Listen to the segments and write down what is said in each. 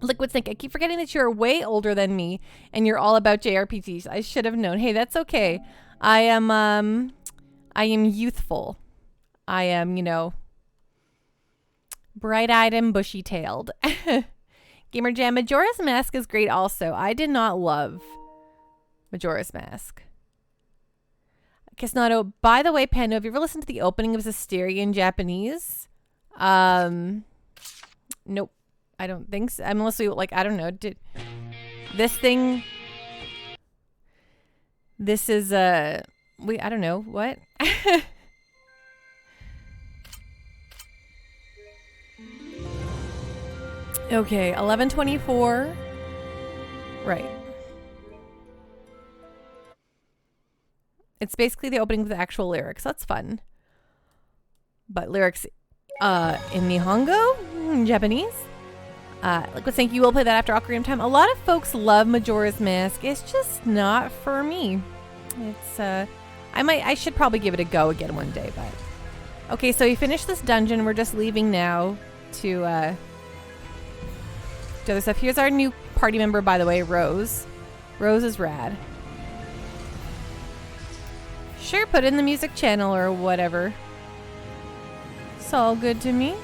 Liquid Snake, I keep forgetting that you're way older than me and you're all about JRPGs. I should have known. Hey, that's okay. I am youthful. I am, bright-eyed and bushy-tailed. Gamer Jam, Majora's Mask is great also. I did not love Majora's Mask. Kisnato, by the way, Pando, have you ever listened to the opening of Zestiria in Japanese? Nope. I don't think so. Unless we, I don't know. This is, I don't know. What? Okay, 11:24. Right. It's basically the opening with the actual lyrics. That's fun. But lyrics in Nihongo, in Japanese. Liquid Snake, you will play that after Ocarina of Time. A lot of folks love Majora's Mask. It's just not for me. It's I should probably give it a go again one day, but okay, so we finished this dungeon. We're just leaving now to do other stuff. Here's our new party member, by the way, Rose. Rose is rad. Sure, put in the music channel or whatever. It's all good to me.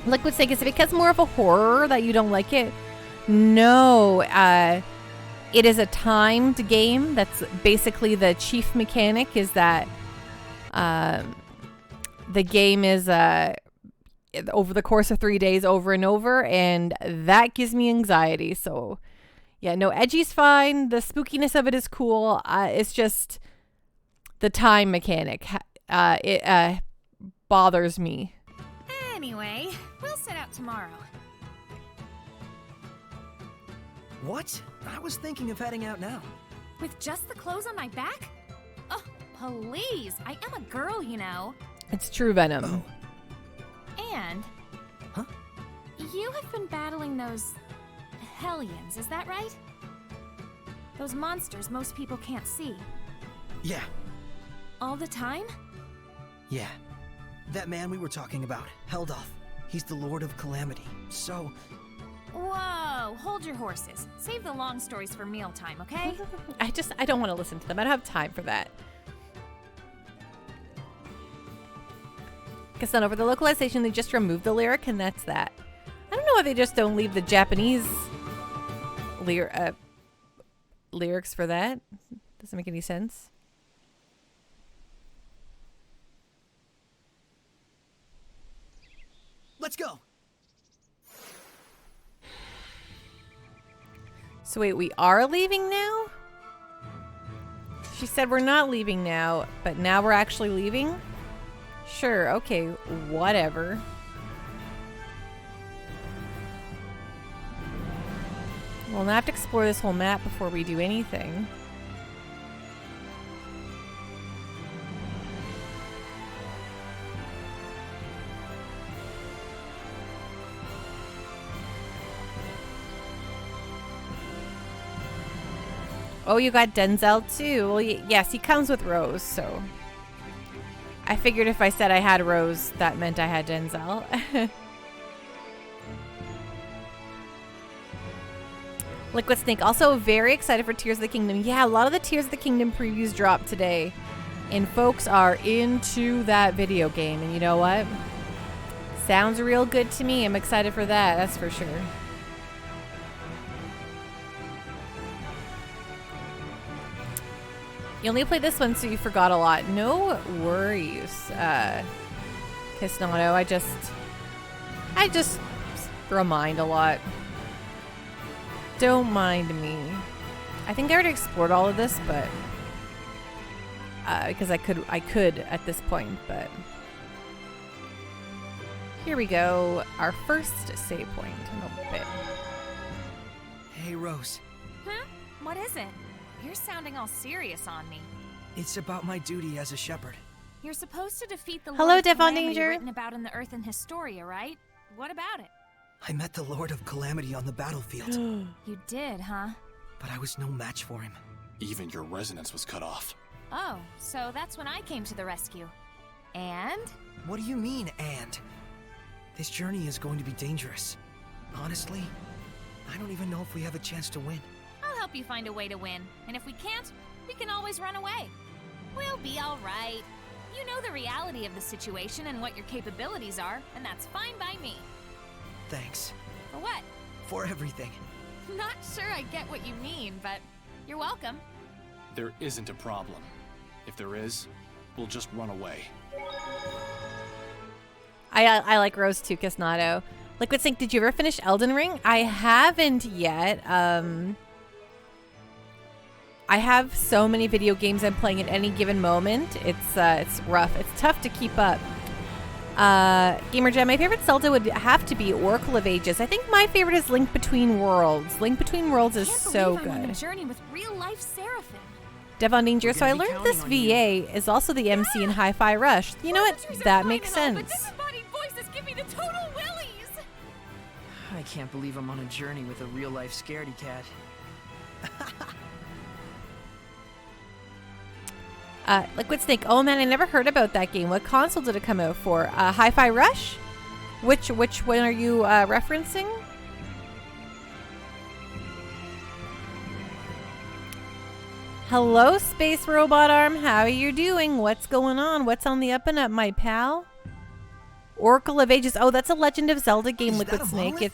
Liquid Snake, is it because more of a horror that you don't like it? No, it is a timed game. That's basically the chief mechanic, is that the game is over the course of 3 days over and over, and that gives me anxiety. So yeah, no, edgy's fine. The spookiness of it is cool. It's just the time mechanic. It bothers me. Anyway, we'll set out tomorrow. What? I was thinking of heading out now. With just the clothes on my back? Oh, please. I am a girl, you know. It's true, Venom. Oh. And... Huh? You have been battling those... Hellions, is that right? Those monsters most people can't see. Yeah. All the time? Yeah. That man we were talking about, Heldoth. He's the Lord of Calamity. So... Whoa, hold your horses. Save the long stories for mealtime, okay? I don't want to listen to them. I don't have time for that. Guess not over the localization, they just removed the lyric, and that's that. I don't know why they just don't leave the Japanese lyrics for that. Doesn't make any sense. let's go. So wait, we are leaving now? She said we're not leaving now, but now we're actually leaving? Sure, okay, whatever. We'll not have to explore this whole map before we do anything. Oh, you got Denzel too. Well, yes, he comes with Rose, so... I figured if I said I had Rose, that meant I had Denzel. Liquid Snake, also very excited for Tears of the Kingdom. Yeah, a lot of the Tears of the Kingdom previews dropped today. And folks are into that video game. And you know what? Sounds real good to me. I'm excited for that, that's for sure. You only played this one, so you forgot a lot. No worries, Kisnato. I just remind a lot. Don't mind me. I think I already explored all of this, but because I could at this point, but here we go. Our first save point in a bit. Hey, Rose. Huh? What is it? You're sounding all serious on me. It's about my duty as a shepherd. You're supposed to defeat the Hello, Lord of Dev on Calamity Danger. written about in the Earth and Historia, right? What about it? I met the Lord of Calamity on the battlefield, You did, huh? but I was no match for him. Even your resonance was cut off. Oh, so that's when I came to the rescue. And? What do you mean, and? This journey is going to be dangerous. Honestly, I don't even know if we have a chance to win. I'll help you find a way to win. And if we can't, we can always run away. We'll be all right. You know the reality of the situation and what your capabilities are, and that's fine by me. Thanks. For what? For everything. Not sure I get what you mean, but you're welcome. There isn't a problem. If there is, we'll just run away. I like Rose too, Kisnado. Liquid Sync, did you ever finish Elden Ring? I haven't yet. I have so many video games I'm playing at any given moment. It's rough. It's tough to keep up. Gamer Jam, my favorite Zelda would have to be Oracle of Ages. I think my favorite is Link Between Worlds. Link Between Worlds is so good. I'm on a journey with real-life Seraphim. Devon Danger, so I learned this VA is also the MC in Hi-Fi Rush. You know what? That makes sense. Voices give me the total willies. I can't believe I'm on a journey with a real-life scaredy cat. Liquid Snake. Oh man, I never heard about that game. What console did it come out for? Hi-Fi Rush? Which one are you referencing? Hello, Space Robot Arm. How are you doing? What's going on? What's on the up and up, my pal? Oracle of Ages. Oh, that's a Legend of Zelda game, Liquid Snake. It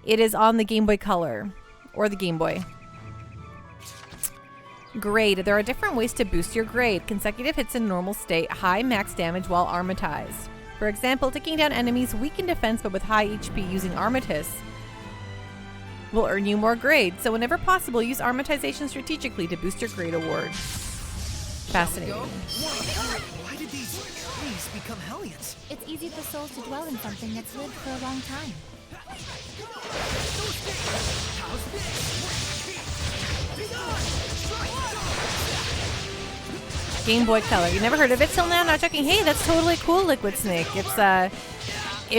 is on the Game Boy Color or the Game Boy. Grade. There are different ways to boost your grade. Consecutive hits in normal state, high max damage while armatized. For example, taking down enemies weak in defense but with high HP using Armatus will earn you more grade. So whenever possible, use Armatization strategically to boost your grade award. Fascinating. Why did these trees become Hellions? It's easy for souls to dwell in something that's lived for a long time. Game Boy Color. You never heard of it till now? Not joking. Hey, that's totally cool, Liquid Snake. It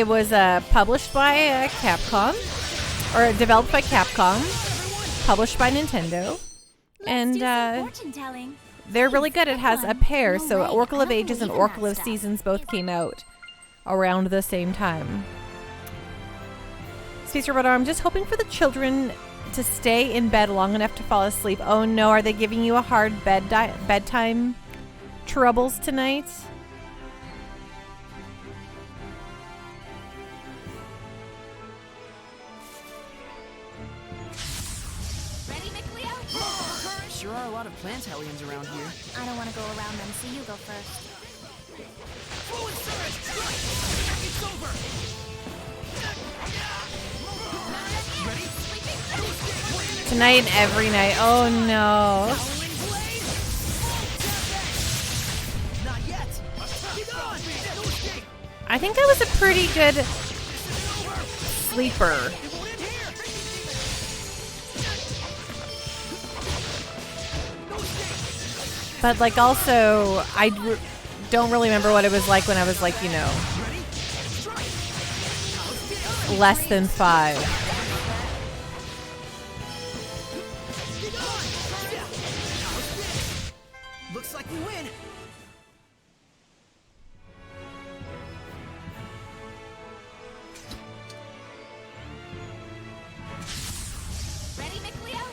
was published by Capcom, or developed by Capcom, published by Nintendo, and they're really good. It has a pair, so Oracle of Ages and Oracle of Seasons both came out around the same time. Space Robot Arm, just hoping for the children to stay in bed long enough to fall asleep. Oh no, are they giving you a hard bedtime troubles tonight? Ready, McLeo? Sure are a lot of plant Hellions around here. I don't want to go around them, so you go first. It's over! Tonight and every night. Oh no. Not yet! I think I was a pretty good sleeper. But like also, don't really remember what it was like when I was like, you know, less than 5. Looks like we win! Ready, McLeo?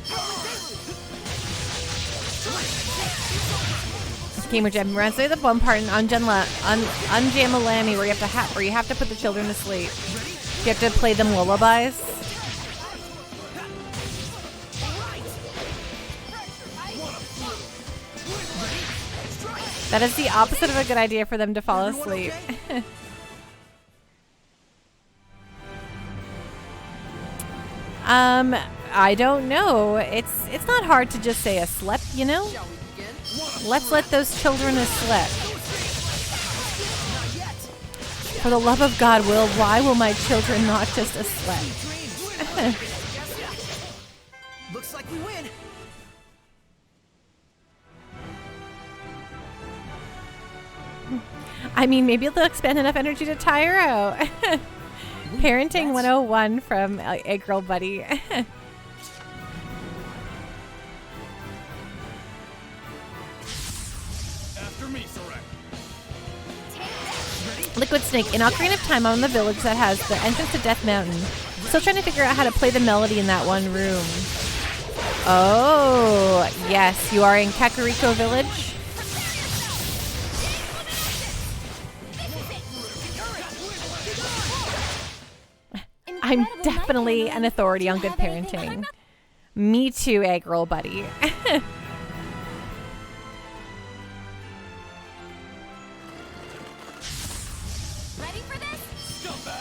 Gamer Jam reminds me of the one part in Unjamalami where you have to put the children to sleep. You have to play them lullabies. That is the opposite of a good idea for them to fall asleep. I don't know. It's not hard to just say a slept, you know? Let's let those children asleep. For the love of God, why will my children not just asleep? Looks like we win! I mean, maybe they'll expend enough energy to tire out. Parenting 101 from a girl buddy. After me, Sarek. Liquid Snake, in Ocarina of Time, I'm in the village that has the entrance to Death Mountain. Still trying to figure out how to play the melody in that one room. Oh, yes, you are in Kakariko Village. I'm definitely an authority on good parenting. Me too, egg roll buddy.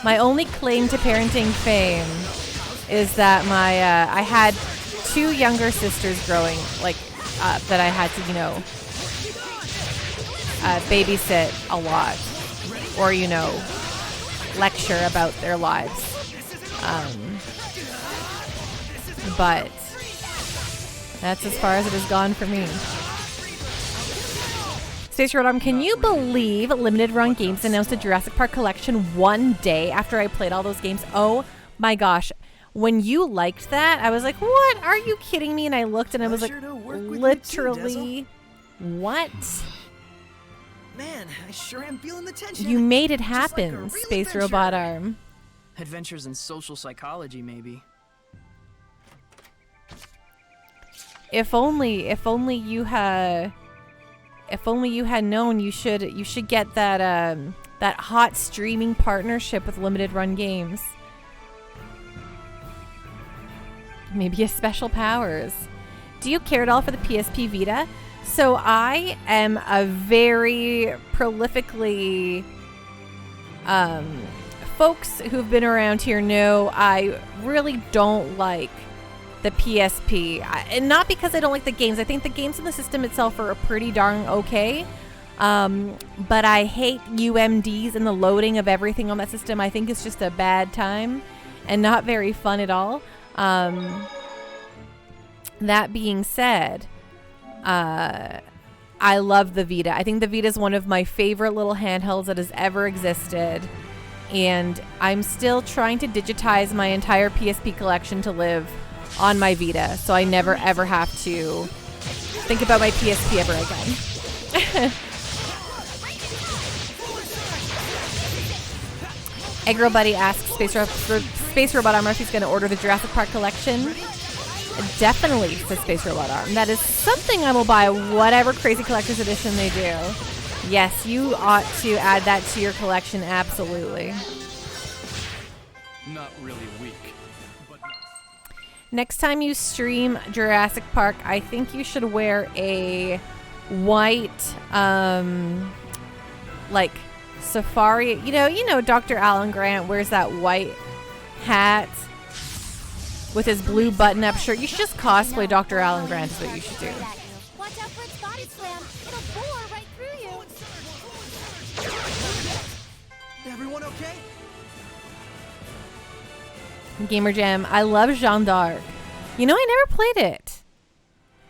My only claim to parenting fame is that I had 2 younger sisters growing that I had to, babysit a lot, or lecture about their lives. But that's as far as it has gone for me. Space Road Arm, can you believe Limited Run Games announced a Jurassic Park collection one day after I played all those games? Oh my gosh. When you liked that, I was like, what? Are you kidding me? And I looked and I was like, literally, what? Man, I sure am feeling the tension. You made it happen, like Space adventure. Robot Arm. Adventures in social psychology, maybe. If only you had known, you should get that that hot streaming partnership with Limited Run Games. Maybe a special powers. Do you care at all for the PSP Vita? So I am a very prolifically folks who've been around here know I really don't like the PSP, and not because I don't like the games. I think the games in the system itself are pretty darn okay, but I hate UMDs and the loading of everything on that system. I think it's just a bad time and not very fun at all. That being said, I love the Vita. I think the Vita is one of my favorite little handhelds that has ever existed, and I'm still trying to digitize my entire PSP collection to live on my Vita, so I never ever have to think about my PSP ever again. Egro Buddy asks Space Robot Arm if he's going to order the Jurassic Park collection. Definitely, says Space Robot Arm. That is something I will buy, whatever crazy collector's edition they do. Yes, you ought to add that to your collection, absolutely. Not really weak, but Next time you stream Jurassic Park, I think you should wear a white, like safari. You know, Dr. Alan Grant wears that white hat with his blue button-up shirt. You should just cosplay Dr. Alan Grant is what you should do. Watch out for its body slam. It'll bore right through you. Everyone okay? Gamer Jam, I love Jeanne d'Arc. You know, I never played it.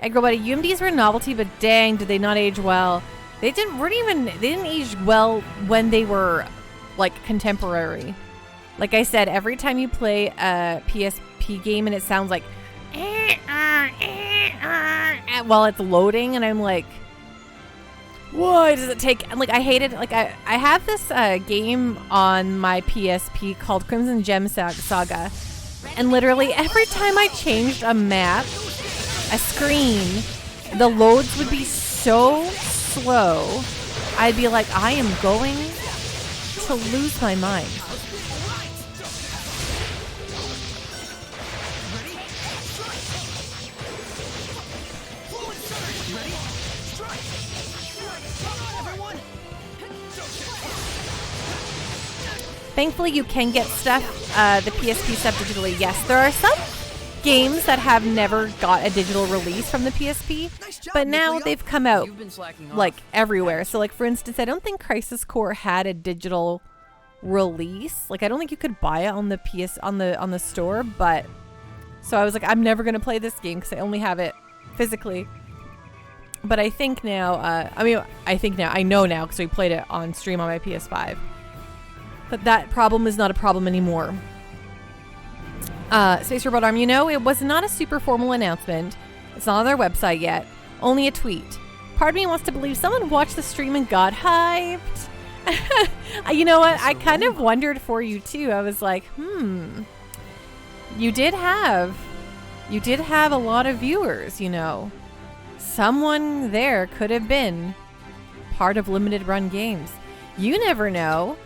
Egro Buddy, UMDs were a novelty, but dang, did they not age well. They didn't age well when they were like contemporary. Like I said, every time you play a PSP game and it sounds like while it's loading, and I'm like, why does it take? Like, I hate it. Like, I have this game on my PSP called Crimson Gem Saga, and literally every time I changed a map, a screen, the loads would be so slow. I'd be like, I am going to lose my mind. Thankfully, you can get stuff, the PSP stuff digitally. Yes, there are some games that have never got a digital release from the PSP, but now they've come out like everywhere. So, like, for instance, I don't think Crisis Core had a digital release. Like, I don't think you could buy it on the on the store. But so I was like, I'm never gonna play this game because I only have it physically. But I think now, I know now because we played it on stream on my PS5. But that problem is not a problem anymore. Space Robot Arm, it was not a super formal announcement. It's not on their website yet. Only a tweet. Part of me wants to believe someone watched the stream and got hyped. You know what? I kind of wondered for you too. I was like, you did have a lot of viewers, you know. Someone there could have been part of limited run games. You never know.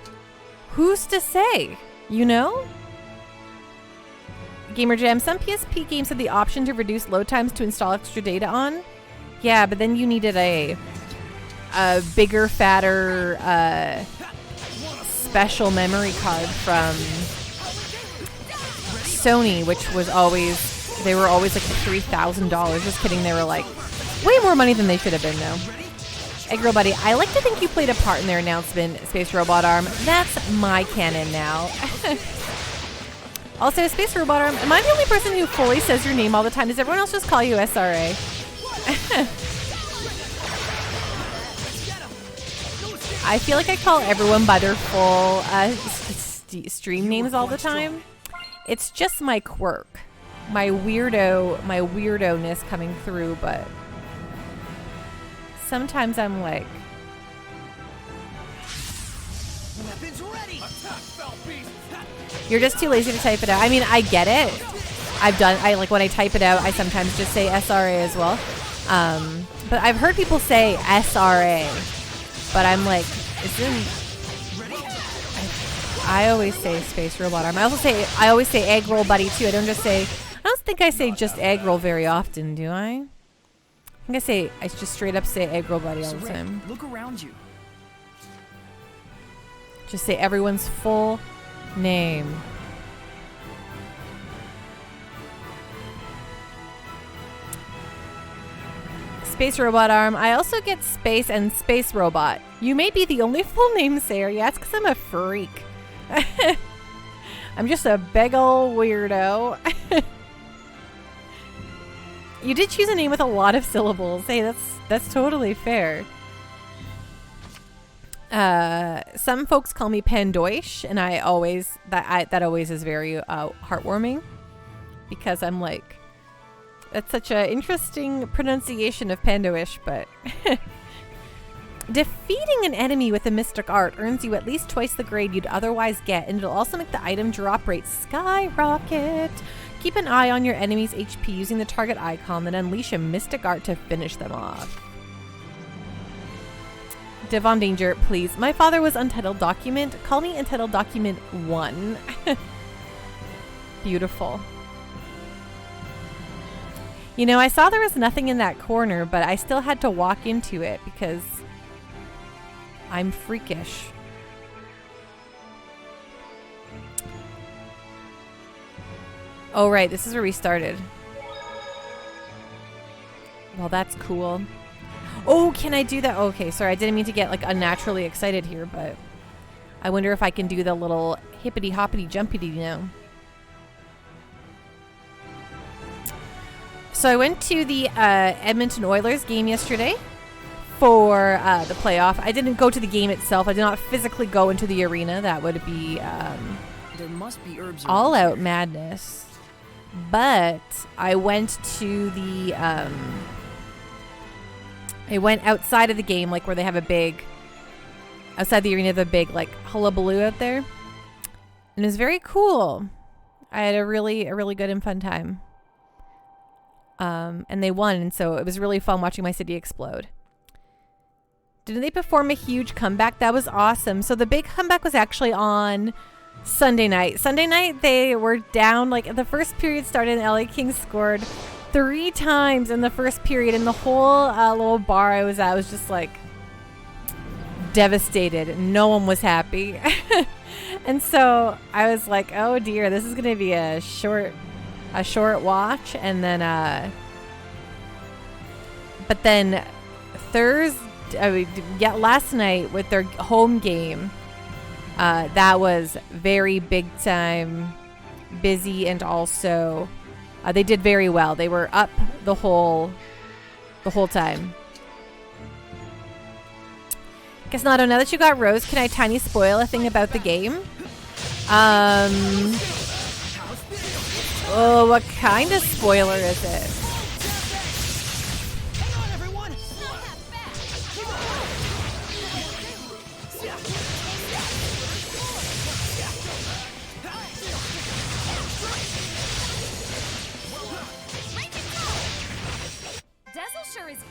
Who's to say, you know? Gamer Jam, some PSP games have the option to reduce load times to install extra data on. Yeah, but then you needed a bigger, fatter, special memory card from Sony, which was always, they were always like $3,000. Just kidding, they were like way more money than they should have been though. Egg Girl Buddy, I like to think you played a part in their announcement, Space Robot Arm. That's my canon now. Also, Space Robot Arm, am I the only person who fully says your name all the time? Does everyone else just call you SRA? I feel like I call everyone by their full stream names all the time. It's just my quirk, my weirdoness coming through, but sometimes I'm like, you're just too lazy to type it out. I mean, I get it. I like when I type it out, I sometimes just say SRA as well. But I've heard people say SRA, but I'm like, I always say Space Robot Arm. I always say Egg Roll Buddy too. I don't think I say just Egg Roll very often, do I? I just straight up say Egg Roll Buddy all the time. Look around you. Just say everyone's full name. Space Robot Arm. I also get Space and Space Robot. You may be the only full name sayer. Yeah, it's because I'm a freak. I'm just a big ol' weirdo. You did choose a name with a lot of syllables. Hey, that's totally fair. Some folks call me Pandoish, and that always is very heartwarming, because I'm like, that's such an interesting pronunciation of Pandoish, but defeating an enemy with a mystic art earns you at least twice the grade you'd otherwise get, and it'll also make the item drop rate skyrocket. Keep an eye on your enemy's HP using the target icon, then unleash a mystic art to finish them off. Devon Danger, please. My father was Untitled Document. Call me Untitled Document 1. Beautiful. You know, I saw there was nothing in that corner, but I still had to walk into it because I'm freakish. Oh, right. This is where we started. Well, that's cool. Oh, can I do that? Okay, sorry. I didn't mean to get like unnaturally excited here, but I wonder if I can do the little hippity hoppity jumpity now. So I went to the Edmonton Oilers game yesterday for the playoff. I didn't go to the game itself. I did not physically go into the arena. That would be there must be herbs all out madness. But I went to the I went outside of the game, like where they have a big, outside the arena, the big like hullabaloo out there, and it was very cool. I had a really good and fun time. And they won, and so it was really fun watching my city explode. Didn't they perform a huge comeback? That was awesome. So the big comeback was actually on Sunday night. Sunday night, they were down, like the first period started and LA Kings scored 3 times in the first period, and the whole little bar I was at was just like devastated. No one was happy. And so I was like, oh dear, this is going to be a short watch. And then but then last night with their home game, that was very big time busy, and also they did very well. They were up the whole time. Guess not. Now that you got Rose, can I tiny spoil a thing about the game? Oh, what kind of spoiler is it?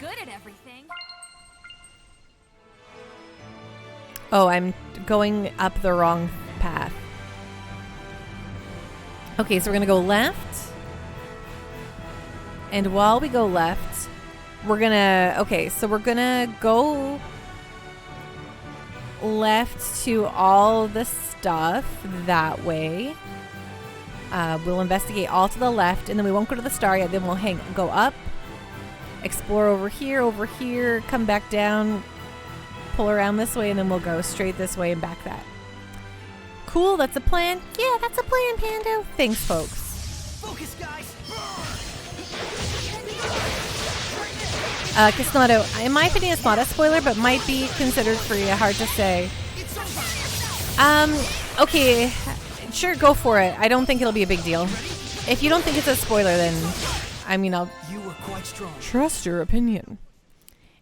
good at everything. Oh, I'm going up the wrong path. Okay, so we're gonna go left. And while we go left, we're gonna, okay, so we're gonna go left to all the stuff that way. We'll investigate all to the left, and then we won't go to the star yet. Then we'll go up, explore over here, come back down, pull around this way, and then we'll go straight this way and back that. Cool, that's a plan. Yeah, that's a plan, Pando. Thanks, folks. Focus, guys. Casnato, in my opinion, it's not a spoiler, but might be considered free. Hard to say. Okay, sure, go for it. I don't think it'll be a big deal. If you don't think it's a spoiler, then, I mean, I'll You were quite strong. trust your opinion.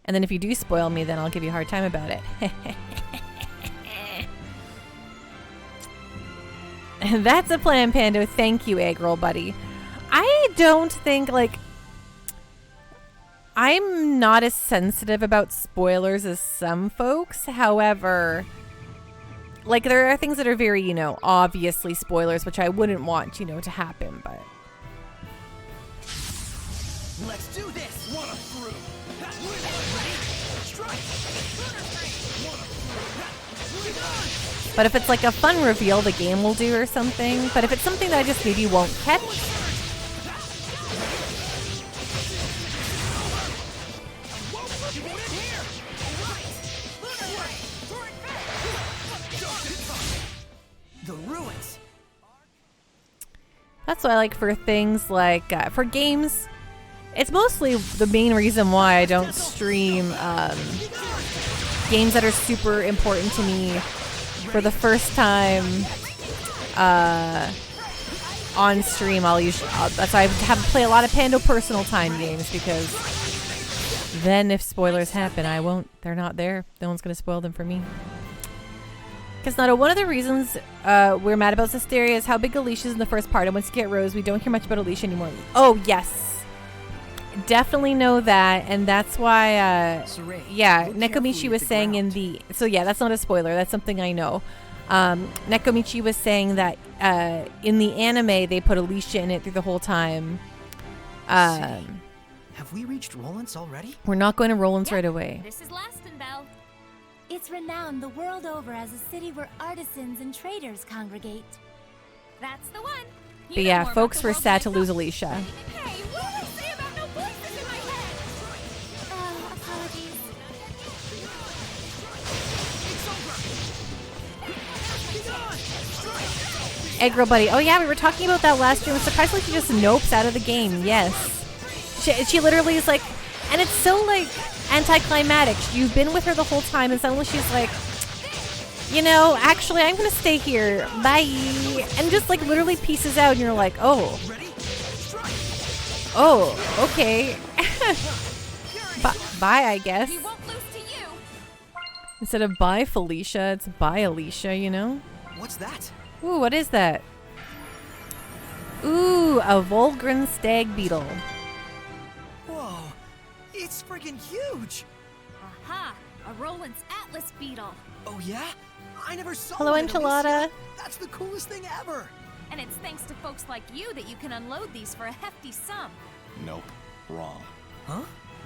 And then if you do spoil me, then I'll give you a hard time about it. That's a plan, Pando. Thank you, egg roll buddy. I don't think, like, I'm not as sensitive about spoilers as some folks. However, like, there are things that are very, you know, obviously spoilers, which I wouldn't want, you know, to happen, but. Let's do this. One up through. But if it's like a fun reveal the game will do or something, but if it's something that I just maybe won't catch. The ruins. That's what I like for things like, for games. It's mostly the main reason why I don't stream games that are super important to me for the first time on stream. That's why I have to play a lot of Pando personal time games, because then if spoilers happen, they're not there. No one's going to spoil them for me. Casnato, one of the reasons we're mad about Zestiria is how big Alicia is in the first part, and once you get Rose, we don't hear much about Alicia anymore. Oh, yes. Definitely know that, and that's why, yeah, Nekomichi was saying in the... So, yeah, that's not a spoiler. That's something I know. Nekomichi was saying that in the anime, they put Alicia in it through the whole time. Have we reached Roland's already? We're not going to Roland's Yep, right away. This is Lastenbell. It's renowned the world over as a city where artisans and traders congregate. That's the one. You But know yeah, more about folks the were world sad than to I lose thought. Alicia. Hey, what did I say about no voices in my head? Oh, apologies. Egg Girl Buddy. Oh yeah, we were talking about that last year. Surprisingly, she just nopes out of the game. Yes. She literally is like, and it's so like anticlimactic. You've been with her the whole time, and suddenly she's like, you know, actually, I'm gonna stay here. Bye. And just like literally pieces out, and you're like, oh. Oh, okay. Bye, I guess. We won't lose to you. Instead of bye, Felicia, it's bye, Alicia, you know? What's that? Ooh, what is that? Ooh, a Volgren stag beetle. Whoa, it's friggin' huge. Aha! A Roland's Atlas beetle. Oh yeah? I never saw Hello, one in Enchilada. Alicia. That's the coolest thing ever. And it's thanks to folks like you that you can unload these for a hefty sum. Nope. Wrong. Huh?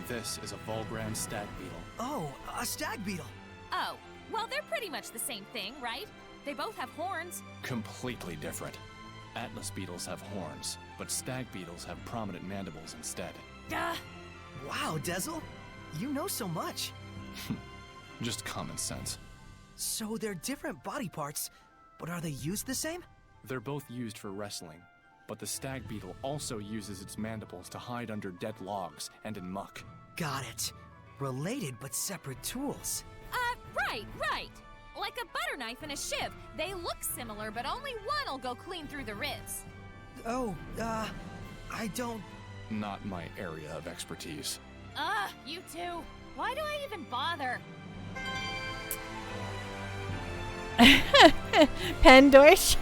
This is a Volgram stag beetle. Oh, a stag beetle. Oh, well, they're pretty much the same thing, right? They both have horns. Completely different. Atlas beetles have horns, but stag beetles have prominent mandibles instead. Duh! Wow, Dezel, you know so much. Just common sense. So they're different body parts, but are they used the same? They're both used for wrestling, but the stag beetle also uses its mandibles to hide under dead logs and in muck. Got it. Related but separate tools. Right. Like a butter knife and a shiv. They look similar, but only one will go clean through the ribs. Oh, I don't... Not my area of expertise. You two. Why do I even bother? Pandoish.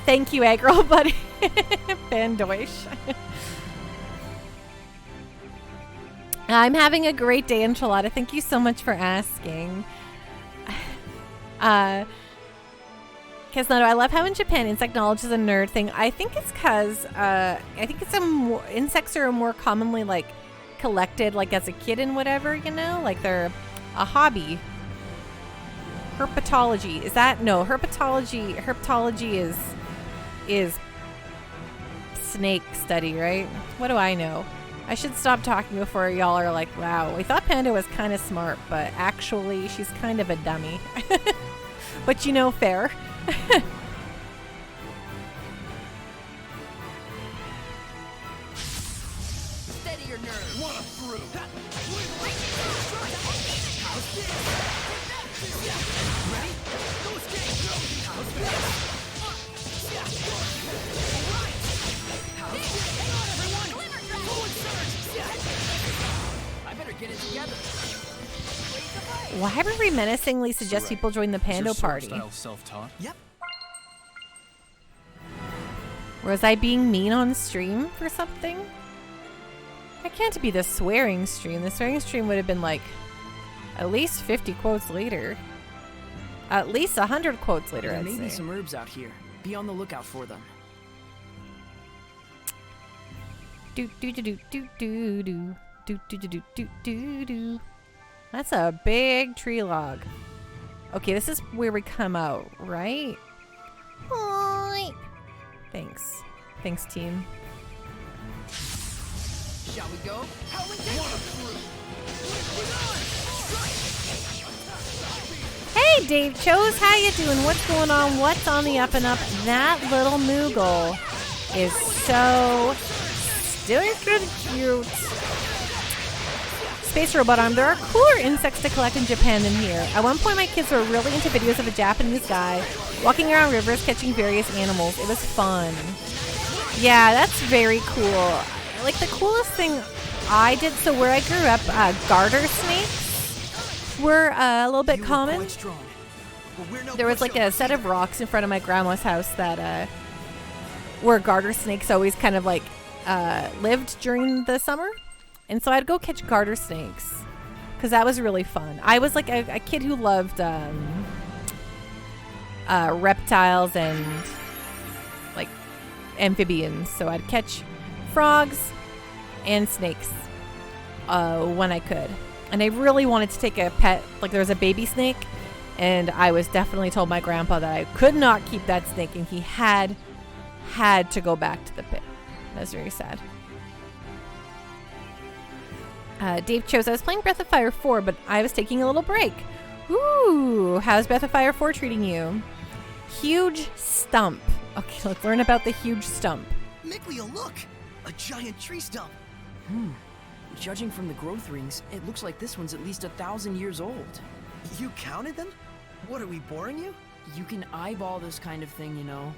Thank you, Eggroll buddy. Pandoish. I'm having a great day, Enchilada. Thank you so much for asking. Because I love how in Japan insect knowledge is a nerd thing. I think it's because insects are more commonly like collected like as a kid and whatever, you know, like they're a hobby. Herpetology is that no herpetology? Herpetology is snake study, right? What do I know? I should stop talking before y'all are like, wow, we thought Panda was kind of smart, but actually she's kind of a dummy. But you know, fair. Steady your nerve. What a fruit! Ready? Go escape! How's this? Hang on, everyone! Go and surge! I better get it together. Why would we menacingly suggest people join the Pando Is your sword party? style self-taught? Yep. Was I being mean on stream for something? I can't be the swearing stream. The swearing stream would have been like at least 50 quotes later. At least 100 quotes later, There I'd may be say. some herbs out here. Be on the lookout for them. Do do do do do do do do do do do do do. That's a big tree log. Okay, this is where we come out, right? Hi. Thanks. Thanks, team. Shall we go? How we take what a fruit! Hey, Dave Chose, how you doing? What's going on? What's on the up and up? That little Moogle is so stinking cute. Space Robot Arm, there are cooler insects to collect in Japan than here. At one point, my kids were really into videos of a Japanese guy walking around rivers catching various animals. It was fun. Yeah, that's very cool. Like, the coolest thing I did, so where I grew up, garter snakes were a little bit You were common. quite strong. But we're no There was like a set of rocks in front of my grandma's house that where garter snakes always kind of like lived during the summer. And so I'd go catch garter snakes because that was really fun. I was like a kid who loved reptiles and like amphibians. So I'd catch frogs and snakes when I could. And I really wanted to take a pet. Like there was a baby snake. And I was definitely told my grandpa that I could not keep that snake. And he had to go back to the pit. That was very sad. Dave Chose, I was playing Breath of Fire 4, but I was taking a little break. Ooh, how's Breath of Fire 4 treating you? Huge stump. Okay, let's learn about the huge stump. Mickleo, look! A giant tree stump. Judging from the growth rings, it looks like this one's at least 1,000 years old. You counted them? What, are we boring you? You can eyeball this kind of thing, you know.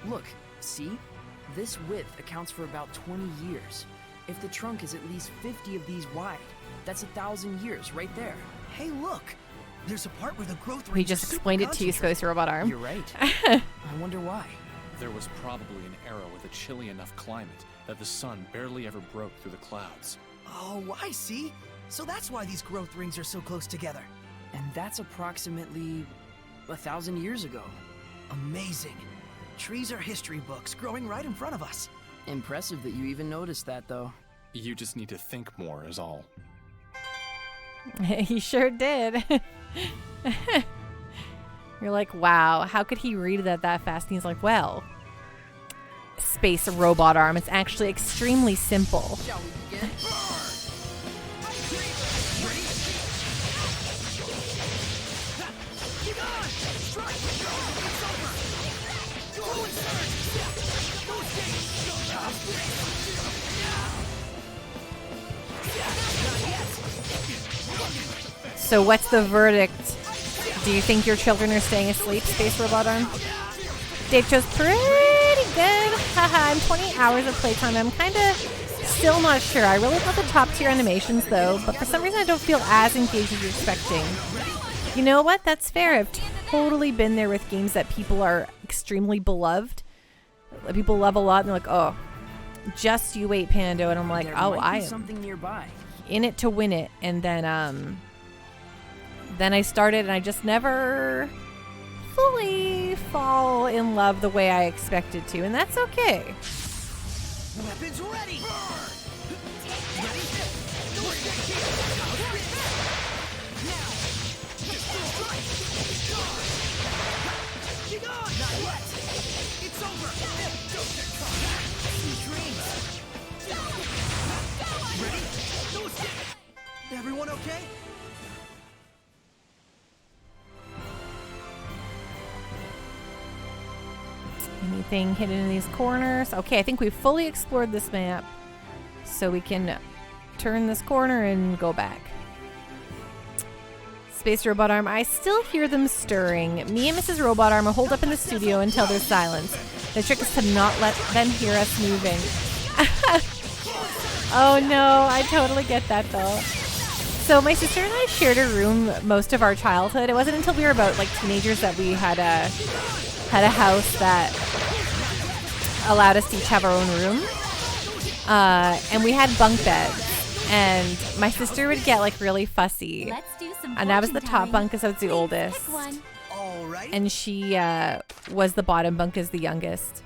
Look, see? This width accounts for about 20 years. If the trunk is at least 50 of these wide, that's 1,000 years right there. Hey, look! There's a part where the growth We rings just are super explained it to you, concentrated. Space Robot Arm. You're right. I wonder why. There was probably an era with a chilly enough climate that the sun barely ever broke through the clouds. Oh, I see. So that's why these growth rings are so close together. And that's approximately 1,000 years ago. Amazing. Trees are history books growing right in front of us. Impressive that you even noticed that, though. You just need to think more, is all. He sure did. You're like, wow, how could he read that fast? And he's like, well, Space Robot Arm, it's actually extremely simple. Shall we begin? So what's the verdict? Do you think your children are staying asleep, Space Robot Arm? Dave Chose, pretty good. Haha, I'm 20 hours of playtime. I'm kind of still not sure. I really love the top tier animations though, but for some reason I don't feel as engaged as you're expecting. You know what? That's fair. I've totally been there with games that people are extremely beloved. That people love a lot and they're like, oh, just you wait, Pando. And I'm like, There oh, might I be am. something nearby. in it to win it, and then I started and I just never fully fall in love the way I expected to, and that's okay. Weapons ready! Not yet! It's over! Don't get caught! Sweet dreams! Ready? No escape! Everyone okay? Anything hidden in these corners? Okay, I think we've fully explored this map, so we can turn this corner and go back. Space Robot Arm, I still hear them stirring. Me and Mrs. Robot Arm are holed up in the studio until there's silence. The trick is to not let them hear us moving. Oh no, I totally get that though. So my sister and I shared a room most of our childhood. It wasn't until we were about like teenagers that we had a house that allowed us to each have our own room. And we had bunk beds. And my sister would get like really fussy. Let's do some And I was the fortune top telling. bunk because I was the Please oldest. pick one. All right. And she was the bottom bunk as the youngest.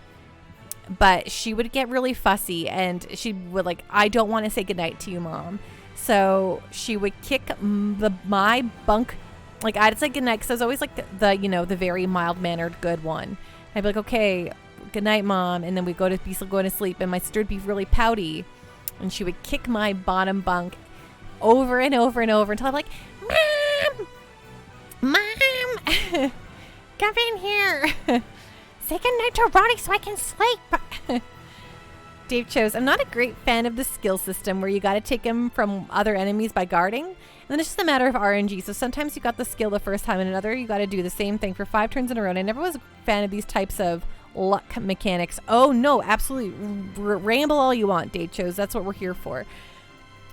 But she would get really fussy and she would like, I don't want to say goodnight to you, Mom. So she would kick my bunk. Like I'd say goodnight because I was always like the very mild-mannered good one. I'd be like, okay, goodnight, Mom. And then we'd go to sleep and my sister would be really pouty. And she would kick my bottom bunk over and over and over until I'm like, Mom, come in here. Say goodnight to Ronnie so I can sleep. Dave chose, I'm not a great fan of the skill system where you got to take him from other enemies by guarding. And then it's just a matter of RNG. So sometimes you got the skill the first time and another you got to do the same thing for 5 turns in a row. And I never was a fan of these types of luck mechanics. Oh no, absolutely. Ramble all you want, Dave chose. That's what we're here for.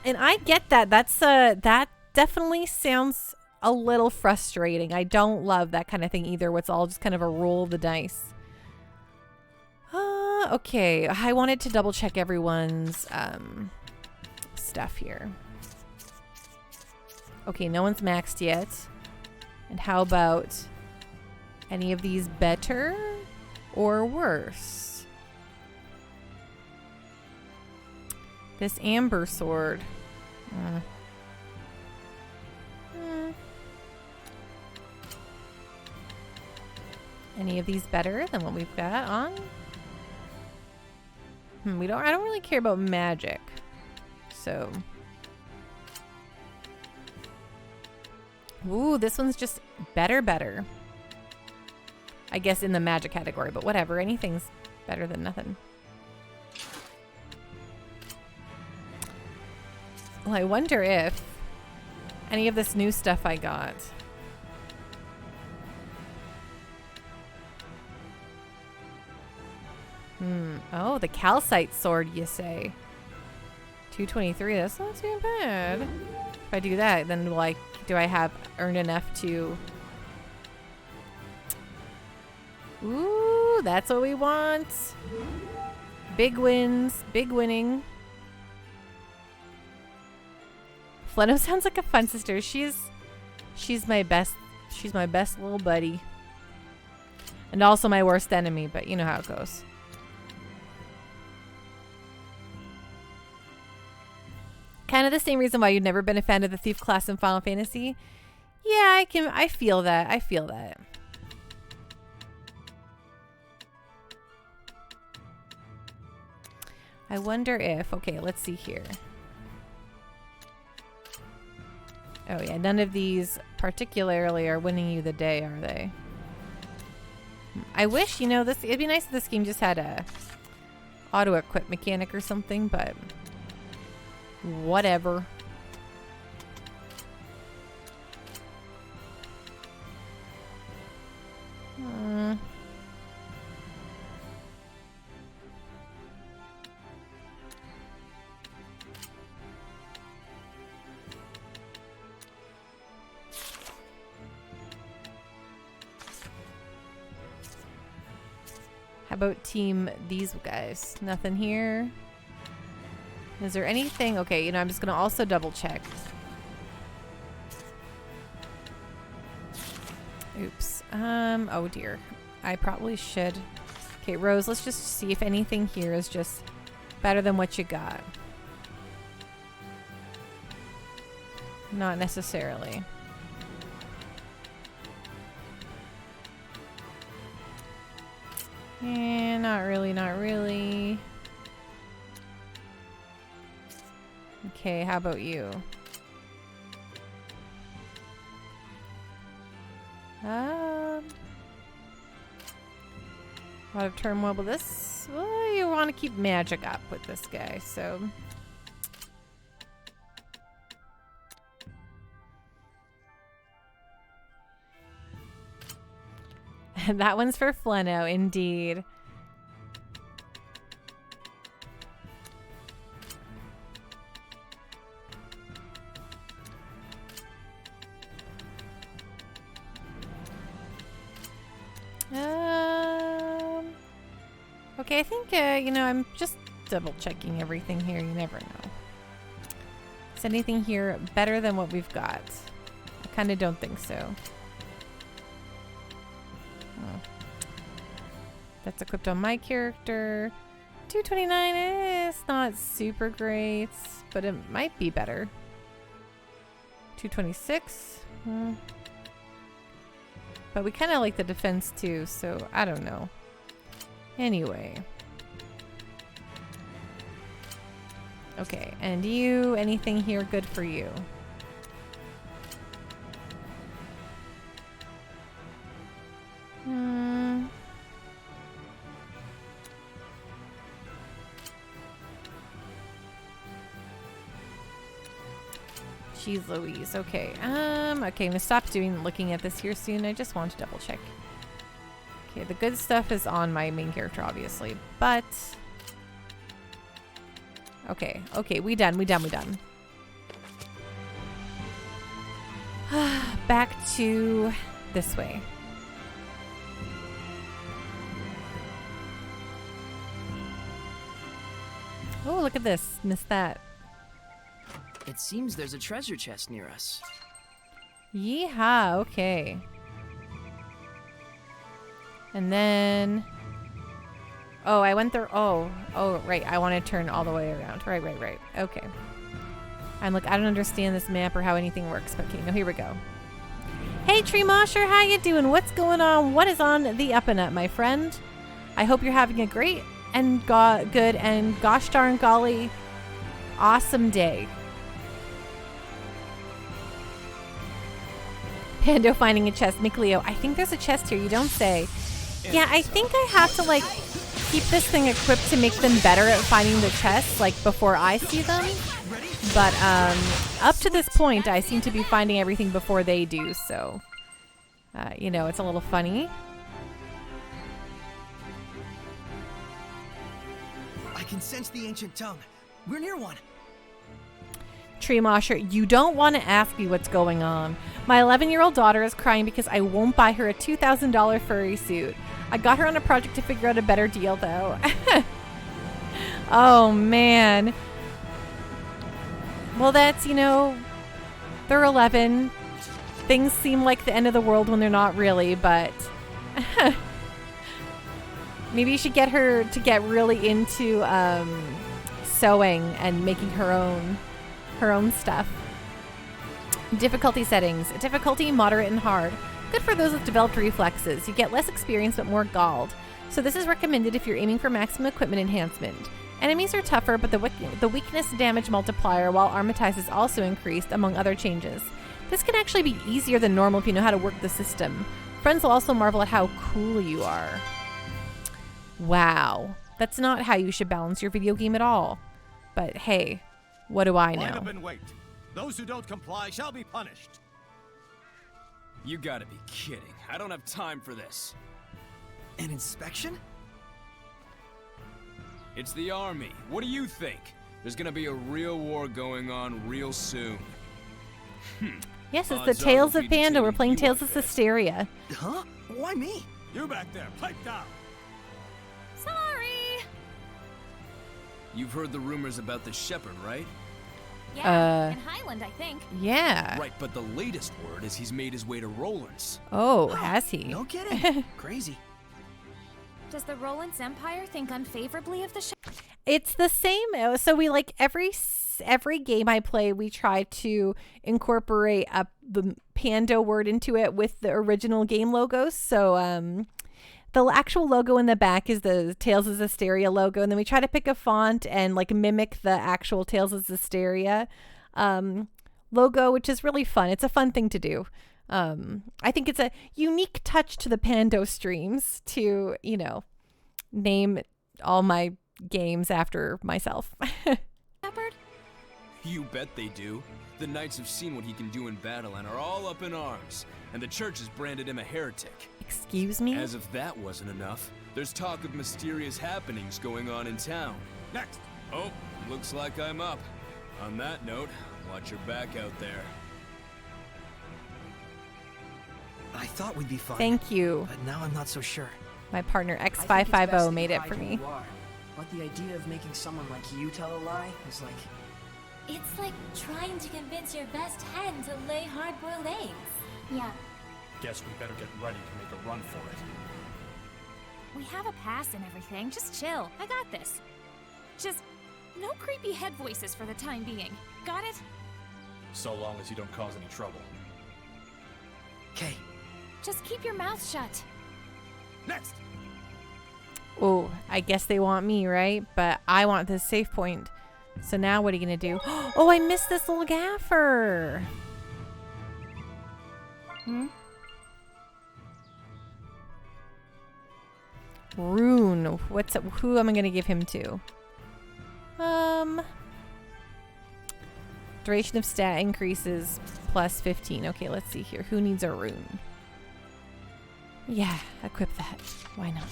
And I get that. That definitely sounds a little frustrating. I don't love that kind of thing either, where it's all just kind of a roll of the dice. Okay, I wanted to double check everyone's stuff here. Okay, no one's maxed yet. And how about any of these better or worse? This amber sword. Any of these better than what we've got on? I don't really care about magic. So. Ooh, this one's just better. I guess in the magic category, but whatever. Anything's better than nothing. Well, I wonder if any of this new stuff I got. Oh, the calcite sword, you say? 223. That's not too bad. If I do that, then like, do I have earned enough to? Ooh, that's what we want. Big wins, big winning. Fleno sounds like a fun sister. She's my best. She's my best little buddy. And also my worst enemy, but you know how it goes. Kind of the same reason why you've never been a fan of the thief class in Final Fantasy. Yeah, I feel that. I feel that. I wonder if, okay, let's see here. Oh yeah, none of these particularly are winning you the day, are they? I wish, this, it'd be nice if this game just had a auto-equip mechanic or something, but whatever. How about team these guys? Nothing here. Is there anything? Okay, you know, I'm just gonna also double check. Oops. Oh dear. I probably should. Okay, Rose, let's just see if anything here is just better than what you got. Not necessarily. Not really, not really. Okay, how about you? A lot of turmoil with this. Well, you want to keep magic up with this guy, so. That one's for Fleno, indeed. Okay, I think, you know, I'm just double checking everything here. You never know. Is anything here better than what we've got? I kind of don't think so. Oh. That's equipped on my character. 229 is not super great, but it might be better. 226. But we kind of like the defense too, so I don't know. Anyway. Okay, and you, anything here good for you? Jeez Louise. Okay. Okay, I'm gonna stop looking at this here soon. I just want to double check. Okay, the good stuff is on my main character, obviously, but okay, we done. Back to this way. Oh, look at this. Missed that. It seems there's a treasure chest near us. Yeehaw, okay. And then... Oh, I went there. Oh, right. I want to turn all the way around. Right. Okay. I'm like, I don't understand this map or how anything works, but okay, no, here we go. Hey, Tree Mosher, how you doing? What's going on? What is on the up and up, my friend? I hope you're having a great and good and gosh darn golly awesome day. Pando finding a chest. Mikleo, I think there's a chest here. You don't say. Yeah, I think I have to, like, keep this thing equipped to make them better at finding the chests, like, before I see them. But, up to this point, I seem to be finding everything before they do, so, you know, it's a little funny. I can sense the ancient tongue. We're near one. Tree Mosher, you don't want to ask me what's going on. My 11-year-old daughter is crying because I won't buy her a $2,000 furry suit. I got her on a project to figure out a better deal, though. Oh, man. Well, that's, you know, they're 11. Things seem like the end of the world when they're not really, but... Maybe you should get her to get really into sewing and making her own stuff. Difficulty settings. Difficulty, moderate, and hard. Good for those with developed reflexes. You get less experience but more galled. So this is recommended if you're aiming for maximum equipment enhancement. Enemies are tougher, but the weakness damage multiplier while armatize is also increased, among other changes. This can actually be easier than normal if you know how to work the system. Friends will also marvel at how cool you are. Wow. That's not how you should balance your video game at all. But hey, what do I know? Line up and wait. Those who don't comply shall be punished. You gotta be kidding. I don't have time for this. An inspection? It's the army. What do you think? There's gonna be a real war going on real soon. Yes, it's the Tales of Panda. We're playing Tales of Zestiria. Huh? Why me? You back there, pipe down. Sorry. You've heard the rumors about the shepherd, right? Yeah, in Highland, I think. Yeah. Right, but the latest word is he's made his way to Roland's. Oh, has he? No kidding. Crazy. Does the Roland's Empire think unfavorably of the It's the same. So we like every game I play, we try to incorporate the Pando word into it with the original game logos. So the actual logo in the back is the Tales of Zestiria logo, and then we try to pick a font and like mimic the actual Tales of Zestiria logo, which is really fun. It's a fun thing to do. I think it's a unique touch to the Pando streams to, you know, name all my games after myself. shepherd? You bet they do. The knights have seen what he can do in battle and are all up in arms. And the church has branded him a heretic. Excuse me? As if that wasn't enough, there's talk of mysterious happenings going on in town. Next! Oh, looks like I'm up. On that note, watch your back out there. I thought we'd be fine. Thank you. But now I'm not so sure. My partner I think it's best X550 that made you it hide for who me. you are. But the idea of making someone like you tell a lie is like... It's like trying to convince your best hen to lay hard-boiled eggs. Yeah. Guess we better get ready to make a run for it. We have a pass and everything. Just chill. I got this. Just no creepy head voices for the time being. Got it? So long as you don't cause any trouble. Okay. Just keep your mouth shut. Next! Oh, I guess they want me, right? But I want this safe point. So now what are you going to do? Oh, I missed this little gaffer. Rune. What's up? Who am I going to give him to? Duration of stat increases plus 15. Okay, let's see here. Who needs a rune? Yeah, equip that. Why not?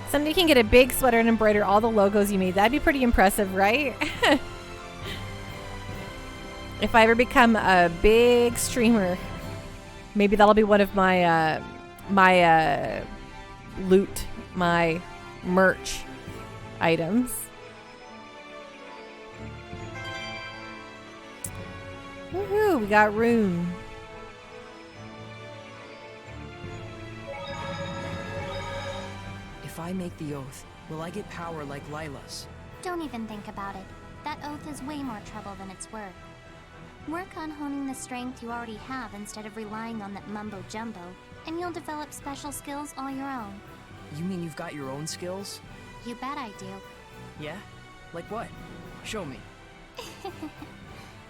Someday you can get a big sweater and embroider all the logos you made. That'd be pretty impressive, right? If I ever become a big streamer, maybe that'll be one of my loot, my merch items. Woohoo, we got rune. If I make the oath, will I get power like Lila's? Don't even think about it. That oath is way more trouble than it's worth. Work on honing the strength you already have instead of relying on that mumbo-jumbo, and you'll develop special skills all your own. You mean you've got your own skills? You bet I do. Yeah? Like what? Show me.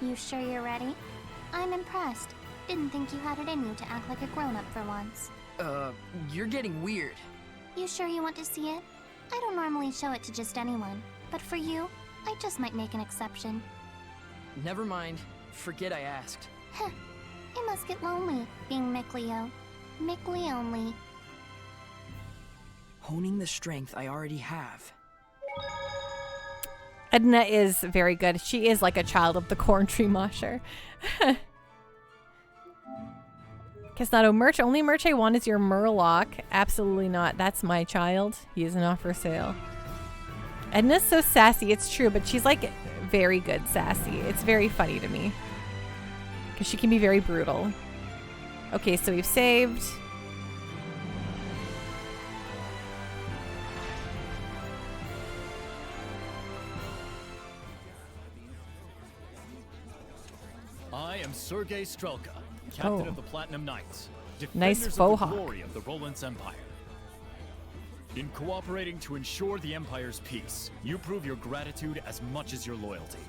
You sure you're ready? I'm impressed. Didn't think you had it in you to act like a grown-up for once. You're getting weird. You sure you want to see it? I don't normally show it to just anyone, but for you, I just might make an exception. Never mind. Forget I asked. Heh. It must get lonely, being Mickleo. Mickley only. Honing the strength I already have. Edna is very good. She is like a child of the corn tree mosher. Guess not. Oh, merch. Only merch I want is your Murloc. Absolutely not. That's my child. He is not for sale. Edna's so sassy. It's true, but she's like very good sassy. It's very funny to me. Because she can be very brutal. Okay, so we've saved. I am Sergei Strelka, captain Oh. of the Platinum Knights, Nice defenders faux of the hawk. glory of the Roland's Empire. In cooperating to ensure the Empire's peace, you prove your gratitude as much as your loyalty.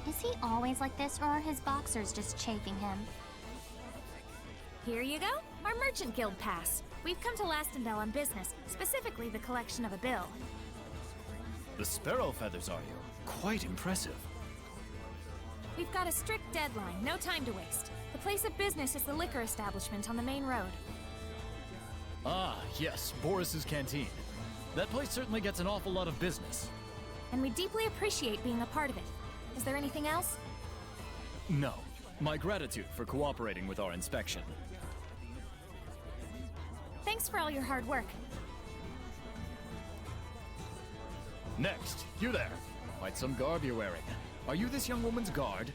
Is he always like this, or are his boxers just chafing him? Here you go, our Merchant Guild pass. We've come to Lastendale on business, specifically the collection of a bill. The sparrow feathers, are you? Quite impressive. We've got a strict deadline, no time to waste. The place of business is the liquor establishment on the main road. Ah, yes, Boris's Canteen. That place certainly gets an awful lot of business. And we deeply appreciate being a part of it. Is there anything else? No, my gratitude for cooperating with our inspection. Thanks for all your hard work. Next, you there. Quite some garb you're wearing. Are you this young woman's guard?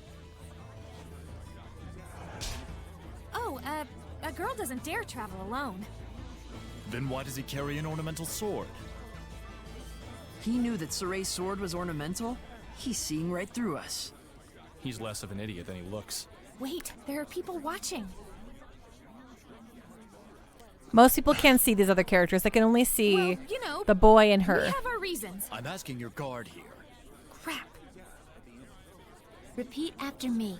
Oh, a girl doesn't dare travel alone. Then why does he carry an ornamental sword? He knew that Soray's sword was ornamental? He's seeing right through us. He's less of an idiot than he looks. Wait, there are people watching. Most people can't see these other characters. They can only see Well, you know, the boy and we her. have our reasons. I'm asking your guard here. Crap. Repeat after me.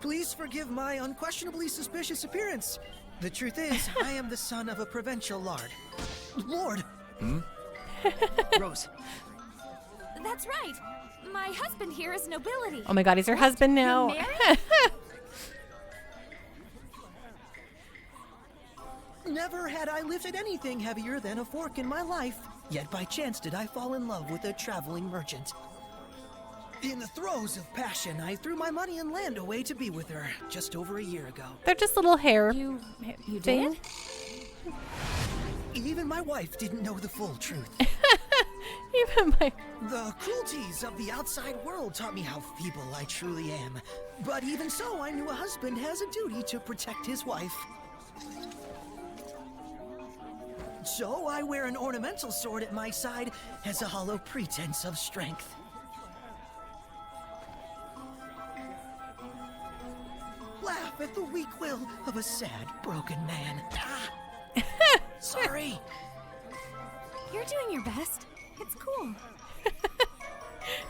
Please forgive my unquestionably suspicious appearance. The truth is, I am the son of a provincial lord. Lord! Rose, That's right. My husband here is nobility. Oh my god, he's her husband now. You're married? Never had I lifted anything heavier than a fork in my life. Yet by chance did I fall in love with a traveling merchant. In the throes of passion, I threw my money and land away to be with her just over a year ago. They're just little hair You thing. did? Even my wife didn't know the full truth. Even my The cruelties of the outside world taught me how feeble I truly am. But even so, I knew a husband has a duty to protect his wife. So I wear an ornamental sword at my side as a hollow pretense of strength. Laugh at the weak will of a sad, broken man. Ah. Sorry. You're doing your best. It's cool.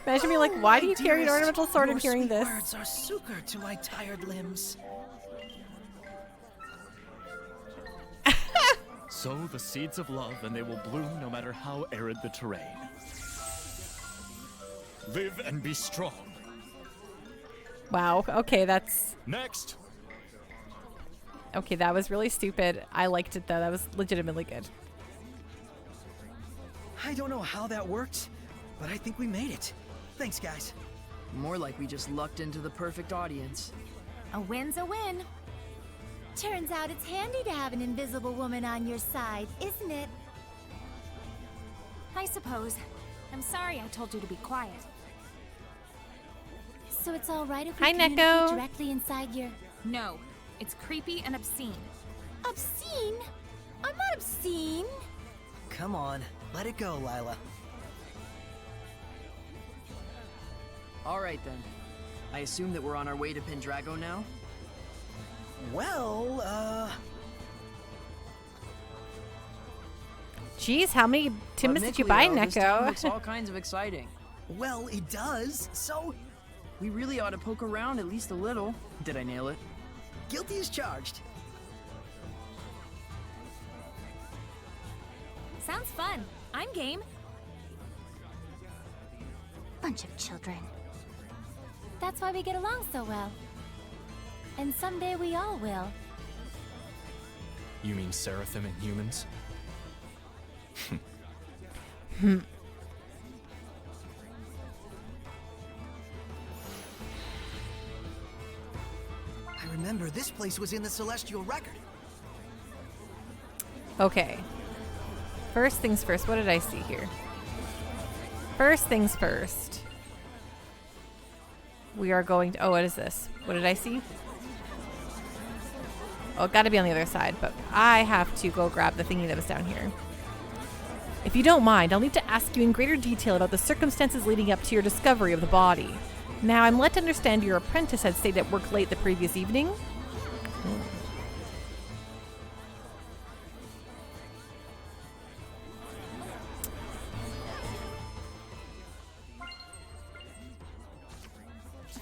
imagine me like, why do my you carry an dearest, ornamental sword and your carrying sweet this? Words are succor to my tired limbs. Sow the seeds of love and they will bloom no matter how arid the terrain. Live and be strong. Wow. Okay, that's Next! okay. That was really stupid. I liked it though. That was legitimately good. I don't know how that worked, but I think we made it. Thanks, guys. more like we just lucked into the perfect audience. A win's a win. Turns out it's handy to have an invisible woman on your side, isn't it? I suppose. I'm sorry I told you to be quiet. So it's all right if we Hi, communicate Neko. directly inside your... No, it's creepy and obscene. Obscene? I'm not obscene. Come on, let it go, Lila. All right then. I assume that we're on our way to Pendrago now? Well, Jeez, how many Timbits did you buy, This town looks Neko? all kinds of exciting. well, it does, so We really ought to poke around at least a little. Did I nail it? guilty as charged. Sounds fun. I'm game. Bunch of children. That's why we get along so well. And someday we all will. You mean Seraphim and humans? I remember this place was in the Celestial Record. Okay. First things first. What did I see here? First things first. We are going to... Oh, what is this? What did I see? Oh, it got to be on the other side, but I have to go grab the thingy that was down here. If you don't mind, I'll need to ask you in greater detail about the circumstances leading up to your discovery of the body. Now, I'm led to understand your apprentice had stayed at work late the previous evening.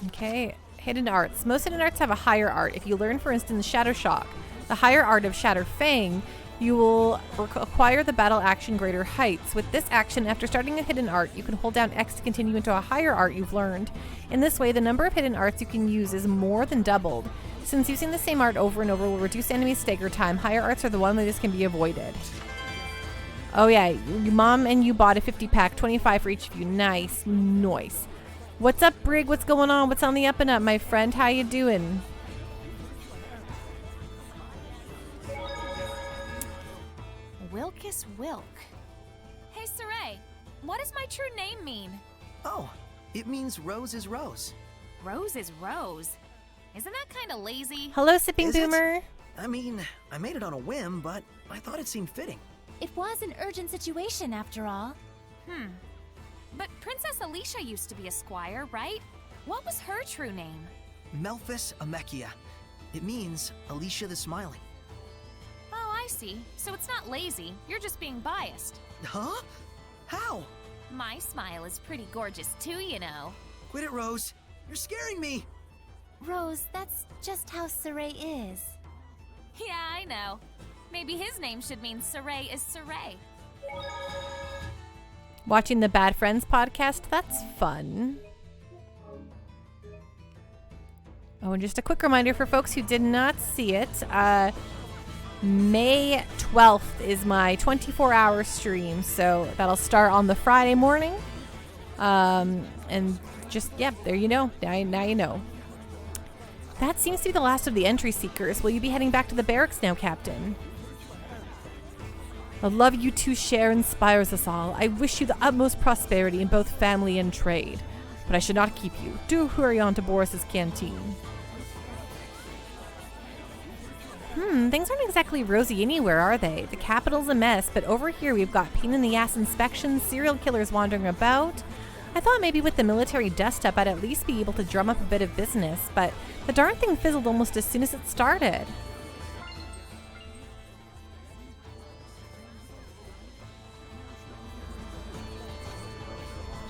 Okay, hidden arts. Most hidden arts have a higher art. If you learn, for instance, Shadow Shock, the higher art of Shatter Fang, you will acquire the battle action Greater Heights. With this action, after starting a hidden art, you can hold down X to continue into a higher art you've learned. In this way, the number of hidden arts you can use is more than doubled. Since using the same art over and over will reduce enemy stagger time, higher arts are the one way this can be avoided. Oh yeah, your mom and you bought a 50-pack, 25 for each of you. Nice, nice. What's up, Brig? What's going on? What's on the up and up, my friend? How you doing? We'll Marcus Wilk. Hey, Saray, what does my true name mean? Oh, it means Rose is Rose. Rose is Rose. Isn't that kind of lazy? Hello, Sipping Is it? Boomer. I mean, I made it on a whim, but I thought it seemed fitting. It was an urgent situation, after all. But Princess Alicia used to be a squire, right? What was her true name? Melphis Amechia. It means Alicia the Smiling. Oh, I see. So it's not lazy. You're just being biased. Huh? How? My smile is pretty gorgeous too, you know. Quit it, Rose. You're scaring me. Rose, that's just how Saray is. Yeah, I know. Maybe his name should mean Saray is Saray. Watching the Bad Friends podcast, that's fun. Oh, and just a quick reminder for folks who did not see it. May 12th is my 24-hour stream, so that'll start on the Friday morning. And just, yeah, there you know. Now you know. That seems to be the last of the entry seekers. Will you be heading back to the barracks now, Captain? The love you two share inspires us all. I wish you the utmost prosperity in both family and trade. But I should not keep you. Do hurry on to Boris's canteen. Things aren't exactly rosy anywhere, are they? The capital's a mess, but over here we've got pain-in-the-ass inspections, serial killers wandering about. I thought maybe with the military dust-up I'd at least be able to drum up a bit of business, but the darn thing fizzled almost as soon as it started.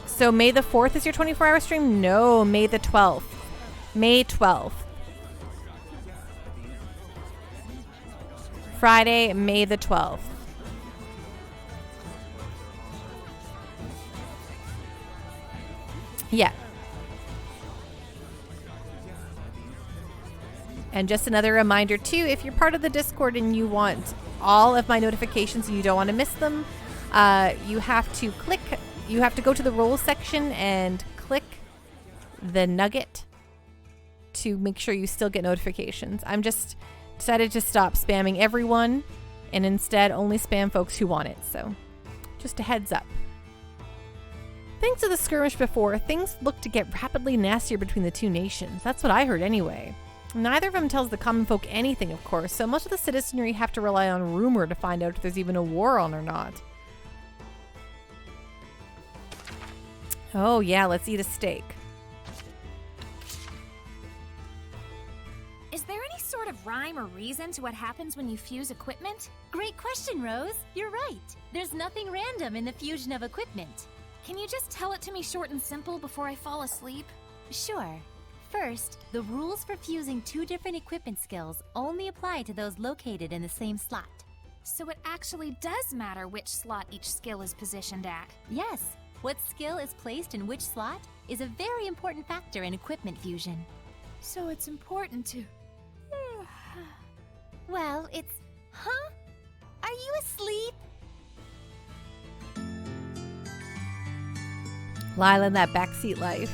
So May the 4th is your 24-hour stream? No, May the 12th. May 12th. Friday, May the 12th. Yeah. And just another reminder too, if you're part of the Discord and you want all of my notifications and you don't want to miss them, you have to go to the roles section and click the nugget to make sure you still get notifications. I'm just decided to stop spamming everyone and instead only spam folks who want it. So just a heads up. Thanks to the skirmish before, things look to get rapidly nastier between the two nations. That's what I heard anyway. Neither of them tells the common folk anything, of course, so most of the citizenry have to rely on rumor to find out if there's even a war on or not. Oh yeah, let's eat a steak. Is there any sort of rhyme or reason to what happens when you fuse equipment? Great question, Rose. You're right. There's nothing random in the fusion of equipment. Can you just tell it to me short and simple before I fall asleep? Sure. First, the rules for fusing two different equipment skills only apply to those located in the same slot. So it actually does matter which slot each skill is positioned at. Yes, what skill is placed in which slot is a very important factor in equipment fusion. So it's important to... Well, it's... Huh? Are you asleep? Lila in that backseat life.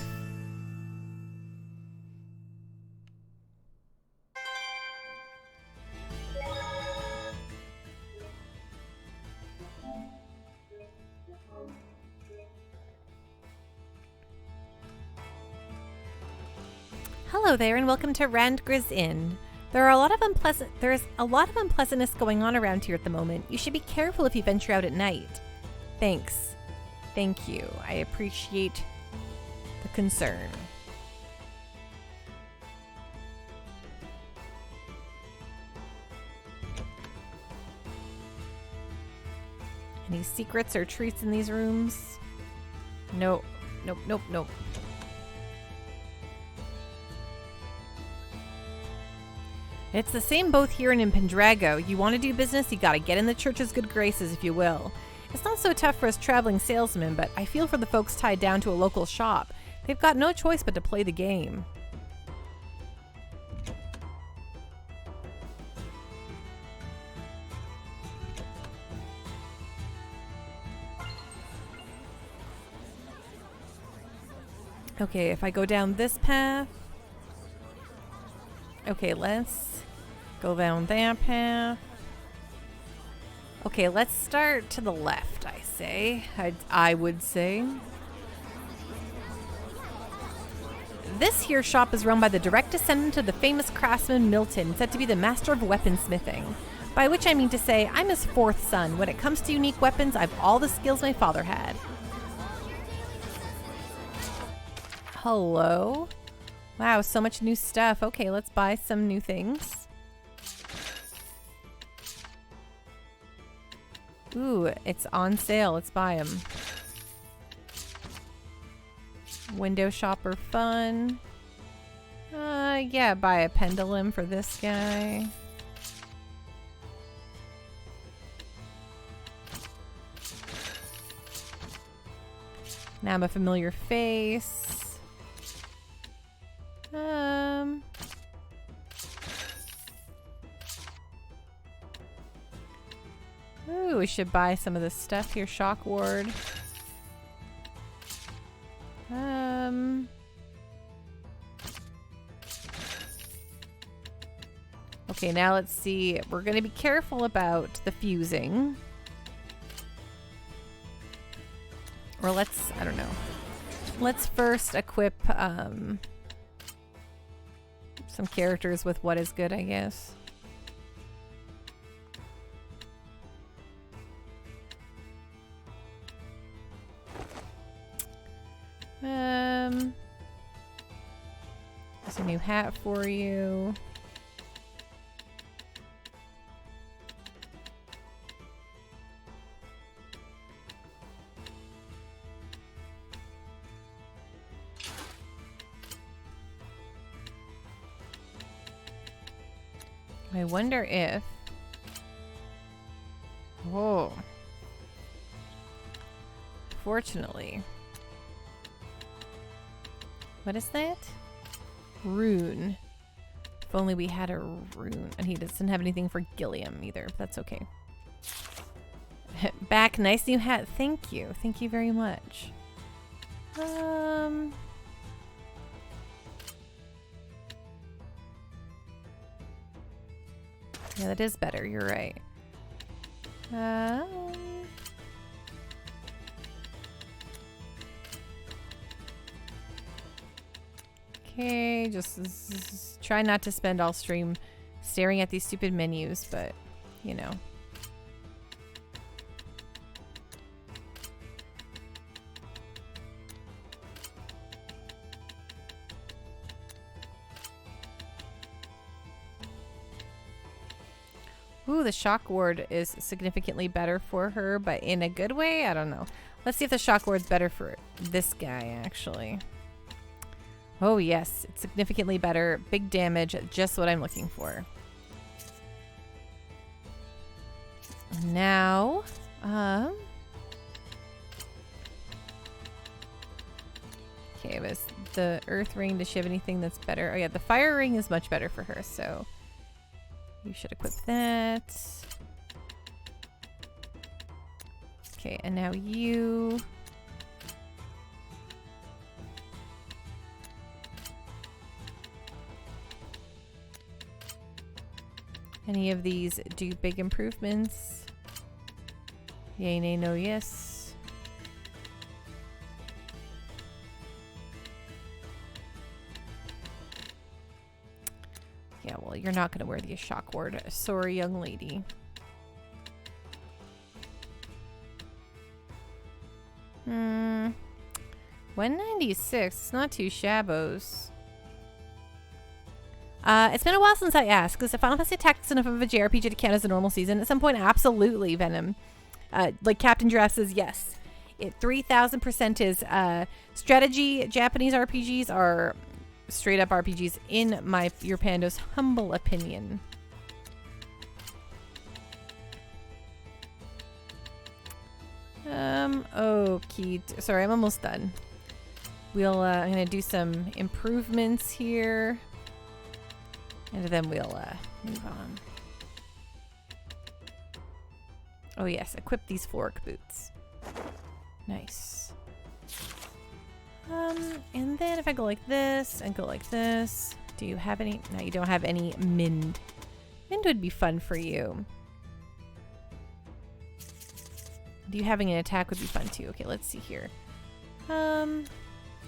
Hello there and welcome to Randgriz Inn. There's a lot of unpleasantness going on around here at the moment. You should be careful if you venture out at night. Thanks. Thank you. I appreciate the concern. Any secrets or treats in these rooms? No. Nope, nope, nope. It's the same both here and in Pendrago. You want to do business, you gotta get in the church's good graces, if you will. It's not so tough for us traveling salesmen, but I feel for the folks tied down to a local shop. They've got no choice but to play the game. Okay, if I go down this path... Okay, let's go down that path. Okay, let's start to the left, I say. I would say. This here shop is run by the direct descendant of the famous craftsman Milton, said to be the master of weaponsmithing. By which I mean to say, I'm his fourth son. When it comes to unique weapons, I've all the skills my father had. Hello? Wow, so much new stuff. Okay, let's buy some new things. Ooh, it's on sale. Let's buy them. Window shopper fun. Yeah, buy a pendulum for this guy. Now I'm a familiar face. Ooh, we should buy some of this stuff here. Shock ward. Okay, now let's see. We're going to be careful about the fusing. Or let's, I don't know. Let's first equip some characters with what is good, I guess. There's a new hat for you. I wonder if... Oh. Fortunately. What is that? Rune. If only we had a rune. And he doesn't have anything for Gilliam either. That's okay. Back. Nice new hat. Thank you. Thank you very much. Yeah, that is better. You're right. Okay, just try not to spend all stream staring at these stupid menus, but, you know. Ooh, the shock ward is significantly better for her, but in a good way? I don't know. Let's see if the shock ward's better for this guy, actually. Oh, yes. It's significantly better. Big damage. Just what I'm looking for. Now, okay, it was the earth ring. Does she have anything that's better? Oh, yeah, the fire ring is much better for her, so... You should equip that. Okay, and now you. Any of these do big improvements? Yay, nay, no, yes. Yeah, well, you're not going to wear the shock ward. Sorry, young lady. Hmm. 196. It's not too shabos. It's been a while since I asked. Is the Final Fantasy Tactics enough of a JRPG to count as a normal season? At some point, absolutely, Venom. Like Captain Giraffe says, yes. It 3000% is strategy. Japanese RPGs are straight up RPGs in your Pando's humble opinion. Okay. Sorry, I'm almost done. I'm gonna do some improvements here. And then we'll move on. Oh yes, equip these fork boots. Nice. And then if I go like this and go like this, do you have any? No, you don't have any Mind. Mind would be fun for you. You having an attack would be fun too. Okay, let's see here.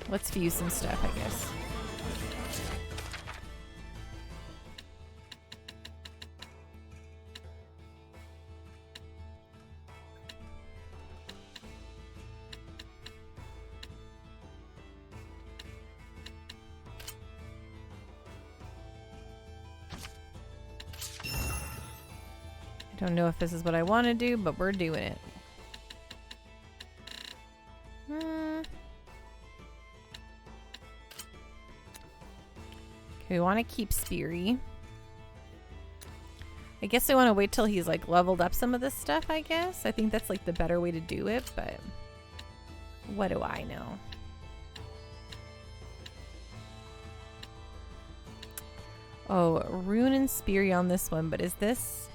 Let's fuse some stuff, I guess. I don't know if this is what I want to do, but we're doing it. Okay, we want to keep Speary. I guess I want to wait till he's like leveled up some of this stuff, I guess. I think that's like the better way to do it, but what do I know? Oh, Rune and Speary on this one, but is this...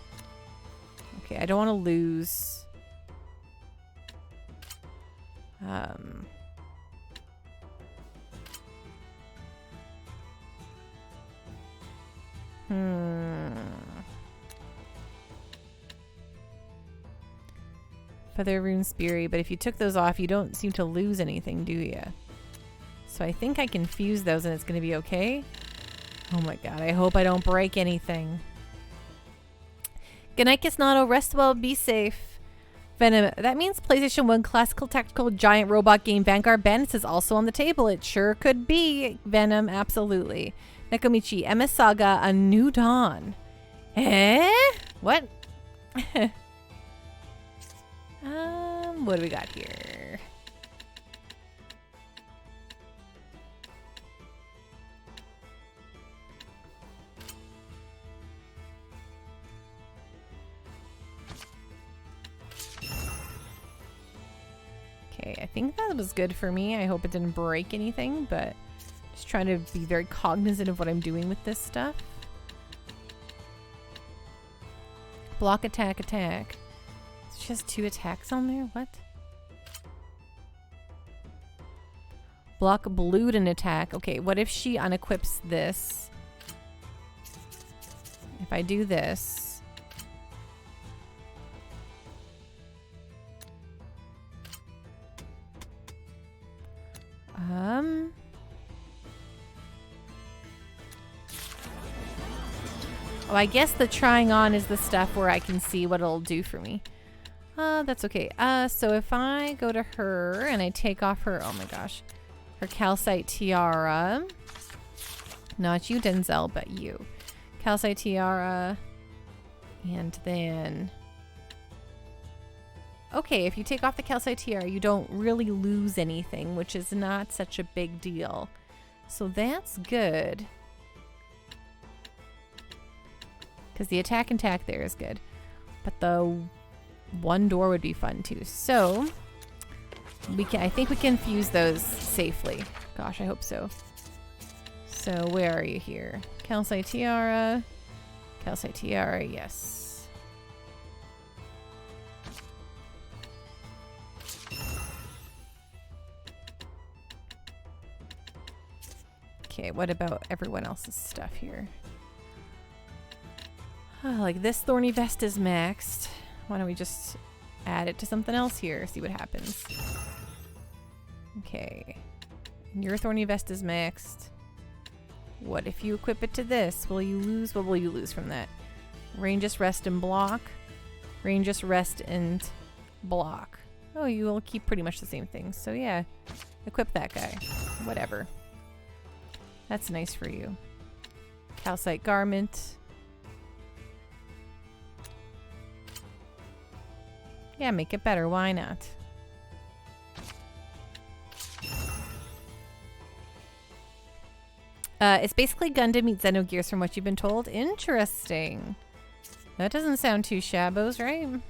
Okay, I don't want to lose. Feather Rune Speary, but if you took those off, you don't seem to lose anything, do you? So I think I can fuse those and it's going to be okay. Oh my god, I hope I don't break anything. Good night, Kisnado. Rest well. Be safe. Venom. That means PlayStation 1 classical tactical giant robot game Vanguard Bandits is also on the table. It sure could be. Venom. Absolutely. Nekomichi. MS Saga. A New Dawn. Eh? What? What do we got here? Okay, I think that was good for me. I hope it didn't break anything, but just trying to be very cognizant of what I'm doing with this stuff. Block, attack, attack. It's just 2 attacks on there? What? Block, blued, and attack. Okay, what if she unequips this? If I do this... Oh, I guess the trying on is the stuff where I can see what it'll do for me. That's okay. So if I go to her and I take off her, oh my gosh, her calcite tiara. Not you, Denzel, but you. Calcite tiara. And then... Okay, if you take off the calcite tiara, you don't really lose anything, which is not such a big deal. So that's good. Because the attack and tack there is good. But the one door would be fun too. So we can, I think we can fuse those safely. Gosh, I hope so. So where are you here? Calcite tiara. Calcite tiara, yes. Okay, what about everyone else's stuff here? Oh, like this thorny vest is maxed. Why don't we just add it to something else here, see what happens. Okay. Your thorny vest is maxed. What if you equip it to this? Will you lose? What will you lose from that? Rangeous rest and block. Rangeous rest and block. Oh, you will keep pretty much the same thing. So yeah, equip that guy. Whatever. That's nice for you. Calcite garment. Yeah, make it better. Why not? It's basically Gundam meets Xenogears from what you've been told. Interesting. That doesn't sound too shabos, right?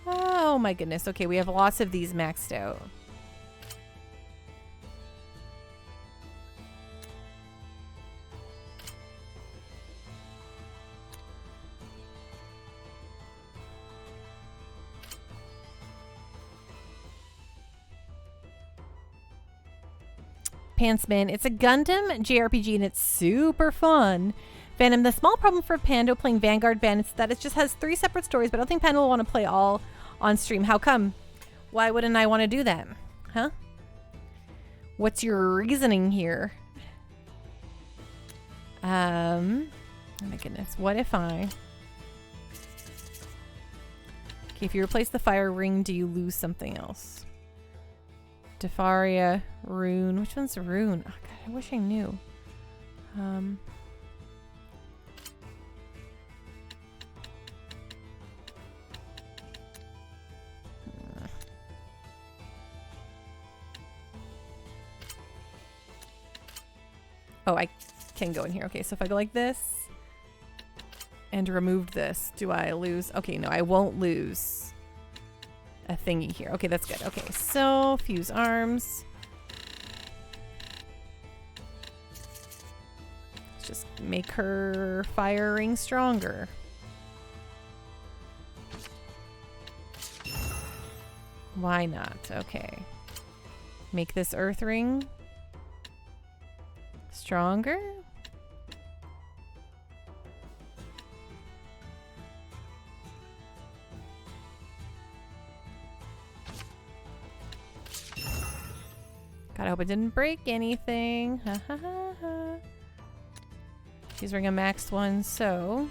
Oh my goodness. Okay, we have lots of these maxed out. Pantsman. It's a Gundam JRPG and it's super fun. Venom, the small problem for Pando playing Vanguard Band is that it just has 3 separate stories, but I don't think Pando will want to play all on stream. How come? Why wouldn't I want to do that? Huh? What's your reasoning here? Oh my goodness. What if I... Okay, if you replace the fire ring, do you lose something else? Defaria, Rune. Which one's Rune? Oh, God, I wish I knew. Oh, I can go in here. Okay, so if I go like this and removed this, do I lose? Okay, no, I won't lose a thingy here. Okay, that's good. Okay, so fuse arms. Let's just make her fire ring stronger. Why not? Okay. Make this earth ring stronger. God, I hope it didn't break anything. Ha ha ha ha. She's ring a maxed one, so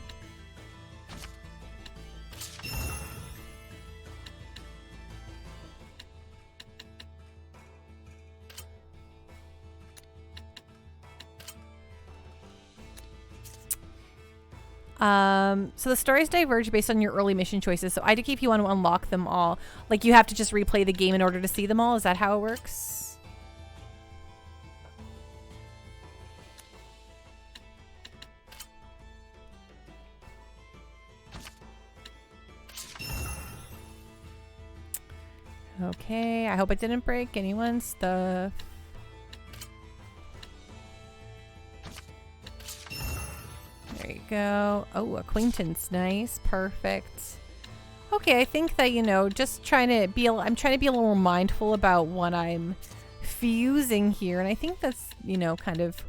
so the stories diverge based on your early mission choices. So IDK, if you want to unlock them all, like you have to just replay the game in order to see them all. Is that how it works? Okay, I hope it didn't break anyone's stuff. There you go. Oh, acquaintance. Nice. Perfect. Okay, I think that, you know, just trying to be, I'm trying to be a little more mindful about what I'm fusing here. And I think that's, you know, kind of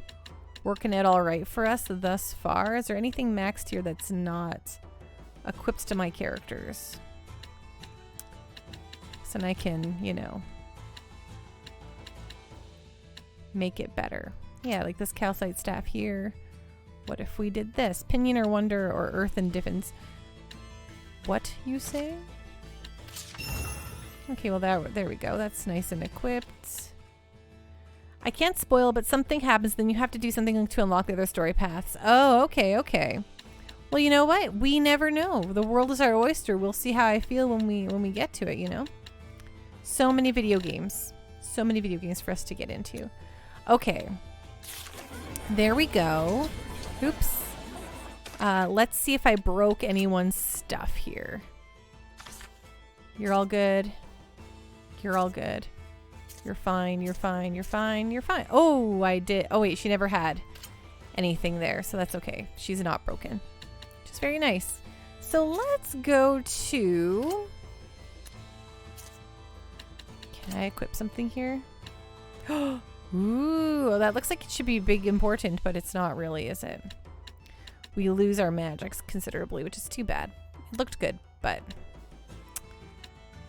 working it all right for us thus far. Is there anything maxed here that's not equipped to my characters? So then I can, you know, make it better. Yeah, like this calcite staff here. What if we did this? Pinion or Wonder or Earth and Diffins. What you say? Okay, well there we go. That's nice and equipped. I can't spoil, but something happens, then you have to do something to unlock the other story paths. Oh, okay, okay. Well, you know what? We never know. The world is our oyster. We'll see how I feel when we get to it, you know? So many video games. So many video games for us to get into. Okay. There we go. Oops. Let's see if I broke anyone's stuff here. You're all good. You're all good. You're fine. You're fine. You're fine. You're fine. Oh, I did. Oh, wait. She never had anything there. So that's okay. She's not broken. Which is very nice. So let's go to... Can I equip something here? Ooh, that looks like it should be big important, but it's not really, is it? We lose our magics considerably, which is too bad. It looked good, but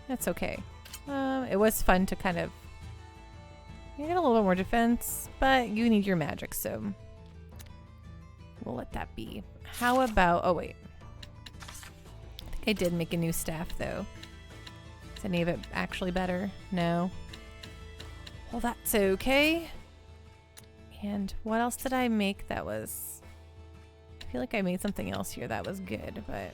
that's okay. It was fun to kind of... You get a little bit more defense, but you need your magic, so we'll let that be. How about... Oh, wait. I think I did make a new staff, though. Is any of it actually better? No. Well, that's okay. And what else did I make that was... I feel like I made something else here that was good, but...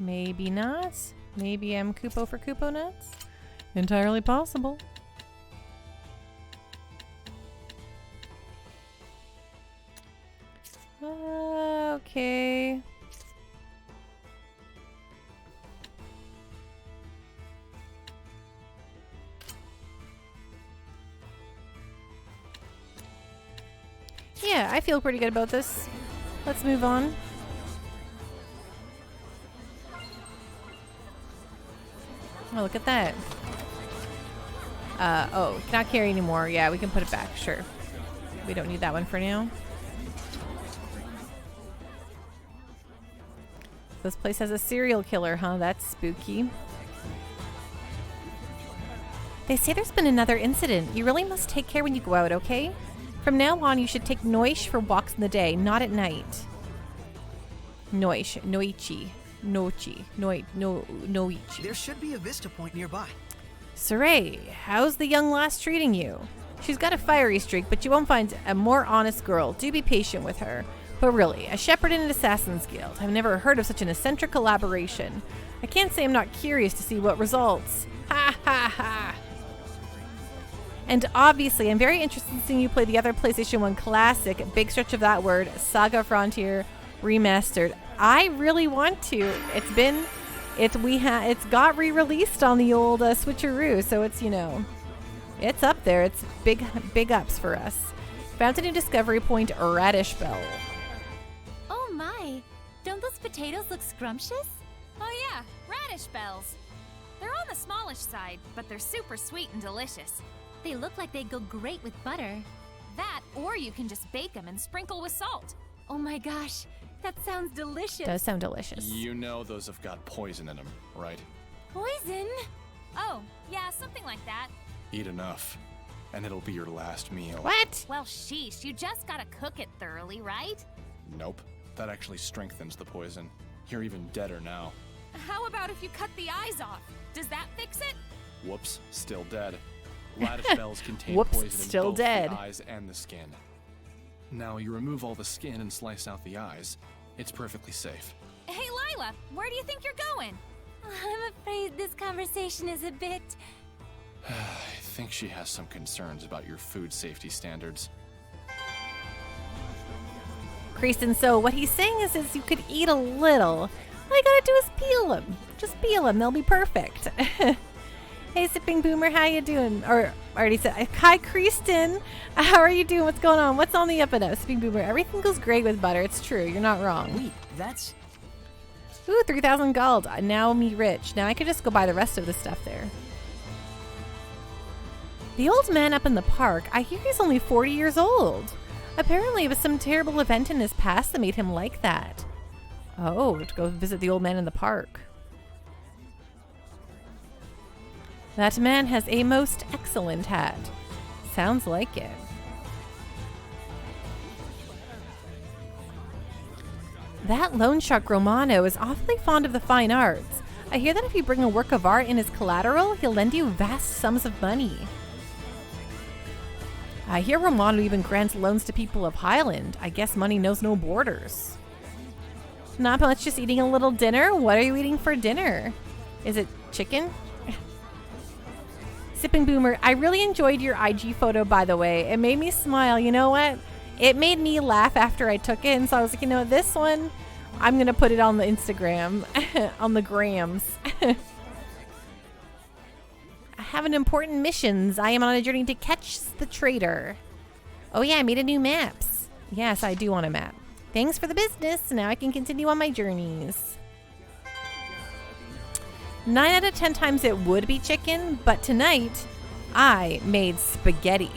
Maybe not. Maybe I'm Koopo for Koopo nuts. Entirely possible. Okay. Yeah, I feel pretty good about this. Let's move on. Oh, look at that. Oh, cannot carry anymore. Yeah, we can put it back. Sure. We don't need that one for now. This place has a serial killer, huh? That's spooky. They say there's been another incident. You really must take care when you go out, okay? From now on, you should take Noish for walks in the day, not at night. Noish. Noichi. Nochi. Noichi. There should be a Vista Point nearby. Saray, how's the young lass treating you? She's got a fiery streak, but you won't find a more honest girl. Do be patient with her. But really, a shepherd in an assassin's guild. I've never heard of such an eccentric collaboration. I can't say I'm not curious to see what results. Ha ha ha. And obviously, I'm very interested in seeing you play the other PlayStation 1 classic, big stretch of that word, Saga Frontier Remastered. I really want to. It's got re-released on the old switcheroo, so it's, you know, it's up there. It's big ups for us. Found a new discovery point, Radish Bell. Oh my! Don't those potatoes look scrumptious? Oh yeah, radish bells. They're on the smallish side, but they're super sweet and delicious. They look like they'd go great with butter. That, or you can just bake them and sprinkle with salt. Oh my gosh, that sounds delicious. Does sound delicious. You know those have got poison in them, right? Poison? Oh, yeah, something like that. Eat enough, and it'll be your last meal. What? Well, sheesh, you just gotta cook it thoroughly, right? Nope. That actually strengthens the poison. You're even deader now. How about if you cut the eyes off? Does that fix it? Whoops, still dead. Radish bells contain Whoops, poison in still both dead. the eyes and the skin. Now you remove all the skin and slice out the eyes. It's perfectly safe. Hey, Lila, where do you think you're going? I'm afraid this conversation is a bit... I think she has some concerns about your food safety standards. Kristen, so what he's saying is you could eat a little. All you gotta do is peel them. Just peel them. They'll be perfect. Hey, Sipping Boomer, how you doing? Or I already said, hi, Kristen. How are you doing? What's going on? What's on the up and up? Sipping Boomer, everything goes great with butter. It's true. You're not wrong. Wait, that's... Ooh, 3,000 gold. Now me rich. Now I could just go buy the rest of the stuff there. The old man up in the park, I hear he's only 40 years old. Apparently it was some terrible event in his past that made him like that. Oh, to go visit the old man in the park. That man has a most excellent hat. Sounds like it. That loan shark Romano is awfully fond of the fine arts. I hear that if you bring a work of art in as collateral, he'll lend you vast sums of money. I hear Romano even grants loans to people of Highland. I guess money knows no borders. Not much, just eating a little dinner? What are you eating for dinner? Is it chicken? Sipping Boomer, I really enjoyed your IG photo, by the way. It made me smile. You know what? It made me laugh after I took it. And so I was like, you know, this one, I'm going to put it on the Instagram, on the grams. I have an important missions. I am on a journey to catch the traitor. Oh yeah, I made a new maps. Yes, I do want a map. Thanks for the business. Now I can continue on my journeys. 9 out of 10 times it would be chicken, but tonight I made spaghetti.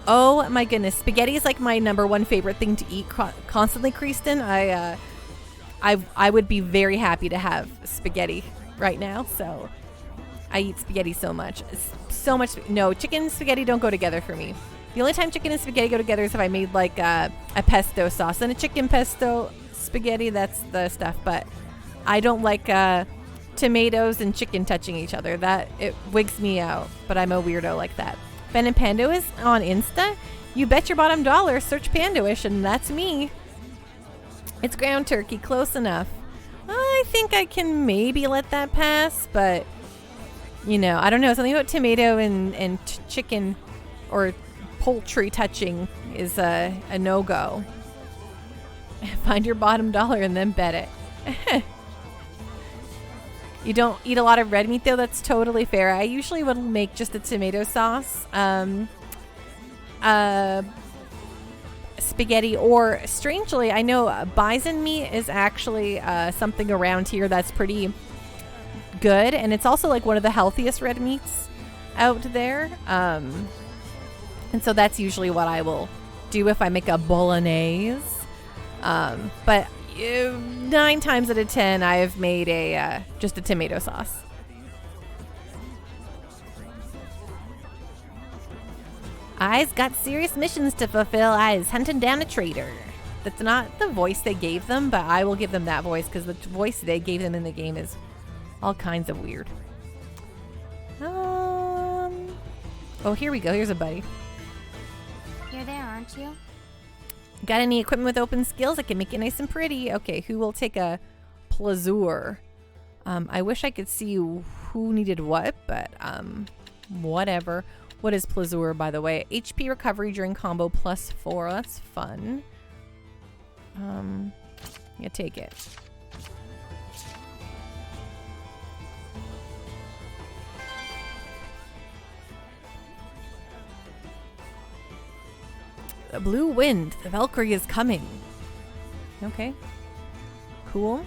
Oh my goodness, spaghetti is like my #1 favorite thing to eat constantly, Kristen. I would be very happy to have spaghetti right now, so I eat spaghetti so much. So much. No, chicken and spaghetti don't go together for me. The only time chicken and spaghetti go together is if I made like a pesto sauce and a chicken pesto spaghetti. That's the stuff, but I don't like tomatoes and chicken touching each other. That it wigs me out, but I'm a weirdo like that. Ben and Pando is on Insta. You bet your bottom dollar, search Pandoish, and that's me. It's ground turkey, close enough. I think I can maybe let that pass, but you know, I don't know. Something about tomato and chicken or poultry touching is a no-go. Find your bottom dollar and then bet it. You don't eat a lot of red meat, though. That's totally fair. I usually would make just a tomato sauce, spaghetti, or strangely, I know bison meat is actually something around here that's pretty good, and it's also like one of the healthiest red meats. out there. And so that's usually what I will do if I make a bolognese. But 9 times out of 10, I have made just a tomato sauce. I's got serious missions to fulfill. I's hunting down a traitor. That's not the voice they gave them, but I will give them that voice because the voice they gave them in the game is all kinds of weird. Oh, here we go. Here's a buddy. You're there, aren't you? Got any equipment with open skills that can make it nice and pretty? Okay, who will take a plazur? I wish I could see who needed what, but whatever. What is plazur, by the way? HP recovery during combo +4. That's fun. Yeah, take it. The blue wind. The Valkyrie is coming. Okay. Cool.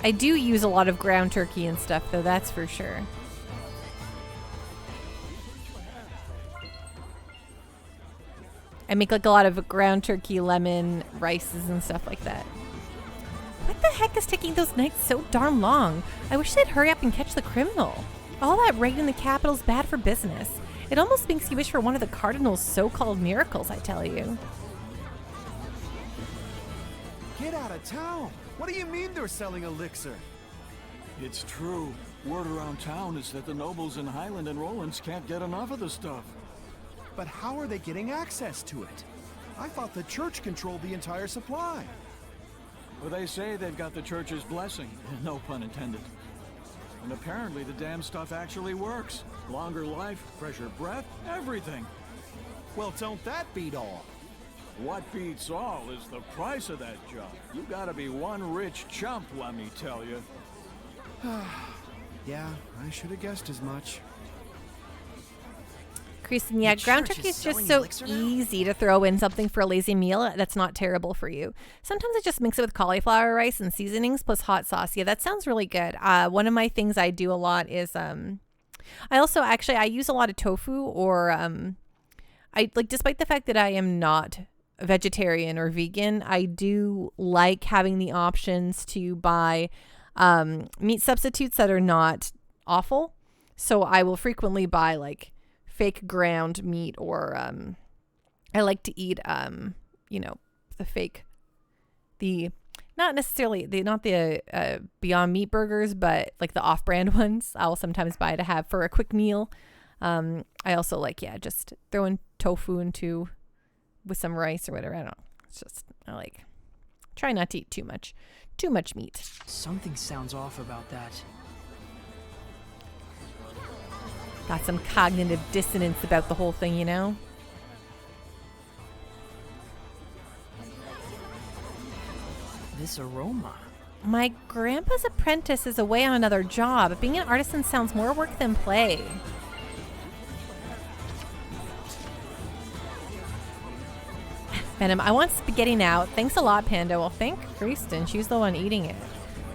I do use a lot of ground turkey and stuff, though, that's for sure. I make like a lot of ground turkey, lemon, rices, and stuff like that. What the heck is taking those nights so darn long? I wish they'd hurry up and catch the criminal. All that rain in the capital's bad for business. It almost makes you wish for one of the Cardinal's so-called miracles, I tell you. Get out of town! What do you mean they're selling elixir? It's true. Word around town is that the nobles in Highland and Rollins can't get enough of the stuff. But how are they getting access to it? I thought the church controlled the entire supply. Well, they say they've got the church's blessing, no pun intended. And apparently the damn stuff actually works. Longer life, fresher breath, everything. Well, don't that beat all? What beats all is the price of that junk. You gotta be one rich chump, let me tell you. Yeah, I should have guessed as much. Kristen, yeah, ground turkey is just so easy to throw in something for a lazy meal that's not terrible for you. Sometimes I just mix it with cauliflower rice and seasonings plus hot sauce. Yeah, that sounds really good. One of my things I do a lot is I also I use a lot of tofu, or I like, despite the fact that I am not vegetarian or vegan, I do like having the options to buy meat substitutes that are not awful. So I will frequently buy like fake ground meat, or I like to eat not necessarily the Beyond Meat burgers, but like the off-brand ones. I'll sometimes buy to have for a quick meal. I also like just throwing tofu into with some rice or whatever. I don't know. It's just I try not to eat too much meat. Something sounds off about that. Got some cognitive dissonance about the whole thing, you know? This aroma. My grandpa's apprentice is away on another job. Being an artisan sounds more work than play. Venom, I want spaghetti now. Thanks a lot, Panda. Well, thank Kristen. She's the one eating it.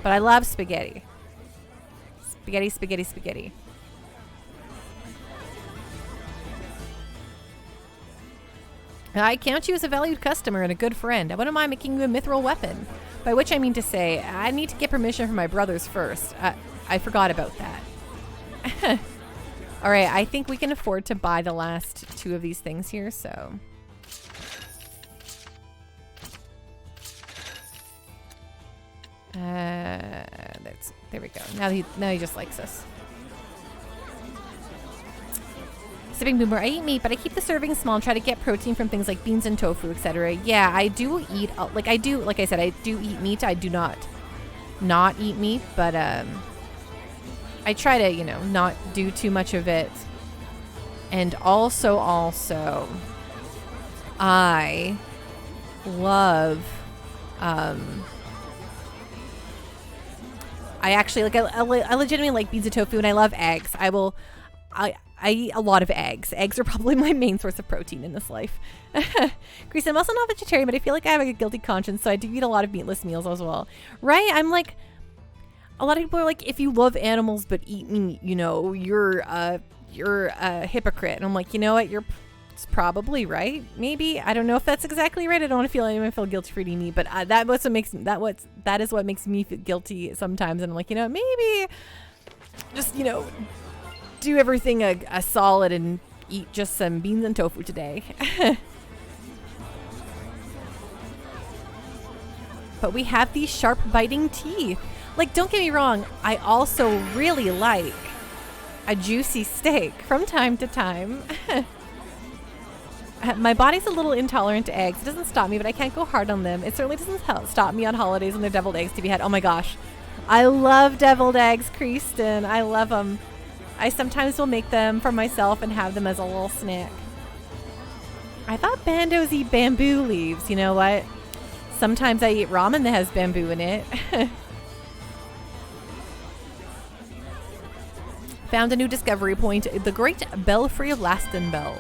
But I love spaghetti. Spaghetti, spaghetti, spaghetti. I count you as a valued customer and a good friend. I wouldn't mind making you a mithril weapon. By which I mean to say, I need to get permission from my brothers first. I forgot about that. Alright, I think we can afford to buy the last 2 of these things here, so... there we go. Now he just likes us. Sipping Boomer, I eat meat, but I keep the serving small and try to get protein from things like beans and tofu, etc. Yeah, I do eat, like I said, I do eat meat. I do not eat meat, but I try to, not do too much of it. And also, I love, I actually, I legitimately like beans and tofu, and I love eggs. I eat a lot of eggs. Eggs are probably my main source of protein in this life. Grace, I'm also not vegetarian, but I feel like I have a guilty conscience, so I do eat a lot of meatless meals as well. Right? I'm like, a lot of people are like, if you love animals but eat meat, you know, you're a hypocrite. And I'm like, you know what? It's probably right. Maybe. I don't know if that's exactly right. I don't want to feel anyone feel guilty for eating meat, but that is what makes me feel guilty sometimes. And I'm like, you know, maybe just, you know, do everything a solid and eat just some beans and tofu today. But we have these sharp biting teeth. Like, don't get me wrong, I also really like a juicy steak from time to time. My body's a little intolerant to eggs. It doesn't stop me, but I can't go hard on them. It certainly doesn't stop me on holidays when they're deviled eggs to be had. Oh my gosh. I love deviled eggs, Kristen. I love them. I sometimes will make them for myself and have them as a little snack. I thought bandos eat bamboo leaves. You know what? Sometimes I eat ramen that has bamboo in it. Found a new discovery point, the Great Belfry of Lastenbell.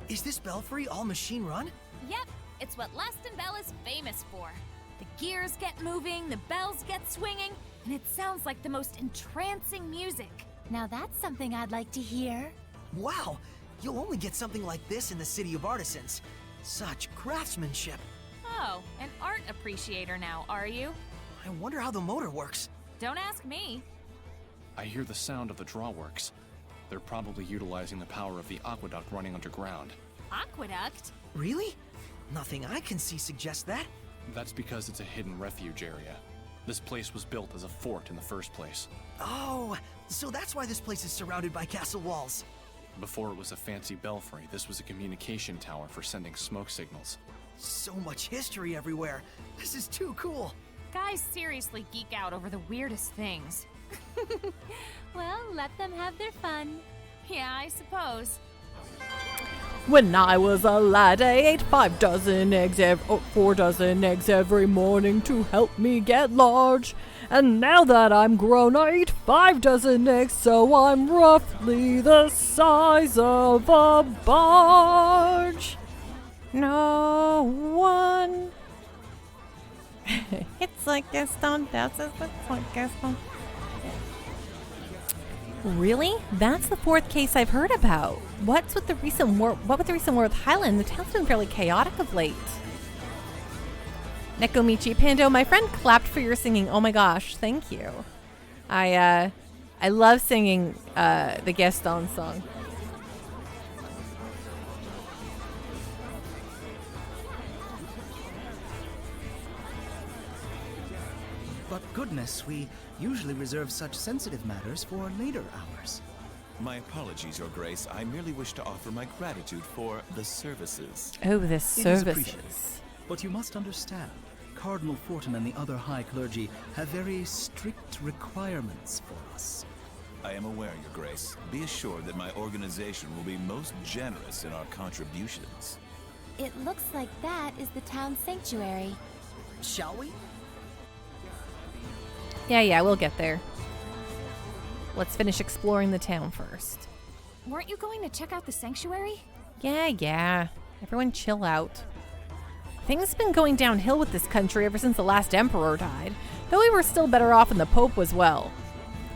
Is this belfry all machine run? Yep, it's what Lastenbell is famous for. The gears get moving, the bells get swinging, and it sounds like the most entrancing music. Now that's something I'd like to hear. Wow, you'll only get something like this in the City of Artisans. Such craftsmanship. Oh, an art appreciator now, are you? I wonder how the motor works. Don't ask me. I hear the sound of the drawworks. They're probably utilizing the power of the aqueduct running underground. Aqueduct? Really? Nothing I can see suggests that. That's because it's a hidden refuge area. This place was built as a fort in the first place. Oh, so that's why this place is surrounded by castle walls. Before it was a fancy belfry, this was a communication tower for sending smoke signals. So much history everywhere. This is too cool. Guys seriously geek out over the weirdest things. Well, let them have their fun. Yeah, I suppose. When I was a lad, I ate 4 dozen eggs every morning to help me get large. And now that I'm grown, I eat 5 dozen eggs, so I'm roughly the size of a barge. No one. It's like a stone, it's like a stone. Really? That's the 4th case I've heard about. What with the recent war with Highland? The town's been fairly chaotic of late. Nekomichi Pando, my friend clapped for your singing. Oh my gosh, thank you. I love singing the Gaston song. But goodness, we usually reserve such sensitive matters for later hours. My apologies, Your Grace. I merely wish to offer my gratitude for the services. Oh, the It is services. appreciated. But you must understand, Cardinal Fortin and the other high clergy have very strict requirements for us. I am aware, Your Grace. Be assured that my organization will be most generous in our contributions. It looks like that is the town sanctuary. Shall we? Yeah, we'll get there. Let's finish exploring the town first. Weren't you going to check out the sanctuary? Yeah. Everyone chill out. Things have been going downhill with this country ever since the last emperor died, though we were still better off when the Pope was well.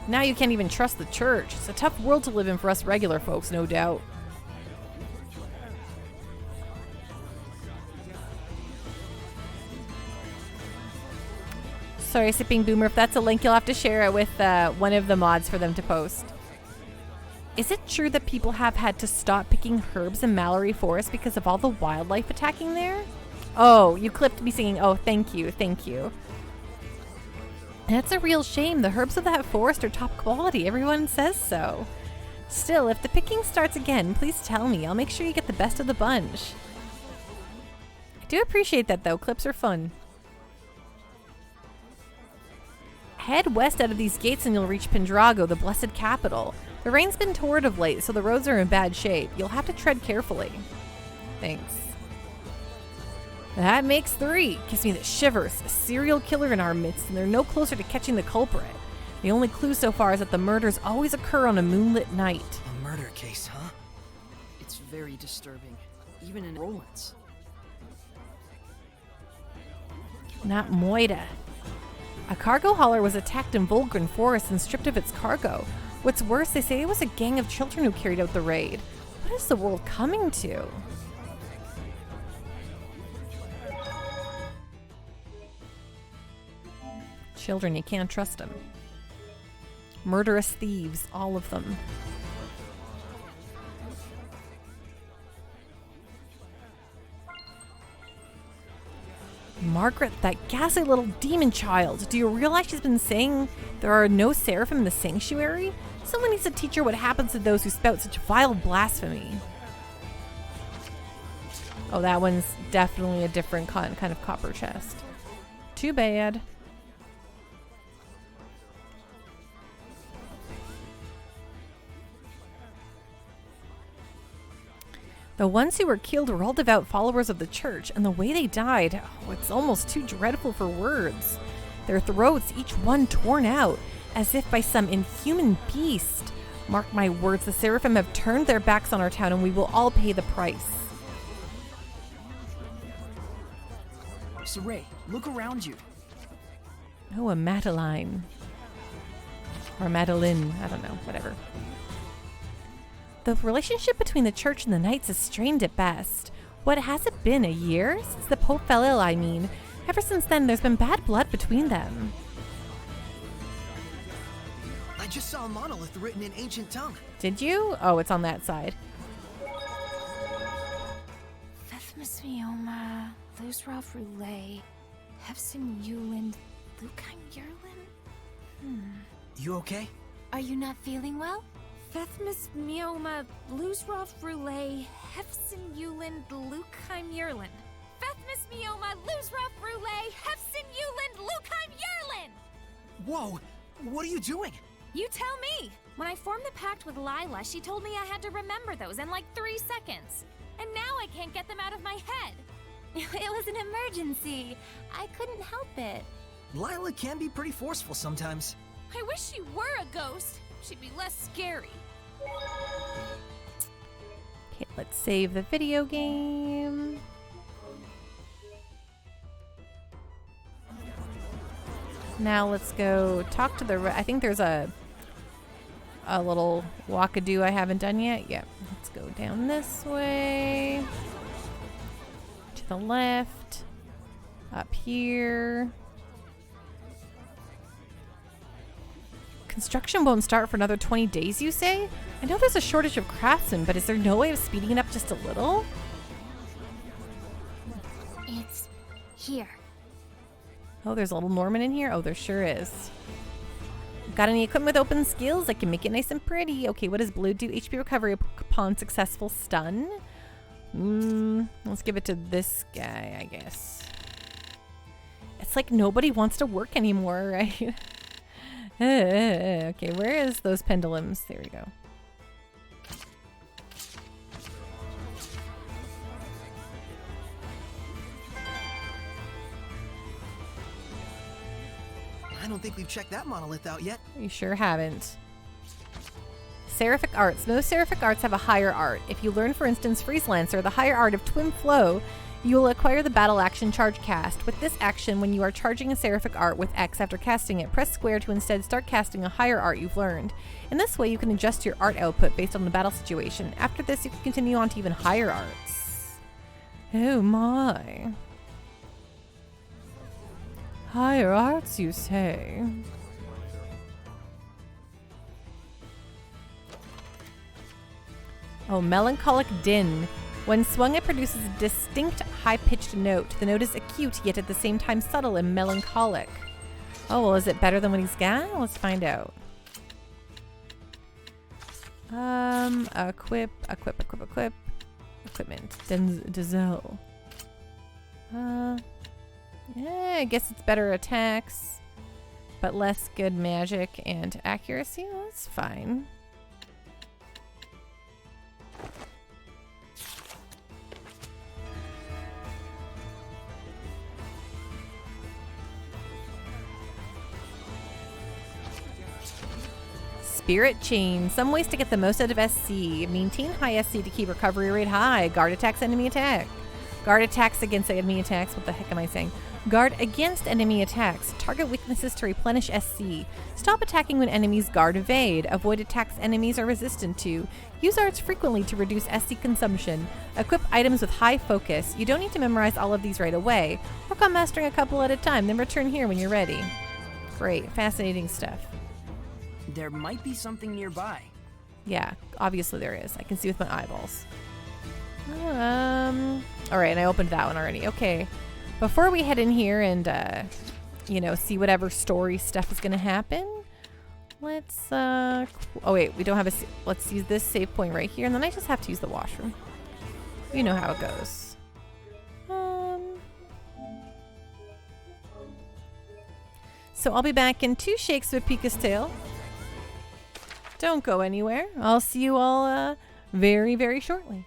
Now you can't even trust the church. It's a tough world to live in for us regular folks, no doubt. Sorry, Sipping Boomer, if that's a link, you'll have to share it with one of the mods for them to post. Is it true that people have had to stop picking herbs in Mallory Forest because of all the wildlife attacking there? Oh, you clipped me singing. Oh, thank you. That's a real shame. The herbs of that forest are top quality. Everyone says so. Still, if the picking starts again, please tell me. I'll make sure you get the best of the bunch. I do appreciate that, though. Clips are fun. Head west out of these gates and you'll reach Pendrago, the blessed capital. The rain's been torrid of late, so the roads are in bad shape. You'll have to tread carefully. Thanks. That makes 3. Gives me the shivers. A serial killer in our midst, and they're no closer to catching the culprit. The only clue so far is that the murders always occur on a moonlit night. A murder murder case, huh? It's very disturbing, even in romance. Not Moida. A cargo hauler was attacked in Volgren Forest and stripped of its cargo. What's worse, they say it was a gang of children who carried out the raid. What is the world coming to? Children, you can't trust them. Murderous thieves, all of them. Margaret, that ghastly little demon child. Do you realize she's been saying there are no seraphim in the sanctuary? Someone needs to teach her what happens to those who spout such vile blasphemy. Oh, that one's definitely a different kind of copper chest. Too bad. The ones who were killed were all devout followers of the church, and the way they died, oh, it's almost too dreadful for words. Their throats, each one torn out, as if by some inhuman beast. Mark my words, the seraphim have turned their backs on our town, and we will all pay the price. Saray, look around you. Oh, a Madeline. Or Madeline, I don't know, whatever. The relationship between the church and the knights is strained at best. What has it been, a year? Since the Pope fell ill, I mean. Ever since then, there's been bad blood between them. I just saw a monolith written in ancient tongue. Did you? Oh, it's on that side. Vethmis Mioma, Luzra Roulette, Hefsin Yuland, Lukai Yerlin? You okay? Are you not feeling well? Vethmis Mioma, Luzra Roulette, Hefsin Yuland, Lukai Yerlin. Vethmis Mioma, Luzra Roulette, Hefsin Yuland, Lukai Yerlin! Whoa! What are you doing? You tell me! When I formed the pact with Lila, she told me I had to remember those in like 3 seconds. And now I can't get them out of my head. It was an emergency. I couldn't help it. Lila can be pretty forceful sometimes. I wish she were a ghost. She'd be less scary. Okay, let's save the video game. Now let's go talk to the... I think there's a little walkadoo I haven't done yet. Yeah, let's go down this way. To the left. Up here. Construction won't start for another 20 days, you say? I know there's a shortage of craftsmen, but is there no way of speeding it up just a little? It's here. Oh, there's a little Norman in here? Oh, there sure is. Got any equipment with open skills? I can make it nice and pretty. Okay, what does blue do? HP recovery upon successful stun. Let's give it to this guy, I guess. It's like nobody wants to work anymore, right? Okay, where is those pendulums? There we go. I don't think we've checked that monolith out yet. You sure haven't. Seraphic arts. Most seraphic arts have a higher art. If you learn, for instance, Freeze Lancer, the higher art of Twin Flow, you will acquire the battle action charge cast. With this action, when you are charging a seraphic art with X after casting it, press square to instead start casting a higher art you've learned. In this way, you can adjust your art output based on the battle situation. After this, you can continue on to even higher arts. Oh my. Higher arts, you say? Oh, melancholic din. When swung, it produces a distinct, high-pitched note. The note is acute, yet at the same time subtle and melancholic. Oh, well, is it better than what he's got? Let's find out. Equip. Equipment. Denzel. Yeah, I guess it's better attacks, but less good magic and accuracy. Well, that's fine. Spirit Chain. Some ways to get the most out of SC. Maintain high SC to keep recovery rate high. Guard attacks enemy attack. Guard attacks against enemy attacks. What the heck am I saying? Guard against enemy attacks. Target weaknesses to replenish SC. Stop attacking when enemies guard evade. Avoid attacks enemies are resistant to. Use arts frequently to reduce SC consumption. Equip items with high focus. You don't need to memorize all of these right away. Work on mastering a couple at a time, then return here when you're ready. Great. Fascinating stuff. There might be something nearby. Yeah, obviously there is. I can see with my eyeballs. All right, and I opened that one already. Okay. Before we head in here and, see whatever story stuff is going to happen, let's, oh wait, we don't have let's use this save point right here, and then I just have to use the washroom. You know how it goes. So I'll be back in 2 shakes with Pika's tail. Don't go anywhere. I'll see you all, very, very shortly.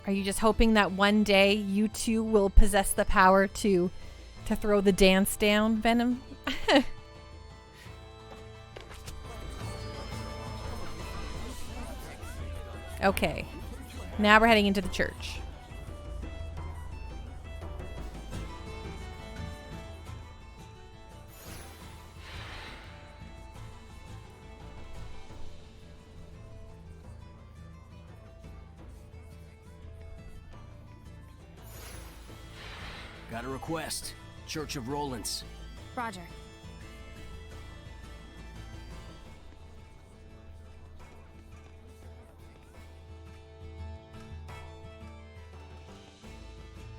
Are you just hoping that one day you too will possess the power to throw the dance down, Venom? Okay. Now we're heading into the church. Got a request. Church of Rollins. Roger.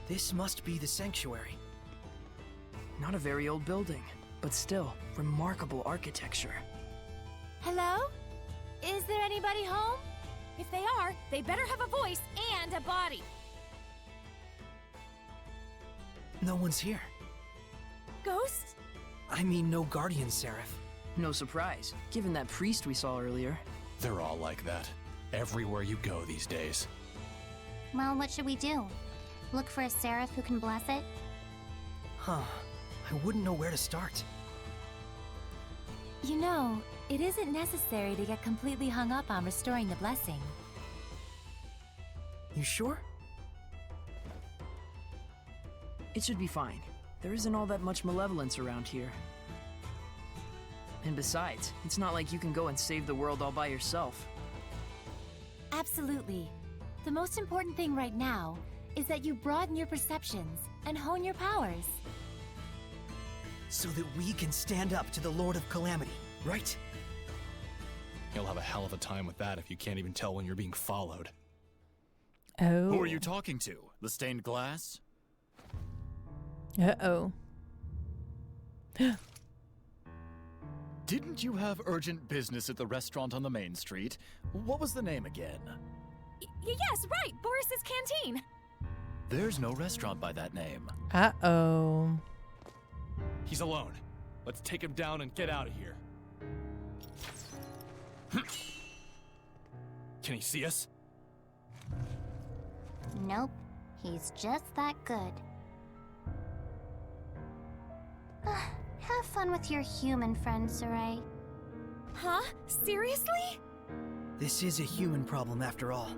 This must be the sanctuary. Not a very old building, but still, remarkable architecture. Hello? Is there anybody home? If they are, they better have a voice and a body. No one's here. Ghosts? I mean, no guardian seraph. No surprise, given that priest we saw earlier. They're all like that. Everywhere you go these days. Well, what should we do? Look for a seraph who can bless it? Huh. I wouldn't know where to start. You know, it isn't necessary to get completely hung up on restoring the blessing. You sure? It should be fine. There isn't all that much malevolence around here. And besides, it's not like you can go and save the world all by yourself. Absolutely. The most important thing right now is that you broaden your perceptions and hone your powers. So that we can stand up to the Lord of Calamity, right? You'll have a hell of a time with that if you can't even tell when you're being followed. Oh. Who are you talking to? The stained glass? Uh-oh. Didn't you have urgent business at the restaurant on the main street? What was the name again? Yes, right, Boris's Canteen. There's no restaurant by that name. Uh-oh. He's alone. Let's take him down and get out of here. Can he see us? Nope. He's just that good. Have fun with your human friend, Sarai. Huh? Seriously? This is a human problem after all.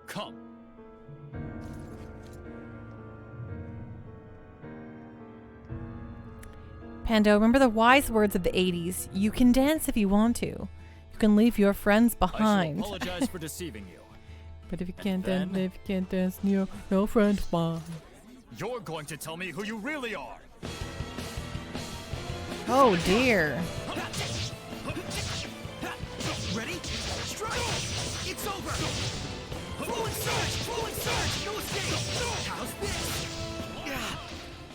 Come. Pando, remember the wise words of the 80s. You can dance if you want to. You can leave your friends behind. I shall apologize for deceiving you. But if you can't dance, no friend of mine. You're going to tell me who you really are. Oh dear. Ready? Strike! It's over! Flowing surge! No escape! How's this? Yeah.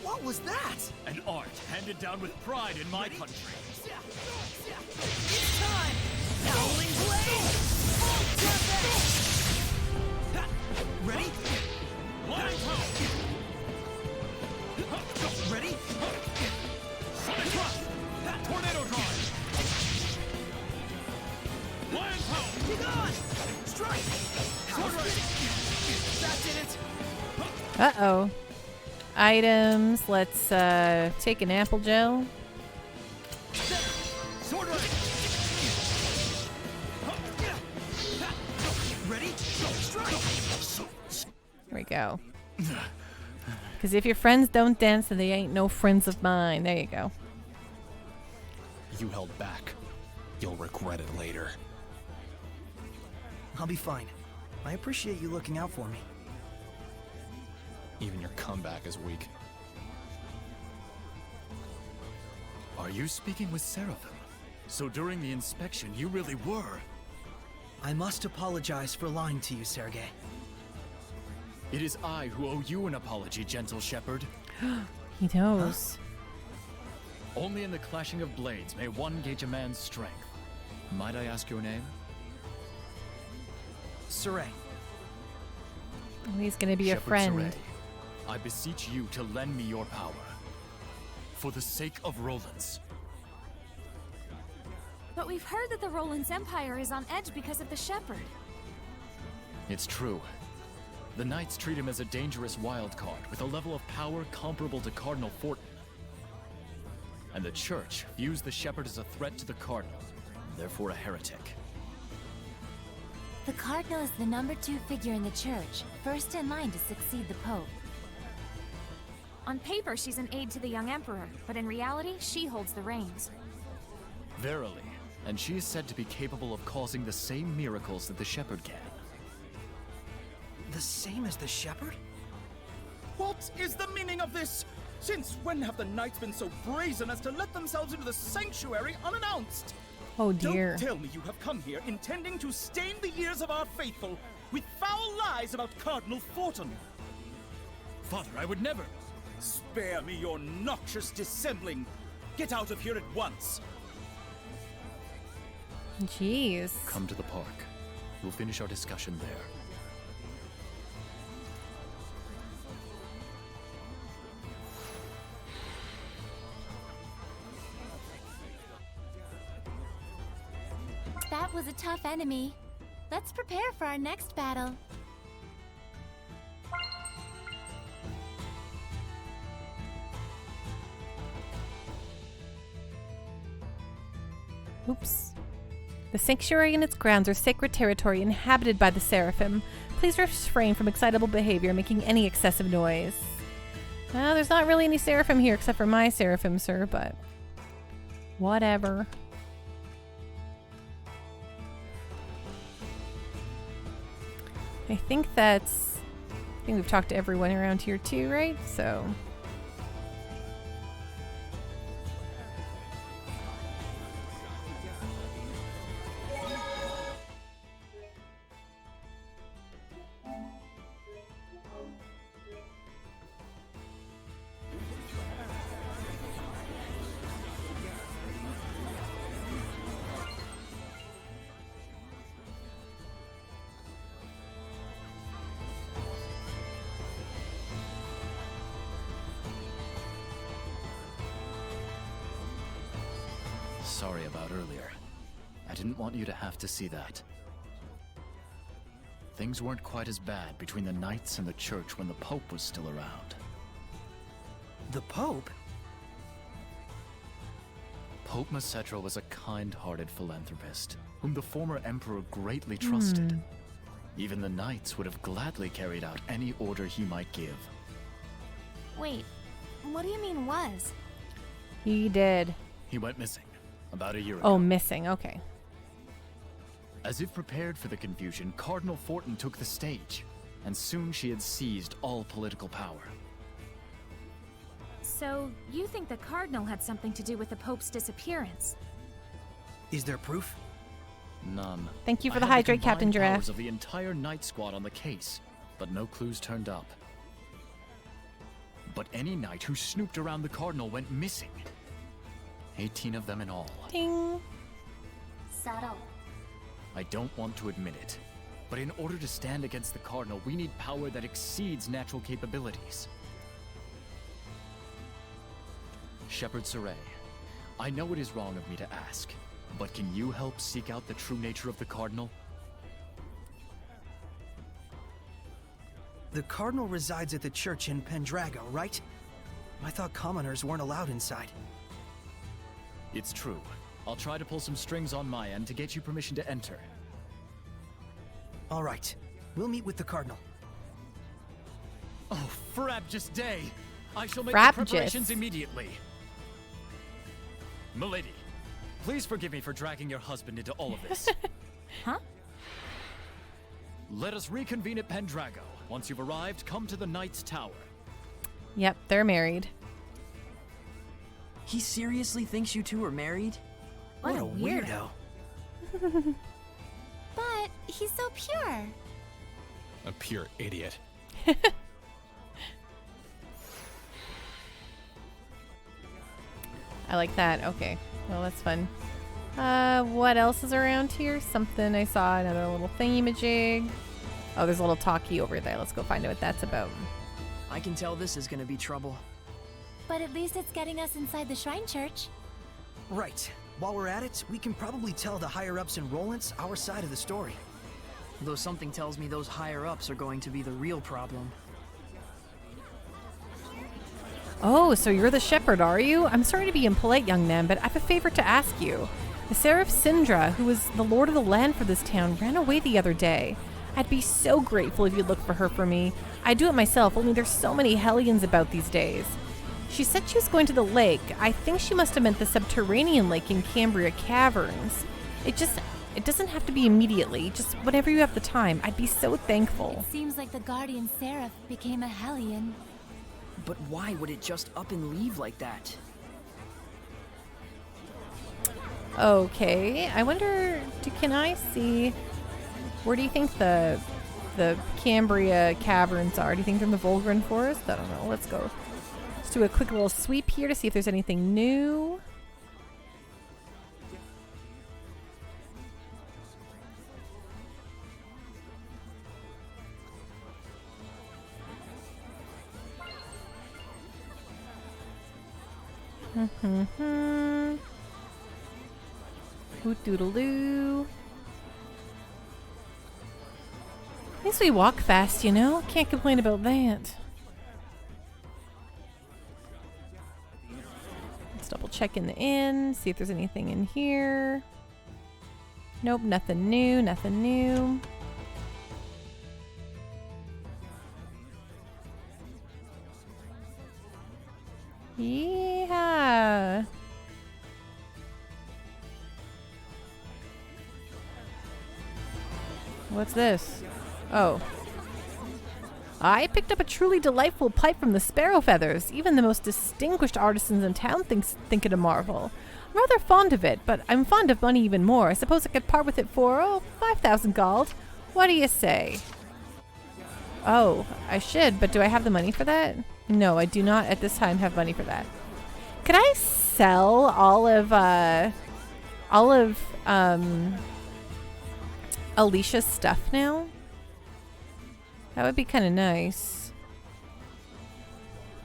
What was that? An art handed down with pride in my country. It's time! Howling Blade! Full tempest! Ready? Lion Power! Ready? Sonic Thrust! Tornado Drive! Lion Power! Get on! Strike! Sword Rain! That did it! Uh-oh. Items. Let's take an apple gel. Sword Rain! Ready? Strike! Here we go. Because if your friends don't dance, then they ain't no friends of mine. There you go. You held back. You'll regret it later. I'll be fine. I appreciate you looking out for me. Even your comeback is weak. Are you speaking with Seraphim? So during the inspection, you really were. I must apologize for lying to you, Sergei. It is I who owe you an apology, gentle shepherd. He knows. Only in the clashing of blades may one gauge a man's strength. Might I ask your name? Sarai. Oh, he's gonna be a Shepherd friend. Sarai, I beseech you to lend me your power. For the sake of Rollins. But we've heard that the Rollins Empire is on edge because of the Shepherd. It's true. The Knights treat him as a dangerous wild card with a level of power comparable to Cardinal Fortin. And the Church views the Shepherd as a threat to the Cardinal, therefore a heretic. The Cardinal is the number 2 figure in the Church, first in line to succeed the Pope. On paper, she's an aide to the young Emperor, but in reality, she holds the reins. Verily, and she is said to be capable of causing the same miracles that the Shepherd can. The same as the Shepherd? What is the meaning of this? Since when have the Knights been so brazen as to let themselves into the sanctuary unannounced? Oh dear. Don't tell me you have come here intending to stain the ears of our faithful with foul lies about Cardinal Fortin. Father, I would never... Spare me your noxious dissembling. Get out of here at once. Jeez. Come to the park. We'll finish our discussion there. That was a tough enemy. Let's prepare for our next battle. Oops. The sanctuary and its grounds are sacred territory inhabited by the Seraphim. Please refrain from excitable behavior, making any excessive noise. Well, there's not really any Seraphim here except for my Seraphim, sir, but whatever. I think we've talked to everyone around here too, right? So... Sorry about earlier. I didn't want you to have to see that. Things weren't quite as bad between the Knights and the Church when the Pope was still around. The Pope? Pope Macetra was a kind-hearted philanthropist, whom the former Emperor greatly trusted. Even the Knights would have gladly carried out any order he might give. Wait, what do you mean was? He did. He went missing about a year ago. Oh, missing. Okay. As if prepared for the confusion, Cardinal Fortin took the stage, and soon she had seized all political power. So, you think the Cardinal had something to do with the Pope's disappearance? Is there proof? None. Thank you for the I had hydrate, Captain combined Giraffe. powers of the entire Knight Squad on the case, but no clues turned up. But any knight who snooped around the Cardinal went missing. 18 of them in all. Ding. Subtle. I don't want to admit it, but in order to stand against the Cardinal, we need power that exceeds natural capabilities. Shepherd Saray, I know it is wrong of me to ask, but can you help seek out the true nature of the Cardinal? The Cardinal resides at the church in Pendrago, right? I thought commoners weren't allowed inside. It's true. I'll try to pull some strings on my end to get you permission to enter. All right. We'll meet with the Cardinal. Oh, Frabjous day! I shall make Frabjous. the preparations immediately. Milady, please forgive me for dragging your husband into all of this. Huh? Let us reconvene at Pendrago. Once you've arrived, come to the Knight's Tower. Yep, they're married. He seriously thinks you two are married? What a weirdo. But he's so pure. A pure idiot. I like that. Okay. Well, that's fun. What else is around here? Something I saw, another little thingy-majig. Oh, there's a little talkie over there. Let's go find out what that's about. I can tell this is gonna be trouble. But at least it's getting us inside the Shrine Church. Right. While we're at it, we can probably tell the higher-ups in Rollins our side of the story. Though something tells me those higher-ups are going to be the real problem. Oh, so you're the shepherd, are you? I'm sorry to be impolite, young man, but I have a favor to ask you. The Seraph Syndra, who was the lord of the land for this town, ran away the other day. I'd be so grateful if you'd look for her for me. I'd do it myself, only there's so many Hellions about these days. She said she was going to the lake. I think she must have meant the subterranean lake in Cambria Caverns. It doesn't have to be immediately, just whenever you have the time. I'd be so thankful. It seems like the Guardian Seraph became a Hellion. But why would it just up and leave like that? Okay, I wonder, can I see, where do you think the Cambria Caverns are? Do you think they're in the Volgren Forest? I don't know, let's go. Let's do a quick little sweep here to see if there's anything new. Doodle-doo. At least we walk fast, you know? Can't complain about that. Let's double check in the inn, see if there's anything in here. Nope, nothing new, nothing new. Yeah. What's this? Oh. I picked up a truly delightful pipe from the Sparrow Feathers. Even the most distinguished artisans in town think it a marvel. I'm rather fond of it, but I'm fond of money even more. I suppose I could part with it for, 5,000 gold. What do you say? Oh, I should, but do I have the money for that? No, I do not at this time have money for that. Could I sell all of Alicia's stuff now? That would be kind of nice.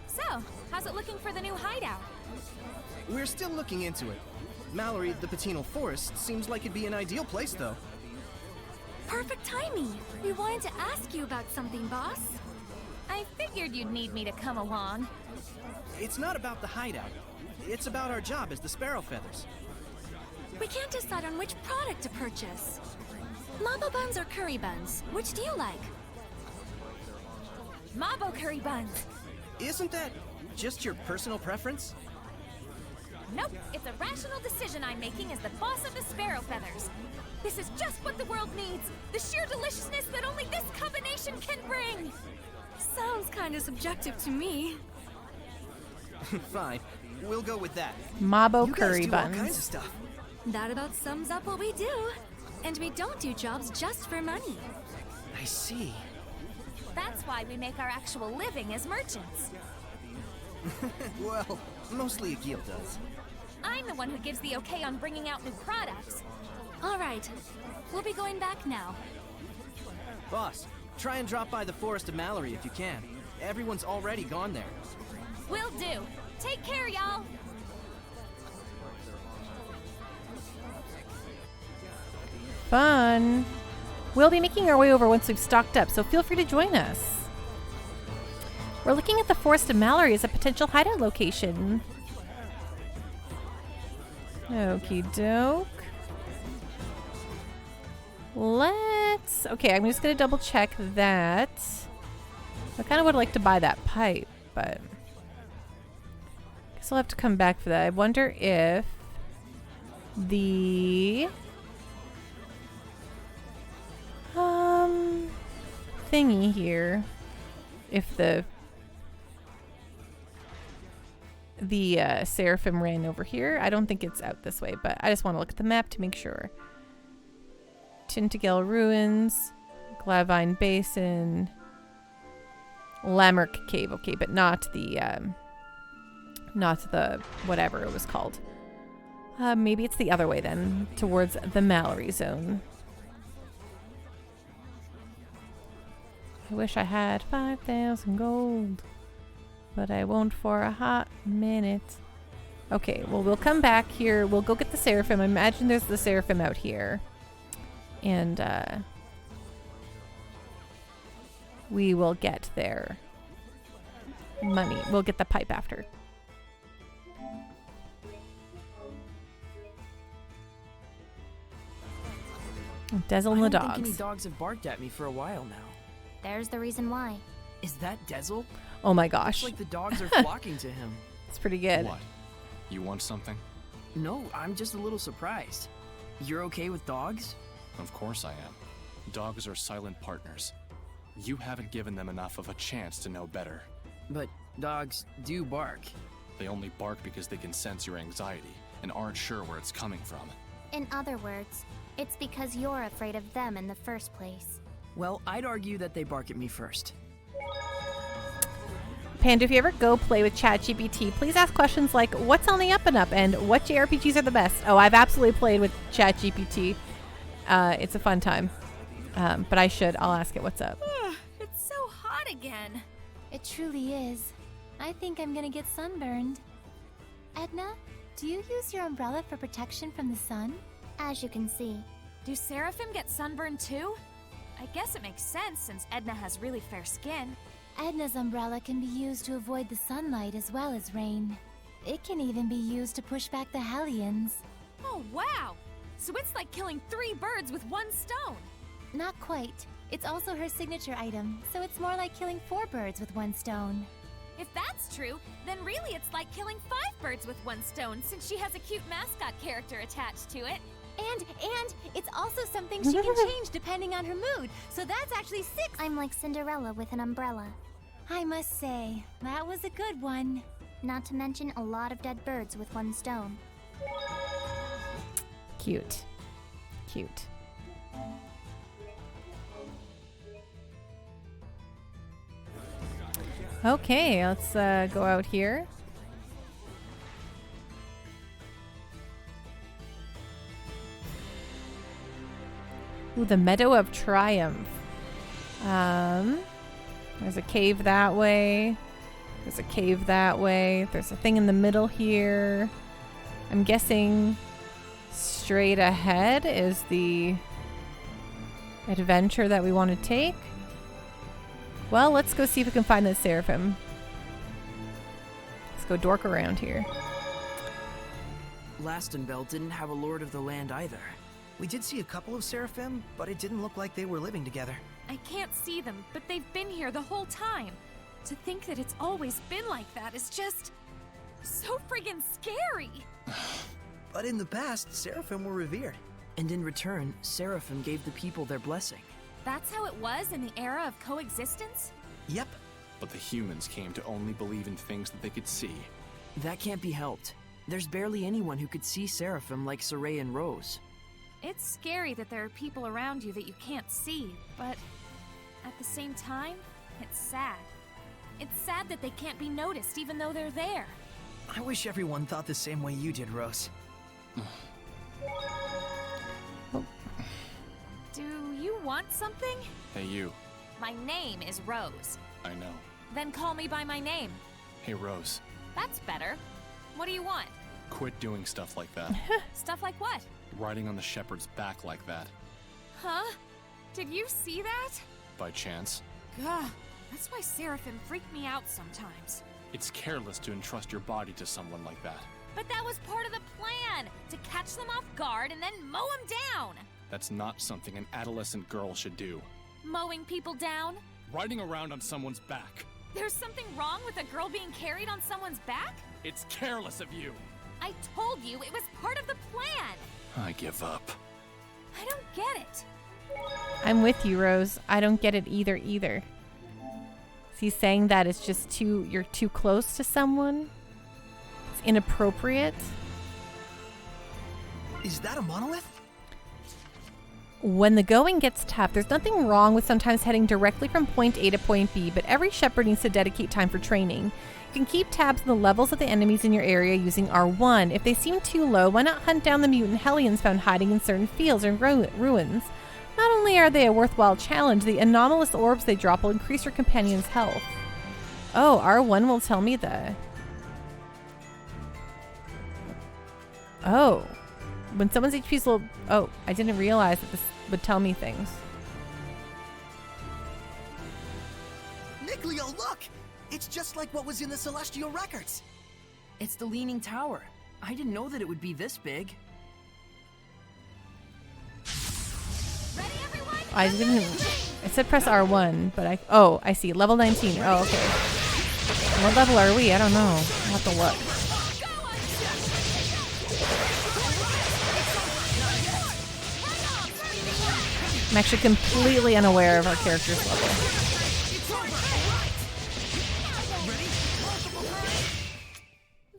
So, how's it looking for the new hideout? We're still looking into it. Mallory, the Patinal Forest, seems like it'd be an ideal place, though. Perfect timing. We wanted to ask you about something, boss. I figured you'd need me to come along. It's not about the hideout. It's about our job as the Sparrow Feathers. We can't decide on which product to purchase. Mambo buns or curry buns? Which do you like? Mambo curry buns. Isn't that just your personal preference? Nope, it's a rational decision I'm making as the boss of the Sparrow Feathers. This is just what the world needs. The sheer deliciousness that only this combination can bring. Sounds kind of subjective to me. Fine, we'll go with that. Mabo you curry guys do buns. all kinds of stuff. That about sums up what we do. And we don't do jobs just for money. I see. That's why we make our actual living as merchants. Well, mostly Agil does. I'm the one who gives the okay on bringing out new products. All right, we'll be going back now. Boss, try and drop by the Forest of Mallory if you can. Everyone's already gone there. Will do. Take care, y'all. Fun. We'll be making our way over once we've stocked up, so feel free to join us. We're looking at the Forest of Mallory as a potential hideout location. Okie doke. Okay, I'm just gonna double check that. I kind of would like to buy that pipe, but guess I'll have to come back for that. I wonder if the thingy here, if the Seraphim ran over here. I don't think it's out this way, but I just want to look at the map to make sure. Tintagel Ruins, Glavine Basin, Lamerck Cave. Okay, but not the whatever it was called. Maybe it's the other way then, towards the Mallory zone. I wish I had 5,000 gold, but I won't for a hot minute. Okay, well, we'll come back here. We'll go get the Seraphim. I imagine there's the Seraphim out here. And we will get their money. We'll get the pipe after. Dezel and the I don't dogs. think any dogs have barked at me for a while now. There's the reason why. Is that Dezel? Oh my gosh. It's like the dogs are flocking to him. It's pretty good. What? You want something? No, I'm just a little surprised. You're okay with dogs? Of course I am. Dogs are silent partners. You haven't given them enough of a chance to know better. But dogs do bark. They only bark because they can sense your anxiety and aren't sure where it's coming from. In other words, it's because you're afraid of them in the first place. Well, I'd argue that they bark at me first. Panda, if you ever go play with ChatGPT, please ask questions like, what's on the up and up, and what JRPGs are the best? Oh, I've absolutely played with ChatGPT. It's a fun time. But I'll ask it what's up. It's so hot again. It truly is. I think I'm gonna get sunburned. Edna, do you use your umbrella for protection from the sun? As you can see. Do Seraphim get sunburned too? I guess it makes sense since Edna has really fair skin. Edna's umbrella can be used to avoid the sunlight as well as rain. It can even be used to push back the Hellions. Oh, wow! So it's like killing 3 birds with 1 stone. Not quite. It's also her signature item, so it's more like killing 4 birds with 1 stone. If that's true, then really it's like killing 5 birds with 1 stone since she has a cute mascot character attached to it. And it's also something she can change depending on her mood, so that's actually 6. I'm like Cinderella with an umbrella. I must say, that was a good one. Not to mention a lot of dead birds with 1 stone. Cute. Cute. Okay, let's go out here. Ooh, the Meadow of Triumph. There's a cave that way. There's a cave that way. There's a thing in the middle here. I'm guessing straight ahead is the adventure that we want to take. Well, let's go see if we can find the Seraphim. Let's go dork around here. Lastenbell didn't have a Lord of the Land either. We did see a couple of Seraphim, but it didn't look like they were living together. I can't see them, but they've been here the whole time. To think that it's always been like that is just so friggin' scary. But in the past, Seraphim were revered. And in return, Seraphim gave the people their blessing. That's how it was in the era of coexistence? Yep. But the humans came to only believe in things that they could see. That can't be helped. There's barely anyone who could see Seraphim like Saray and Rose. It's scary that there are people around you that you can't see, but at the same time, it's sad. It's sad that they can't be noticed even though they're there. I wish everyone thought the same way you did, Rose. Do you want something? Hey, you. My name is Rose. I know. Then call me by my name. Hey, Rose. That's better. What do you want? Quit doing stuff like that. Stuff like what? Riding on the shepherd's back like that. Huh? Did you see that? By chance. Gah, that's why Seraphim freak me out sometimes. It's careless to entrust your body to someone like that. But that was part of the plan! To catch them off guard and then mow them down! That's not something an adolescent girl should do. Mowing people down? Riding around on someone's back. There's something wrong with a girl being carried on someone's back? It's careless of you. I told you it was part of the plan! I give up. I don't get it. I'm with you, Rose. I don't get it either. He's saying that it's just you're too close to someone? It's inappropriate? Is that a monolith? When the going gets tough, there's nothing wrong with sometimes heading directly from point A to point B, but every shepherd needs to dedicate time for training. You can keep tabs on the levels of the enemies in your area using R1. If they seem too low, why not hunt down the mutant Hellions found hiding in certain fields or ruins? Not only are they a worthwhile challenge, the anomalous orbs they drop will increase your companion's health. Oh, R1 will tell me the... Oh. When someone's HP is low... Oh, I didn't realize that this would tell me things. Cleo, look! It's just like what was in the Celestial Records. It's the Leaning Tower. I didn't know that it would be this big. I didn't. It said press R1, but I see. Level 19. Oh, okay. What level are we? I don't know. I'll have to look. I'm actually completely unaware of our character's level.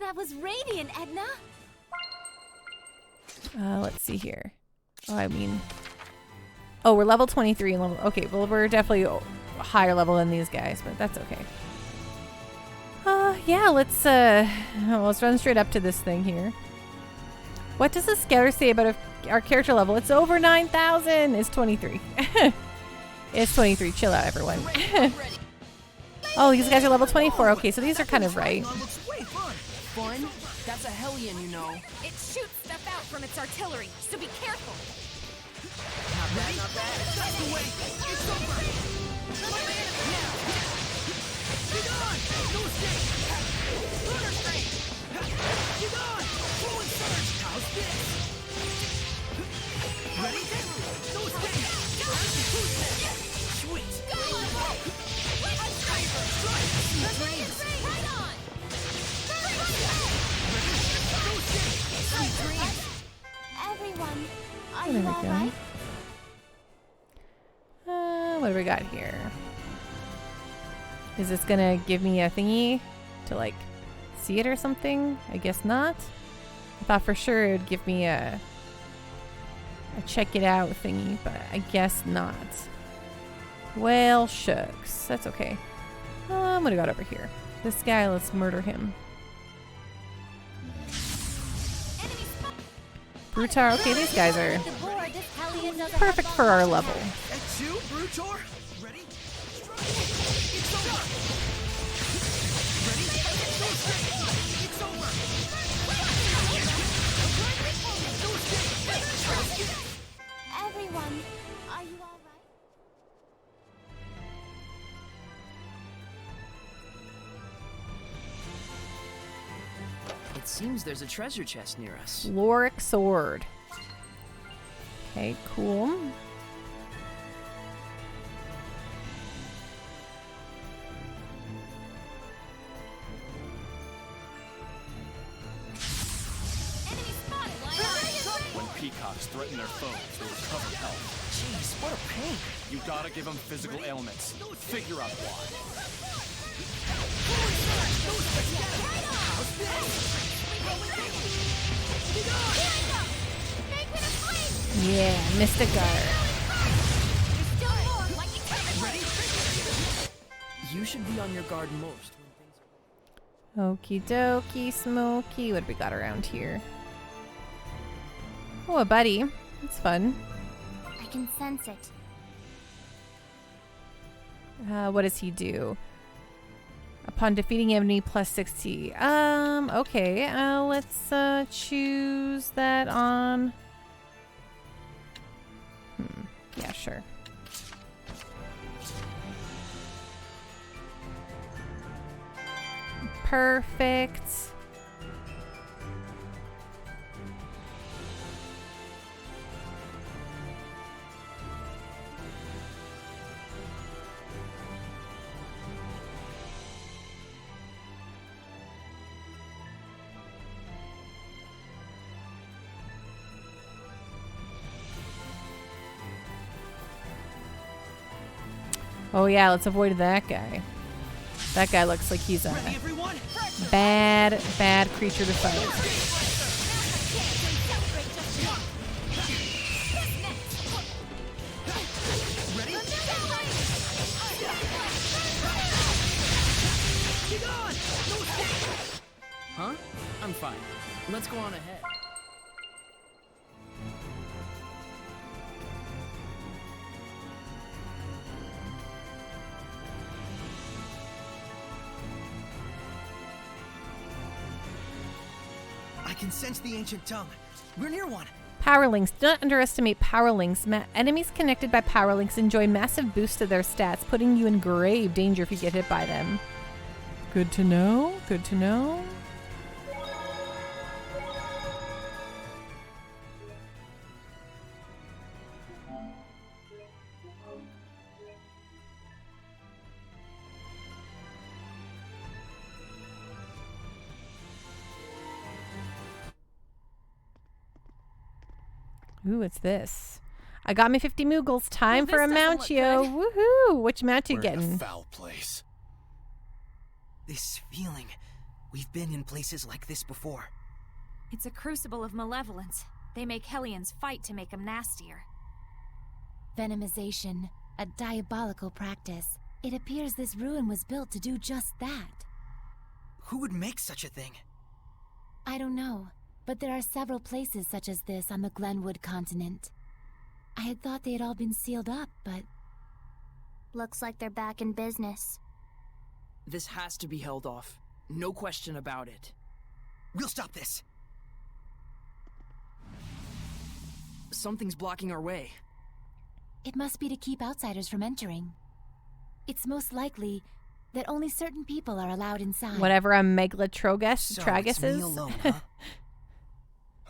That was radiant, Edna. Let's see here. Oh, we're level 23 and level. Okay, well, we're definitely a higher level than these guys, but that's okay. Yeah, let's run straight up to this thing here. What does the scatter say about our character level? It's over 9,000. It's 23. It's 23. Chill out, everyone. Oh, these guys are level 24. Okay, so these are kind of right. Fun? That's a Hellion, you know. It shoots stuff out from its artillery, so be careful. Not bad, not bad. That's the way. It's over. Get on! No escape! Lunar strength! Get on! Full and surge! How's this? Ready? No escape! Who's this? Sweet! Go on! Right on! Ready? No escape! Sweet dreams! Everyone, are There you we all go. right? What do we got here? Is this gonna give me a thingy to like see it or something? I guess not. I thought for sure it would give me a check it out thingy, but I guess not. Well, shucks. That's okay. What do we got over here? This guy, let's murder him. Brutar. Okay, these guys are perfect for our level. That's you, Brutor? Ready? It's over! Ready? It's over! Everyone, are you all right? It seems there's a treasure chest near us. Loric sword. Okay, cool. When peacocks threaten their foes, they recover health. Jeez, what a pain. You gotta give them physical ailments. Figure out why. Yeah, Mystic Guard. You should be on your guard most when things Okie dokie, Smoky. What do we got around here? Oh, a buddy. That's fun. I can sense it. What does he do? Upon defeating enemy plus 60. Okay. Let's choose that on. Yeah, sure. Perfect. Oh yeah, let's avoid that guy. That guy looks like he's a bad creature to fight. Huh? I'm fine. Let's go on ahead. I can sense the ancient tongue. We're near one. Power links. Do not underestimate power links. Enemies connected by power links enjoy massive boosts to their stats, putting you in grave danger if you get hit by them. Good to know. Good to know. Ooh, what's this? I got me 50 Moogles. Time for a Mountio. Woohoo! Which Mount you getting? We're in a foul place. This feeling. We've been in places like this before. It's a crucible of malevolence. They make Hellions fight to make them nastier. Venomization, a diabolical practice. It appears this ruin was built to do just that. Who would make such a thing? I don't know, but there are several places such as this on the Glenwood continent. I had thought they had all been sealed up, but... Looks like they're back in business. This has to be held off. No question about it. We'll stop this. Something's blocking our way. It must be to keep outsiders from entering. It's most likely that only certain people are allowed inside. Whatever a Megalotragus Tragus is. Alone, huh?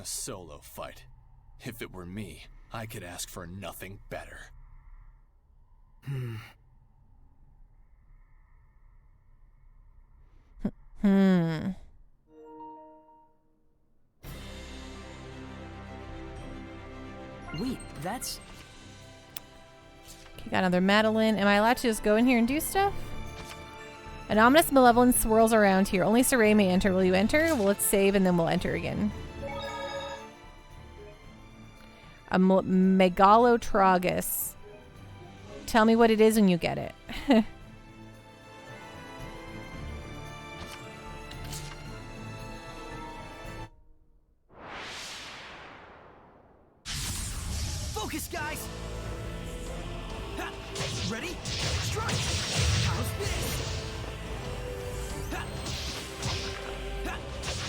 A solo fight. If it were me, I could ask for nothing better. Wait, that's... Okay, got another Madeline. Am I allowed to just go in here and do stuff? An ominous malevolence swirls around here. Only Saray may enter. Will you enter? Well, let's save and then we'll enter again. A Megalotragus. Tell me what it is when you get it. Focus, guys! Ha! Ready? Strike! How's this? Ha! Ha!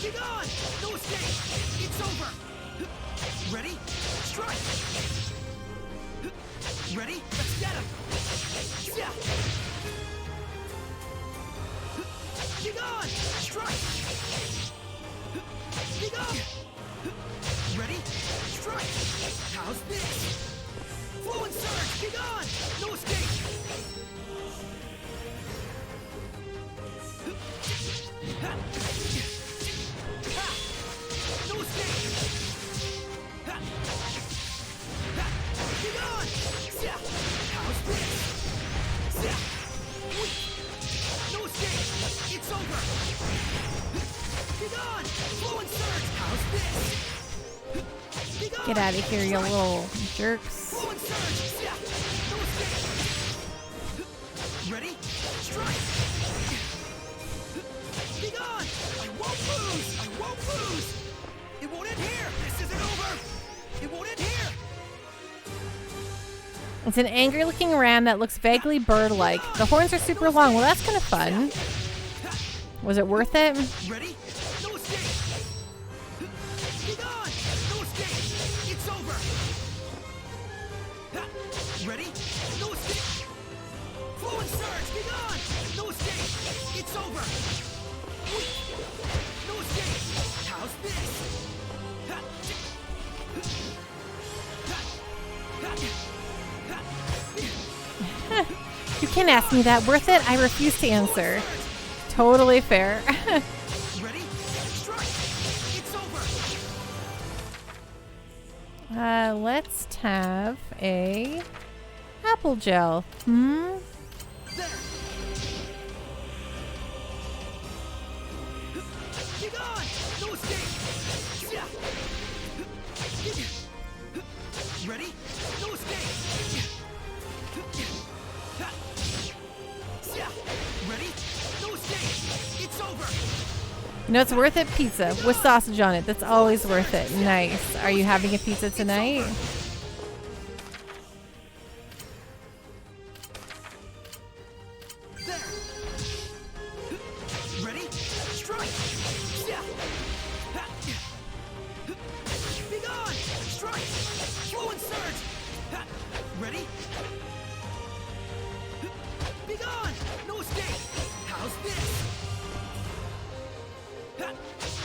Be gone! No escape! It's over! Ready? Strike! Ready? Let's get him! Yeah! Be gone! Strike! Be gone! Ready? Strike! How's this? Flow and surge! Be gone! No escape! Ha! Ha! No escape! Ha! Ha! Be gone! Yeah! How's this? Yeah! No escape! It's over! Be gone! Flow and surge! How's this? Get out of here, you little jerks. Ready? Strike! Be gone! I won't lose! I won't lose! It won't end here! This isn't over! It won't end here! It's an angry looking ram that looks vaguely bird-like. The horns are super long. Well, that's kind of fun. Was it worth it? Ready? No escape! Be gone! No escape! It's over! Ha! Ready? No escape! Flow and surge! Be gone! No escape! It's over! No escape! How's this? Ha! You can't ask me that. Worth it? I refuse to answer. Totally fair. Ready? Strike! It's over! Let's have a apple gel. There! Be gone! No escape! Yeah! Ready? No escape! Yeah! Ready? No escape! It's over! You know, it's worth it. Pizza with sausage on it. That's always worth it. Nice. Are you having a pizza tonight? There! Ready? Strike! Yeah! Be gone! Strike!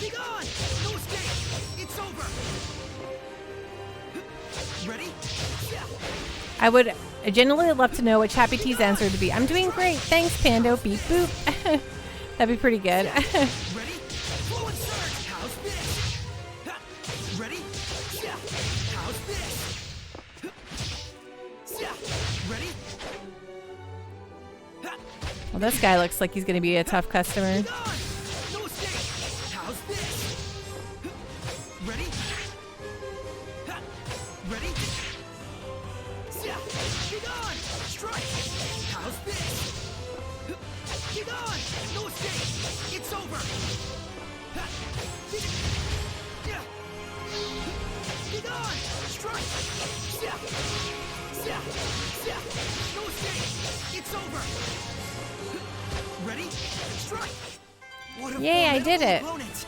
Be gone! No escape! It's over! Ready? I would genuinely love to know what Chappy T's answer would be. I'm doing great. Thanks, Pando. Beep boop. That'd be pretty good. Ready? Flow and surge! How's this? Ready? How's this? Ready? Well, this guy looks like he's going to be a tough customer. No escape! How's this? Ready? Ready? Be gone! Strike! How's this? Be gone! No escape! It's over! Be gone! Strike! No escape! It's over! Ready? Strike! What a Yay, I did it. opponent.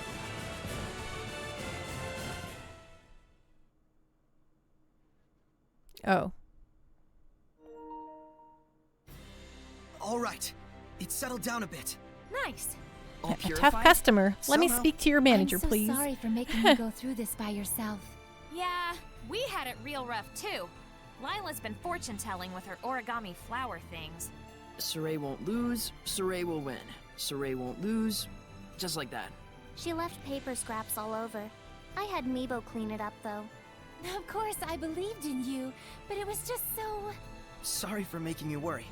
Oh. All right. It's settled down a bit. Nice. All A tough purified? customer. Let me Somehow. speak to your manager, I'm so please. sorry for making you go through this by yourself. Yeah, we had it real rough too. Lila's been fortune-telling with her origami flower things. Saray won't lose, Saray will win. Saray won't lose, just like that. She left paper scraps all over. I had Meebo clean it up, though. Of course, I believed in you, but it was just so... Sorry for making you worry.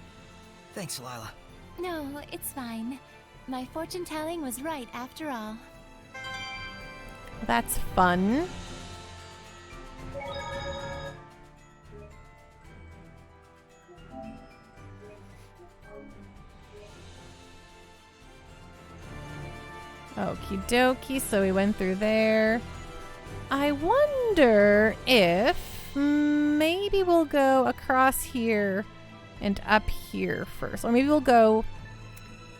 Thanks, Lila. No, it's fine. My fortune-telling was right after all. That's fun. Okie dokie, so we went through there. I wonder if maybe we'll go across here and up here first. Or maybe we'll go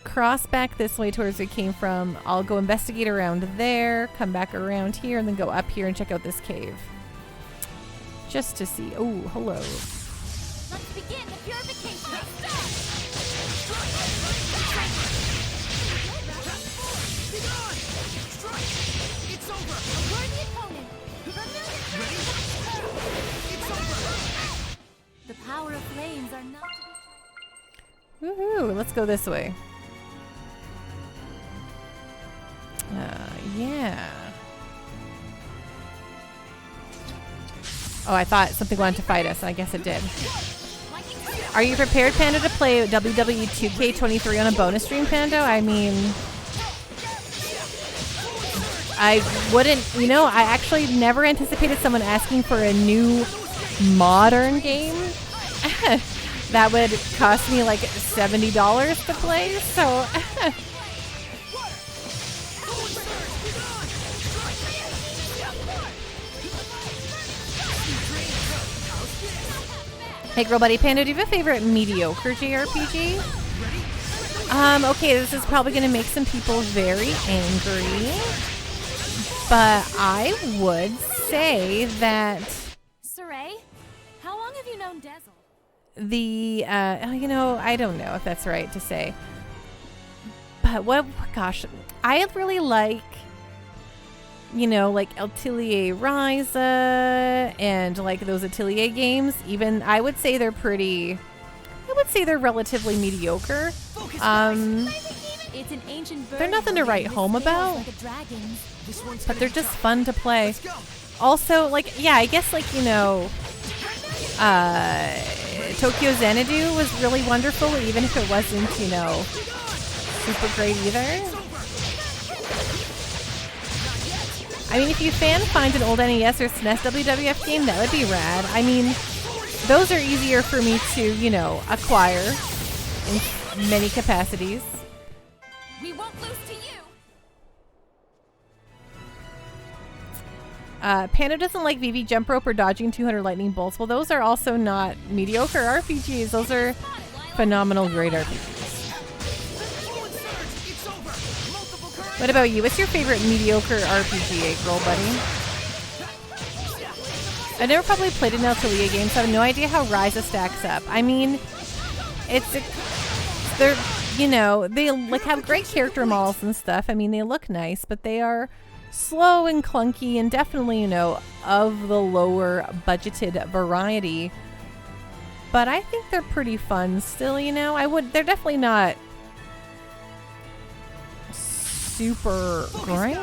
cross back this way towards where we came from. I'll go investigate around there, come back around here, and then go up here and check out this cave. Just to see. Oh, hello. Let's begin the purification. Be gone! Strike! It's over! A worthy opponent. Ready? It's over! The power of flames are not to be... Woohoo, let's go this way. Yeah. Oh, I thought something wanted to fight us, and I guess it did. Are you prepared, Panda, to play WWE 2K23 on a bonus stream, Panda? I mean, I wouldn't, you know, I actually never anticipated someone asking for a new modern game that would cost me like $70 to play, so... Hey, Girl Buddy Panda, do you have a favorite mediocre JRPG? Okay, this is probably going to make some people very angry, but I would say that Saray, how long have you known Dezel? the, you know, I don't know if that's right to say, but gosh, I really like, you know, like Atelier Ryza and like those Atelier games. Even I would say they're relatively mediocre. It's an ancient bird. They're nothing to write home about, like a dragon. but they're just fun to play. Also, like, yeah, I guess, like, you know, Tokyo Xanadu was really wonderful, even if it wasn't, you know, super great either. I mean, if you find an old NES or SNES WWF game, that would be rad. I mean, those are easier for me to, you know, acquire in many capacities. We won't lose to you. Panda doesn't like VV Jump Rope or dodging 200 lightning bolts. Well, those are also not mediocre RPGs. Those are phenomenal, great RPGs. What about you? What's your favorite mediocre RPG, Girl Buddy? I've never probably played an Atelier game, so I have no idea how Ryza stacks up. I mean, they're you know, they like have great character models and stuff. I mean, they look nice, but they are slow and clunky and definitely, you know, of the lower budgeted variety. But I think they're pretty fun still, you know. They're definitely not super great,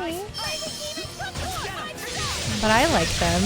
but I like them.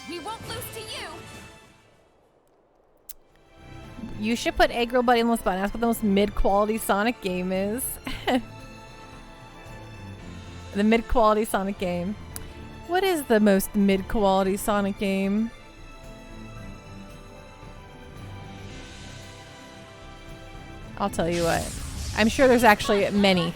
We won't lose to you. You should put Egg Girl Buddy in the spot and ask what the most mid-quality Sonic game is. The mid-quality Sonic game. What is the most mid-quality Sonic game? I'll tell you what. I'm sure there's actually many.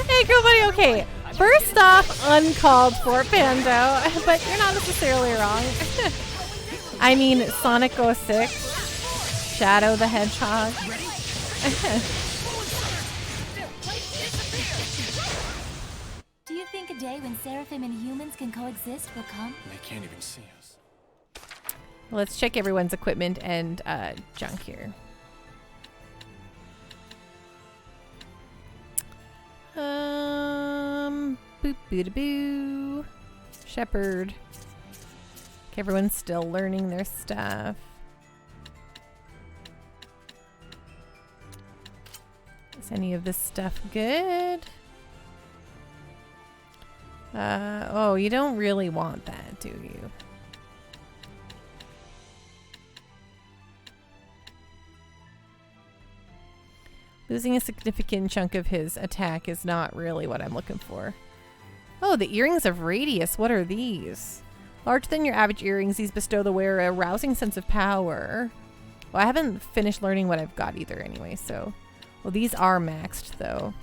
Hey, girl buddy, okay. First off, uncalled for, Pando, but you're not necessarily wrong. I mean, Sonic 06, Shadow the Hedgehog. Do you think a day when Seraphim and humans can coexist will come? They can't even see us. Let's check everyone's equipment and junk here. Boop boo boo. Shepherd. Okay, everyone's still learning their stuff. Is any of this stuff good? Oh, you don't really want that, do you? Losing a significant chunk of his attack is not really what I'm looking for. Oh, the earrings of Radius. What are these? Larger than your average earrings, these bestow the wearer a rousing sense of power. Well, I haven't finished learning what I've got either anyway, so... Well, these are maxed, though.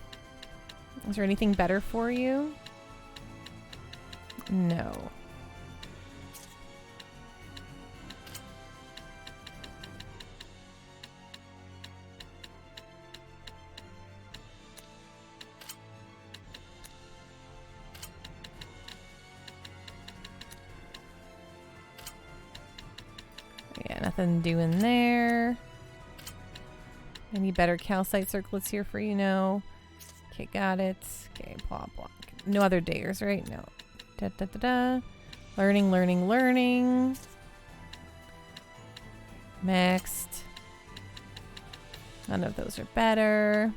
Is there anything better for you? No. Yeah, nothing doing there. Any better calcite circlets here for you? No. Okay, got it. Okay, blah, blah. No other dares, right? No. Da, da, da, da. Learning, learning, learning. Maxed. None of those are better.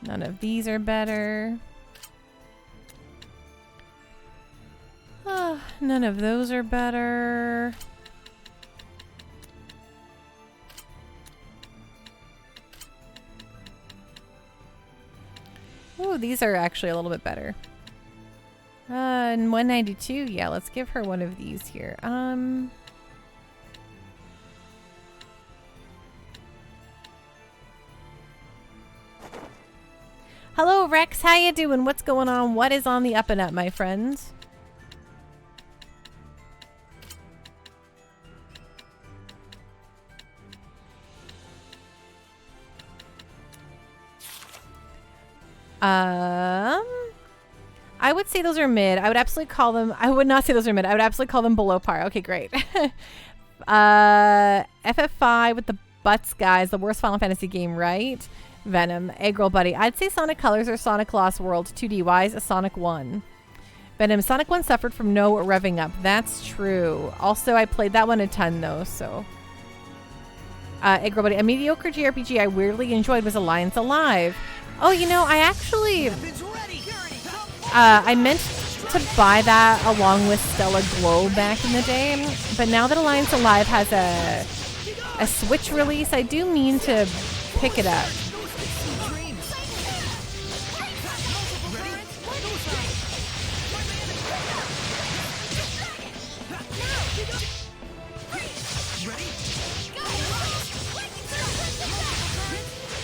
None of these are better. None of those are better. Ooh, these are actually a little bit better. And 192. Yeah, let's give her one of these here. Hello, Rex. How you doing? What's going on? What is on the up and up, my friends? I would say those are mid. I would absolutely call them... I would not say those are mid. I would absolutely call them below par. Okay, great. FF5 with the butts, guys. The worst Final Fantasy game, right? Venom. Egg Girl Buddy. I'd say Sonic Colors or Sonic Lost World. 2D wise, Sonic 1. Venom. Sonic 1 suffered from no revving up. That's true. Also, I played that one a ton, though, so... Egg Girl Buddy. A mediocre JRPG I weirdly enjoyed was Alliance Alive. Oh, you know, I actually... I meant to buy that along with Stella Glow back in the day, but now that Alliance Alive has a Switch release, I do mean to pick it up.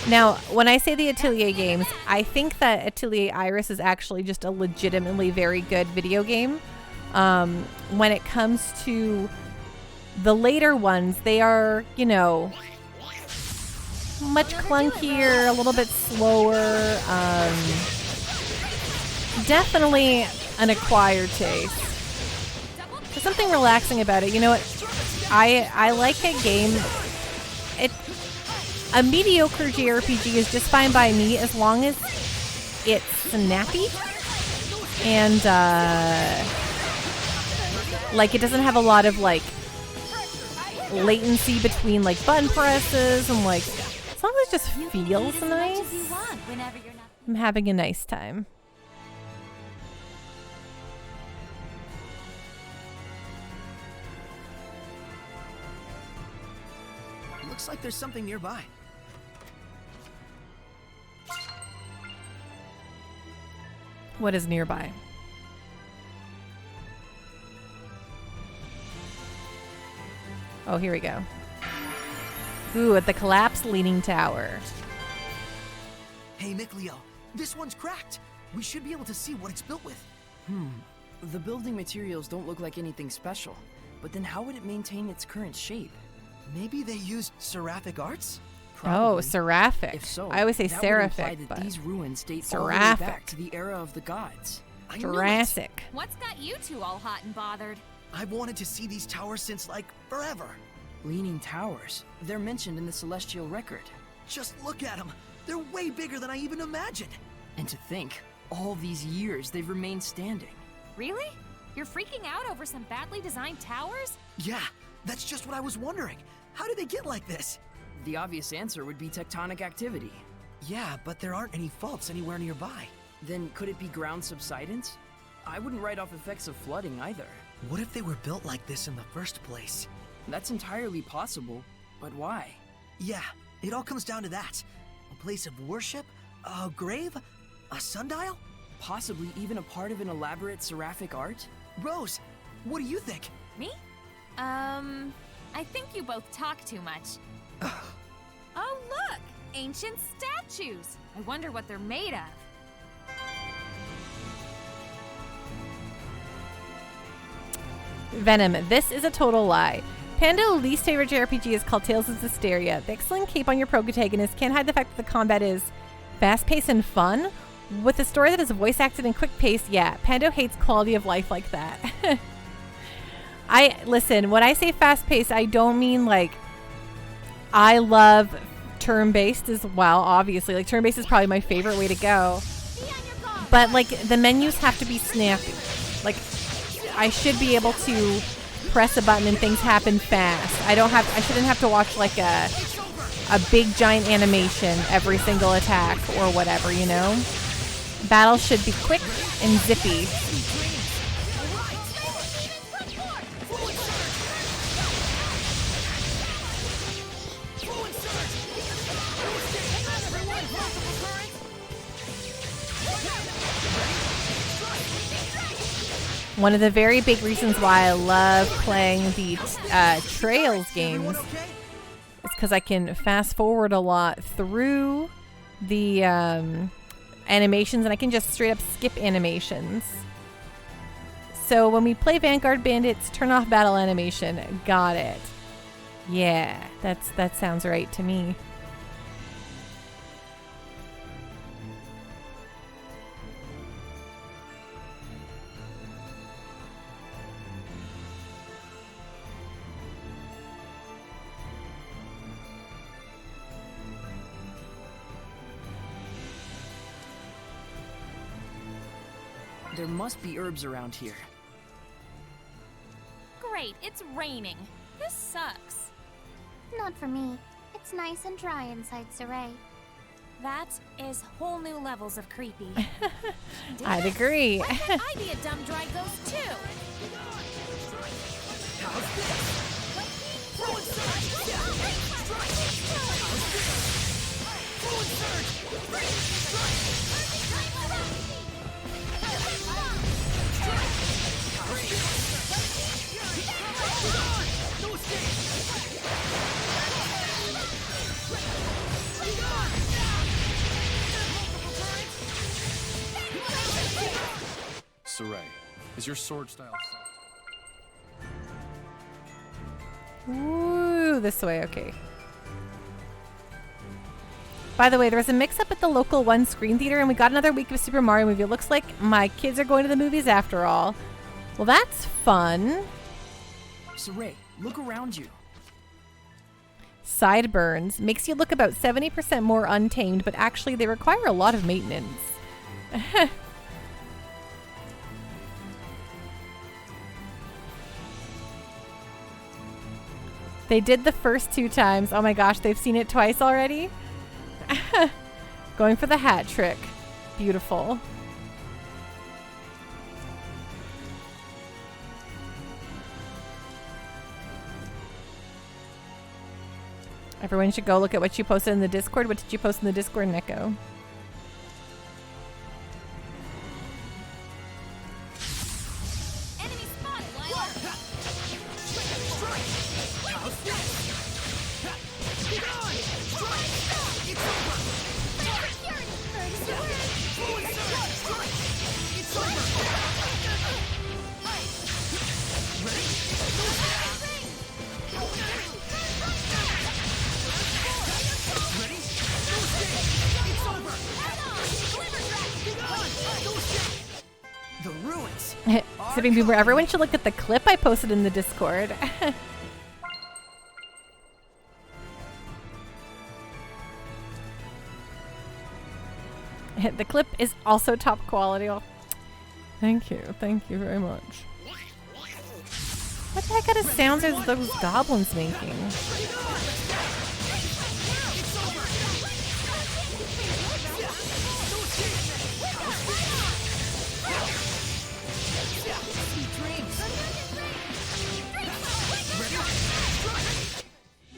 Now, when I say the Atelier games, I think that Atelier Iris is actually just a legitimately very good video game. When it comes to the later ones, they are, you know, much clunkier, a little bit slower. Definitely an acquired taste. There's something relaxing about it. You know what? I like a game. A mediocre JRPG is just fine by me as long as it's snappy and like it doesn't have a lot of like latency between like button presses and like as long as it just feels nice. I'm having a nice time. Looks like there's something nearby. What is nearby? Oh, here we go. Ooh, at the collapsed leaning tower. Hey, Miclio, this one's cracked. We should be able to see what it's built with. The building materials don't look like anything special, but then how would it maintain its current shape? Maybe they used seraphic arts? Oh, seraphic. If so, I always say that would imply seraphic, that but these ruins date all the way seraphic. back to the era of the gods. I knew it. Jurassic. What's got you two all hot and bothered? I've wanted to see these towers since, like, forever. Leaning towers. They're mentioned in the Celestial Record. Just look at them. They're way bigger than I even imagined. And to think, all these years they've remained standing. Really? You're freaking out over some badly designed towers? Yeah, that's just what I was wondering. How did they get like this? The obvious answer would be tectonic activity. Yeah, but there aren't any faults anywhere nearby. Then could it be ground subsidence? I wouldn't write off effects of flooding either. What if they were built like this in the first place? That's entirely possible, but why? Yeah, it all comes down to that. A place of worship? A grave? A sundial? Possibly even a part of an elaborate seraphic art? Rose, what do you think? Me? I think you both talk too much. Oh, look! Ancient statues! I wonder what they're made of. Venom, this is a total lie. Pando's least favorite JRPG is called Tales of Zestiria. The excellent cape on your protagonist can't hide the fact that the combat is fast-paced and fun. With a story that is voice-acted and quick-paced, yeah, Pando hates quality of life like that. Listen, when I say fast-paced, I don't mean like, I love turn-based as well, obviously. Like, turn-based is probably my favorite way to go. But, like, the menus have to be snappy. Like, I should be able to press a button and things happen fast. I shouldn't have to watch, like, a big, giant animation every single attack or whatever, you know? Battles should be quick and zippy. One of the very big reasons why I love playing the Trails games is because I can fast forward a lot through the animations, and I can just straight up skip animations. So when we play Vanguard Bandits, turn off battle animation. Got it. Yeah, that sounds right to me. There must be herbs around here. Great, it's raining. This sucks. Not for me. It's nice and dry inside Saray. That is whole new levels of creepy. I'd agree. Why can't I be a dumb dry ghost too? Saray, is your sword style soft? Ooh, this way, okay. By the way, there was a mix-up at the local One Screen Theater, and we got another week of Super Mario movie. It looks like my kids are going to the movies after all. Well, that's fun. Saray, look around you. Sideburns. Makes you look about 70% more untamed, but actually they require a lot of maintenance. They did the first 2 times. Oh my gosh, they've seen it twice already? Going for the hat trick. Beautiful. Everyone should go look at what you posted in the Discord. What did you post in the Discord, Neko? Enemy spotted, The ruins. Sipping Boomer, everyone should look at the clip I posted in the Discord. The clip is also top quality. Oh, thank you very much. What the heck kind of sounds are those goblins making?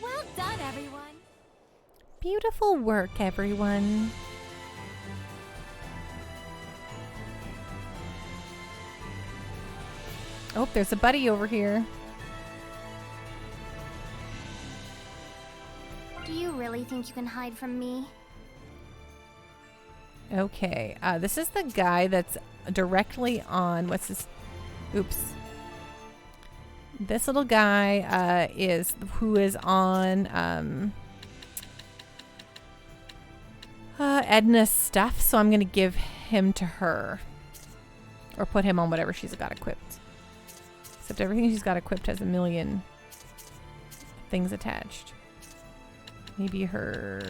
Well done, everyone. Beautiful work, everyone. Oh, there's a buddy over here. Do you really think you can hide from me? Okay, this is the guy that's directly on, what's this? Oops. This little guy who is on Edna's stuff, so I'm going to give him to her. Or put him on whatever she's got equipped. Except everything she's got equipped has a million things attached. Maybe her...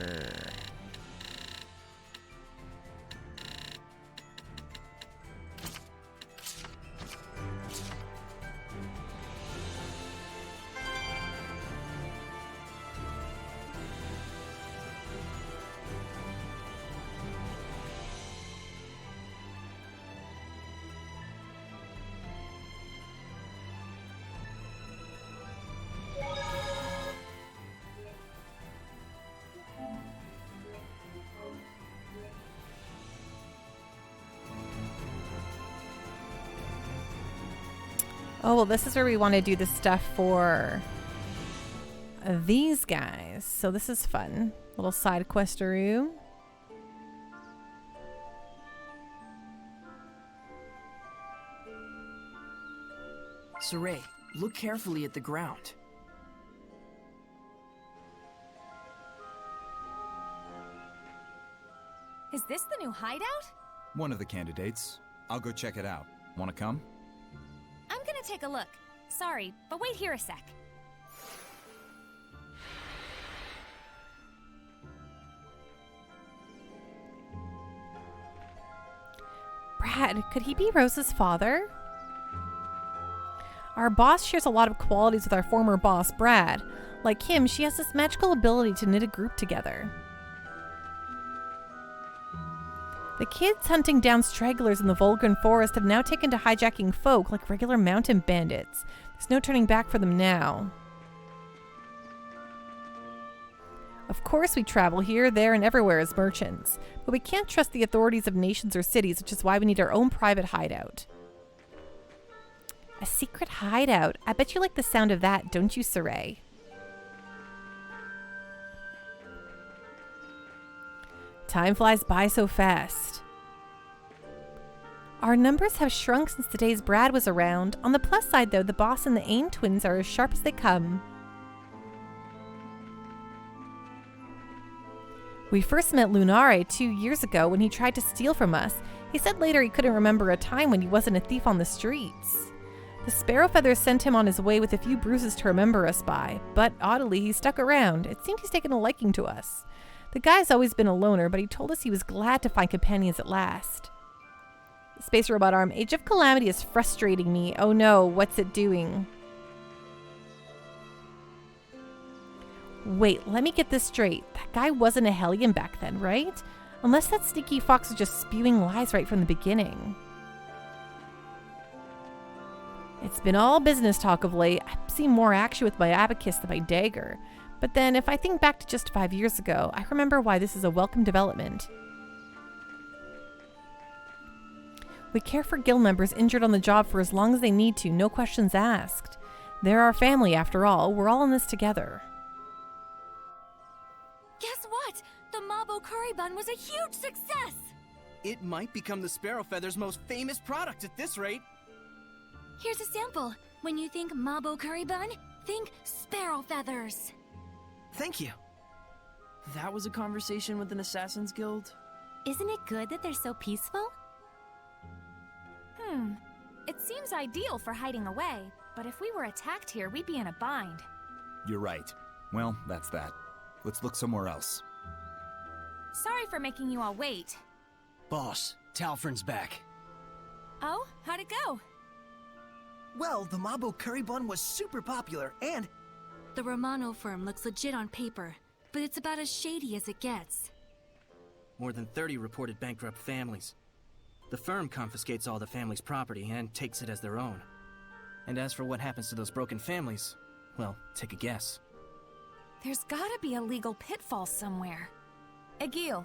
Oh, well, this is where we want to do the stuff for these guys. So this is fun. Little side questaroo. Saray, look carefully at the ground. Is this the new hideout? One of the candidates. I'll go check it out. Wanna come? I'm gonna take a look. Sorry, but wait here a sec. Brad, could he be Rose's father? Our boss shares a lot of qualities with our former boss, Brad. Like him, she has this magical ability to knit a group together. The kids hunting down stragglers in the Vulcan forest have now taken to hijacking folk like regular mountain bandits. There's no turning back for them now. Of course we travel here, there, and everywhere as merchants, but we can't trust the authorities of nations or cities, which is why we need our own private hideout. A secret hideout. I bet you like the sound of that, don't you, Saray? Time flies by so fast. Our numbers have shrunk since the days Brad was around. On the plus side, though, the boss and the AIM twins are as sharp as they come. We first met Lunare 2 years ago when he tried to steal from us. He said later he couldn't remember a time when he wasn't a thief on the streets. The Sparrow Feathers sent him on his way with a few bruises to remember us by, but oddly he stuck around. It seemed he's taken a liking to us. The guy's always been a loner, but he told us he was glad to find companions at last. Space Robot Arm, Age of Calamity is frustrating me. Oh no, what's it doing? Wait, let me get this straight. That guy wasn't a Hellion back then, right? Unless that sneaky fox was just spewing lies right from the beginning. It's been all business talk of late. I've seen more action with my abacus than my dagger. But then, if I think back to just 5 years ago, I remember why this is a welcome development. We care for guild members injured on the job for as long as they need to, no questions asked. They're our family, after all. We're all in this together. Guess what? The Mabo Curry Bun was a huge success! It might become the Sparrow Feather's most famous product at this rate. Here's a sample. When you think Mabo Curry Bun, think Sparrow Feathers. Thank you. That was a conversation with an Assassin's Guild? Isn't it good that they're so peaceful? It seems ideal for hiding away, but if we were attacked here, we'd be in a bind. You're right. Well, that's that. Let's look somewhere else. Sorry for making you all wait. Boss, Talfrin's back. Oh, how'd it go? Well, the Mabo Curry Bun was super popular, and... The Romano firm looks legit on paper, but it's about as shady as it gets. More than 30 reported bankrupt families. The firm confiscates all the family's property and takes it as their own. And as for what happens to those broken families, well, take a guess. There's gotta be a legal pitfall somewhere. Egil.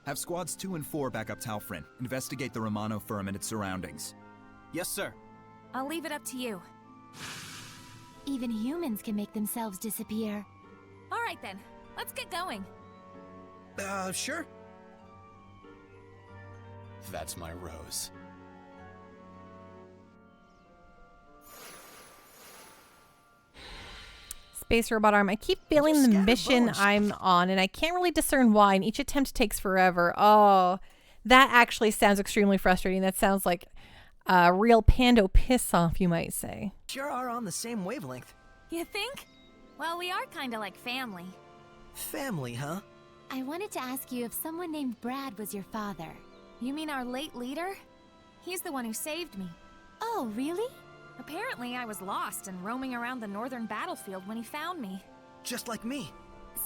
Have squads 2 and 4 back up Talfrin. Investigate the Romano firm and its surroundings. Yes, sir. I'll leave it up to you. Even humans can make themselves disappear. All right then, let's get going. Sure. That's my rose. Space Robot Arm, I keep failing the mission I'm on, and I can't really discern why, and each attempt takes forever. Oh, that actually sounds extremely frustrating. That sounds like a real pando piss-off, you might say. Sure are on the same wavelength. You think? Well, we are kinda like family. Family, huh? I wanted to ask you if someone named Brad was your father. You mean our late leader? He's the one who saved me. Oh, really? Apparently, I was lost and roaming around the northern battlefield when he found me. Just like me.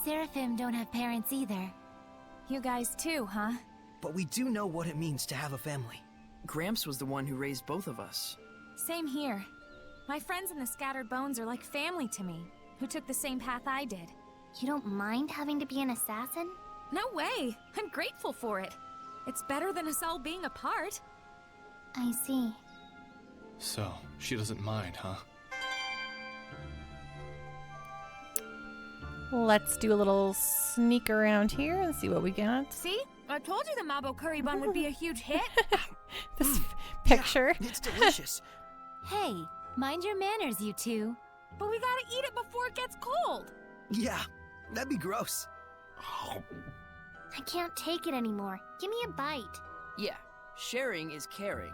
Seraphim don't have parents either. You guys too, huh? But we do know what it means to have a family. Gramps was the one who raised both of us. Same here. My friends in the Scattered Bones are like family to me, who took the same path I did. You don't mind having to be an assassin? No way! I'm grateful for it. It's better than us all being apart. I see. So, she doesn't mind, huh? Let's do a little sneak around here and see what we got. See? I told you the Mabo Curry Bun would be a huge hit. This picture. Yeah, it's delicious. Hey, mind your manners, you two. But we gotta eat it before it gets cold. Yeah, that'd be gross. I can't take it anymore. Give me a bite. Yeah, sharing is caring.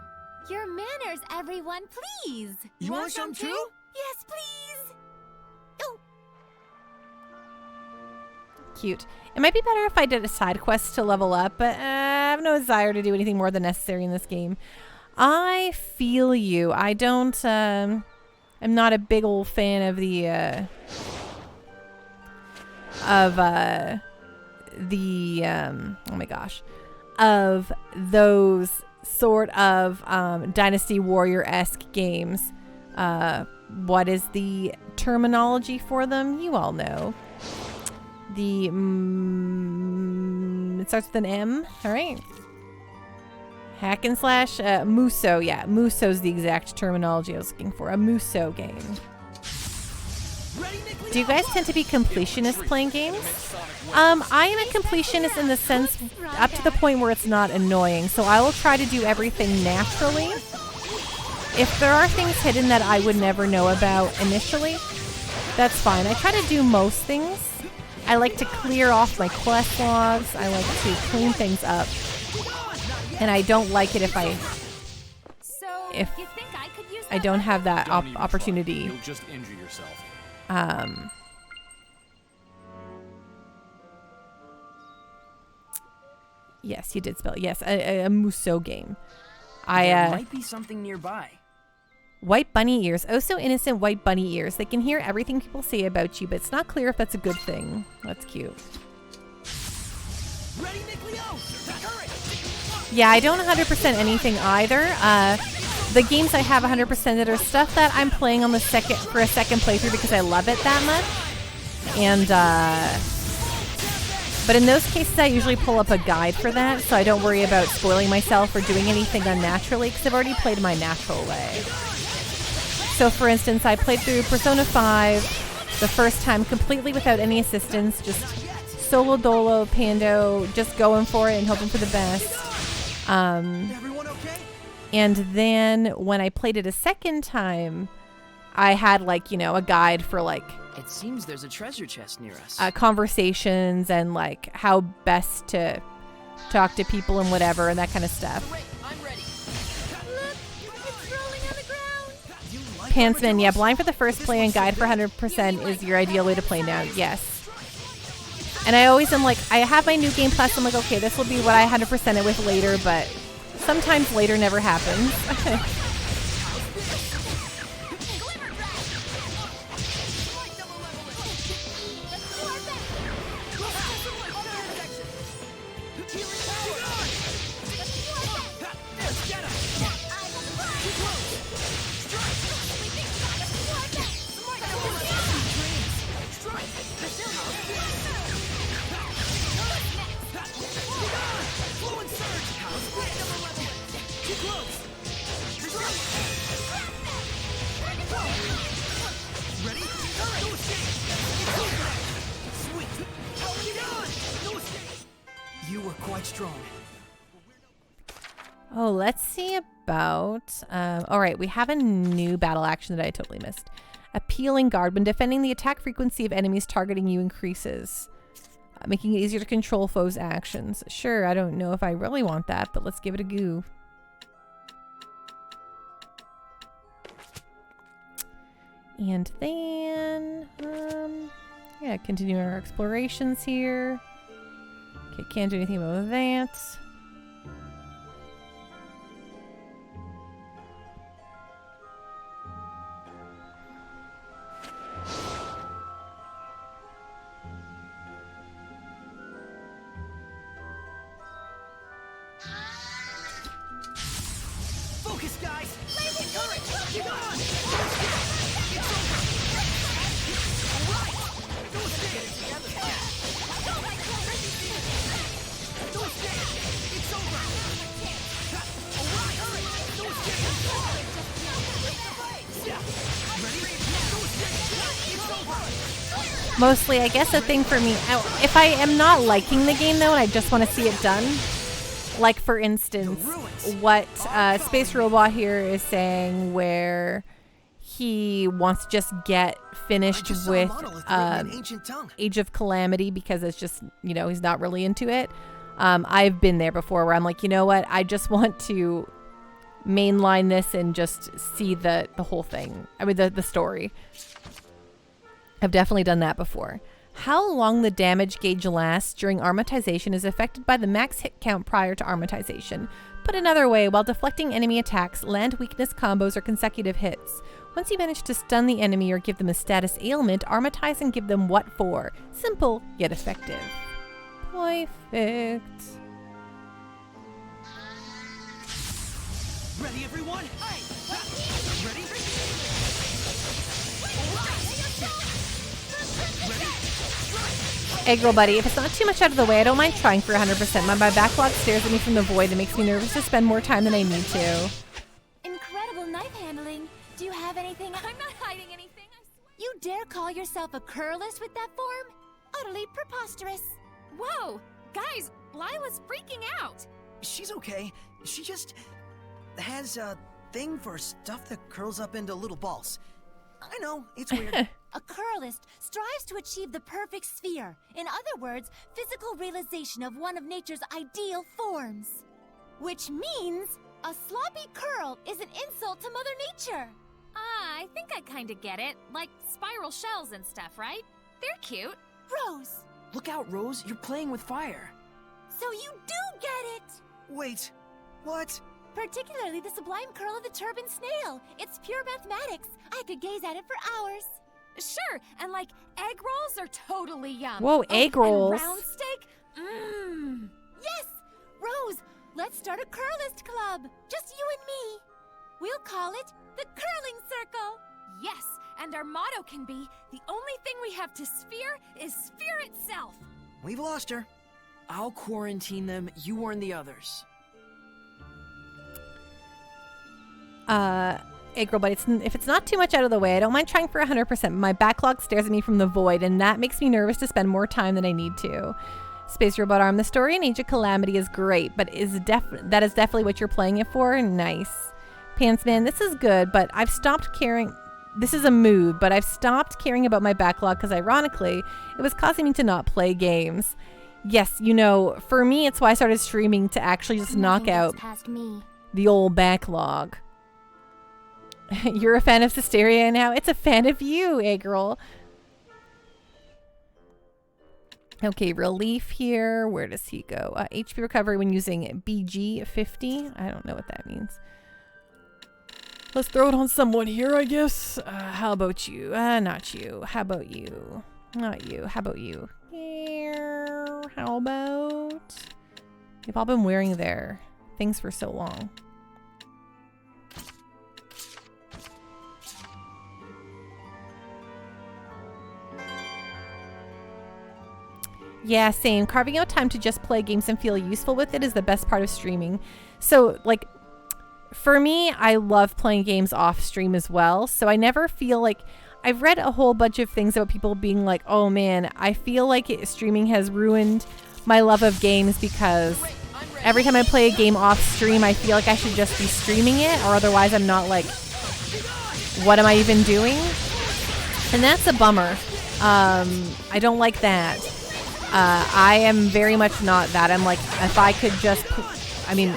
Your manners, everyone, please. You want some too? Yes, please. Cute. It might be better if I did a side quest to level up, but I have no desire to do anything more than necessary in this game. I feel you. I don't, I'm not a big old fan of the, oh my gosh. of those sort of Dynasty Warrior-esque games. What is the terminology for them? You all know. The it starts with an M. All right. Hack and slash Muso. Yeah, Muso's the exact terminology I was looking for. A Muso game. Do you guys tend to be completionists playing games? I am a completionist in the sense up to the point where it's not annoying. So I will try to do everything naturally. If there are things hidden that I would never know about initially, that's fine. I try to do most things. I like to clear off my quest logs. I like to clean things up. And I don't like it if I don't have that opportunity. You'll just injure yourself. Yes, you did spell it. Yes, a Muso game. There might be something nearby. White bunny ears. Oh, so innocent white bunny ears. They can hear everything people say about you, but it's not clear if that's a good thing. That's cute. Yeah, I don't 100% anything either. The games I have 100% that are stuff that I'm playing on the second playthrough because I love it that much. And but in those cases, I usually pull up a guide for that, so I don't worry about spoiling myself or doing anything unnaturally because I've already played my natural way. So, for instance, I played through Persona 5 the first time completely without any assistance, just solo dolo, Pando, just going for it and hoping for the best. And then when I played it a second time, I had like, you know, a guide for like... It seems there's a treasure chest near us. Conversations and like how best to talk to people and whatever and that kind of stuff. I'm ready. Pantsman, yeah, blind for the first play and guide for 100% is your ideal way to play now. Yes. And I always am like, I have my new game plus. I'm like, okay, this will be what I 100% it with later, but sometimes later never happens. You were quite strong. Oh, let's see about... all right, we have a new battle action that I totally missed. Appealing guard. When defending, the attack frequency of enemies targeting you increases, making it easier to control foes' actions. Sure, I don't know if I really want that, but let's give it a go. And then... yeah, continue our explorations here. Okay, can't do anything about that. Focus, guys! Laser turret! Keep on! Mostly, I guess the thing for me, if I am not liking the game though and I just want to see it done, like for instance, what Space Robot here is saying where he wants to just get finished with Age of Calamity because it's just, you know, he's not really into it. I've been there before where I'm like, you know what, I just want to mainline this and just see the whole thing. I mean, the story. I've definitely done that before. How long the damage gauge lasts during armatization is affected by the max hit count prior to armatization. Put another way, while deflecting enemy attacks, land weakness combos are consecutive hits. Once you manage to stun the enemy or give them a status ailment, armatize and give them what for. Simple, yet effective. Perfect. Ready, everyone? Ready? Egg roll buddy, if it's not too much out of the way, I don't mind trying for 100%. My backlog stares at me from the void and makes me nervous to spend more time than I need to. Incredible knife handling. Do you have anything? I'm not hiding anything, I swear. You dare call yourself a curlist with that form? Utterly preposterous. Whoa! Guys, Lila's freaking out! She's okay. She just has a thing for stuff that curls up into little balls. I know, it's weird. A curlist strives to achieve the perfect sphere. In other words, physical realization of one of nature's ideal forms. Which means a sloppy curl is an insult to Mother Nature. I think I kinda get it. Like spiral shells and stuff, right? They're cute. Rose! Look out, Rose. You're playing with fire. So you do get it! Wait, what? Particularly the sublime curl of the turban snail. It's pure mathematics. I could gaze at it for hours. Sure, and like egg rolls are totally yum. Whoa, egg rolls. And round steak? Mmm. Yes! Rose, let's start a curlist club. Just you and me. We'll call it the Curling Circle. Yes, and our motto can be, the only thing we have to sphere is sphere itself. We've lost her. I'll quarantine them. You warn the others. Egg roll, but if it's not too much out of the way, I don't mind trying for 100%. My backlog stares at me from the void, and that makes me nervous to spend more time than I need to. Space Robot Arm, the story in Age of Calamity is great, but that is definitely what you're playing it for? Nice. Pantsman, this is good, but I've stopped caring. This is a mood, but I've stopped caring about my backlog because ironically, it was causing me to not play games. Yes, you know, for me, it's why I started streaming to actually just knock out the old backlog. You're a fan of Zestiria now? It's a fan of you, Eggroll. Okay, relief here. Where does he go? HP recovery when using BG 50. I don't know what that means. Let's throw it on someone here, I guess. How about you? Not you. How about you? Not you. How about you? Here. How about... They've all been wearing their things for so long. Yeah, same. Carving out time to just play games and feel useful with it is the best part of streaming. So, like, for me, I love playing games off stream as well. So I never feel like... I've read a whole bunch of things about people being like, oh man, I feel like streaming has ruined my love of games because every time I play a game off stream, I feel like I should just be streaming it, or otherwise I'm not like, what am I even doing? And that's a bummer. I don't like that. I am very much not that. I'm like, if I could just, I mean,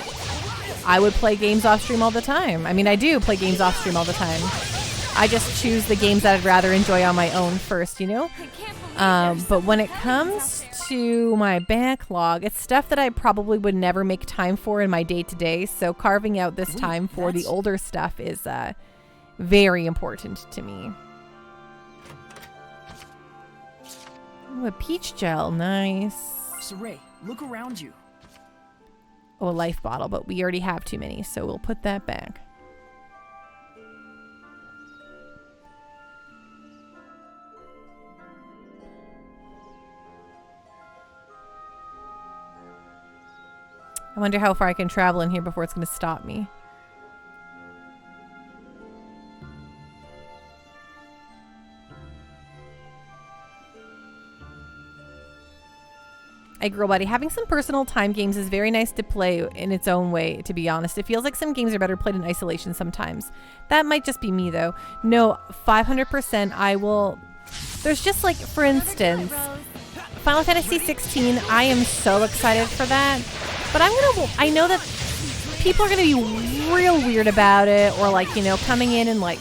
I would play games off stream all the time. I mean, I do play games off stream all the time. I just choose the games that I'd rather enjoy on my own first, you know? But when it comes to my backlog, it's stuff that I probably would never make time for in my day-to-day. So carving out this time for the older stuff is very important to me. Ooh, a peach gel, nice. Saray, look around you. Oh, a life bottle, but we already have too many, so we'll put that back. I wonder how far I can travel in here before it's going to stop me. Hey, girl buddy, having some personal time games is very nice to play in its own way, to be honest. It feels like some games are better played in isolation sometimes. That might just be me, though. No, 500% I will... There's just like, for instance, Final Fantasy 16, I am so excited for that. But I know that people are going to be real weird about it, or like, you know, coming in and like...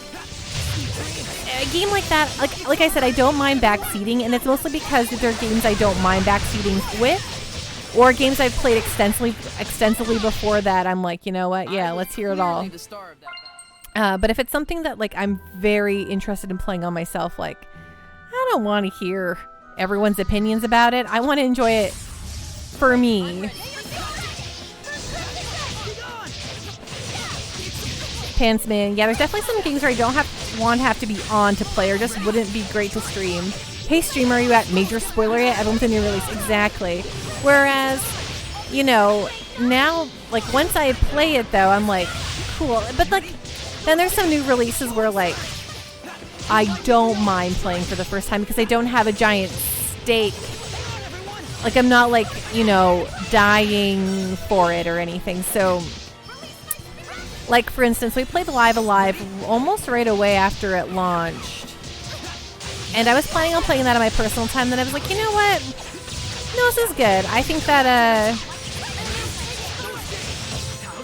A game like that, like I said, I don't mind backseating, and it's mostly because there are games I don't mind backseating with, or games I've played extensively before that I'm like, you know what, yeah, let's hear it all. But if it's something that like I'm very interested in playing on myself, like, I don't want to hear everyone's opinions about it. I want to enjoy it for me. Pansman. Yeah, there's definitely some games where I don't have to be on to play, or just wouldn't be great to stream. Hey, streamer, are you at major spoiler yet? Everyone's in new release. Exactly. Whereas, you know, now, like, once I play it, though, I'm like, cool. But, like, then there's some new releases where, like, I don't mind playing for the first time because I don't have a giant stake. Like, I'm not, like, you know, dying for it or anything. So, like, for instance, we played Live Alive almost right away after it launched. And I was planning on playing that on my personal time. Then I was like, you know what? No, this is good. I think that,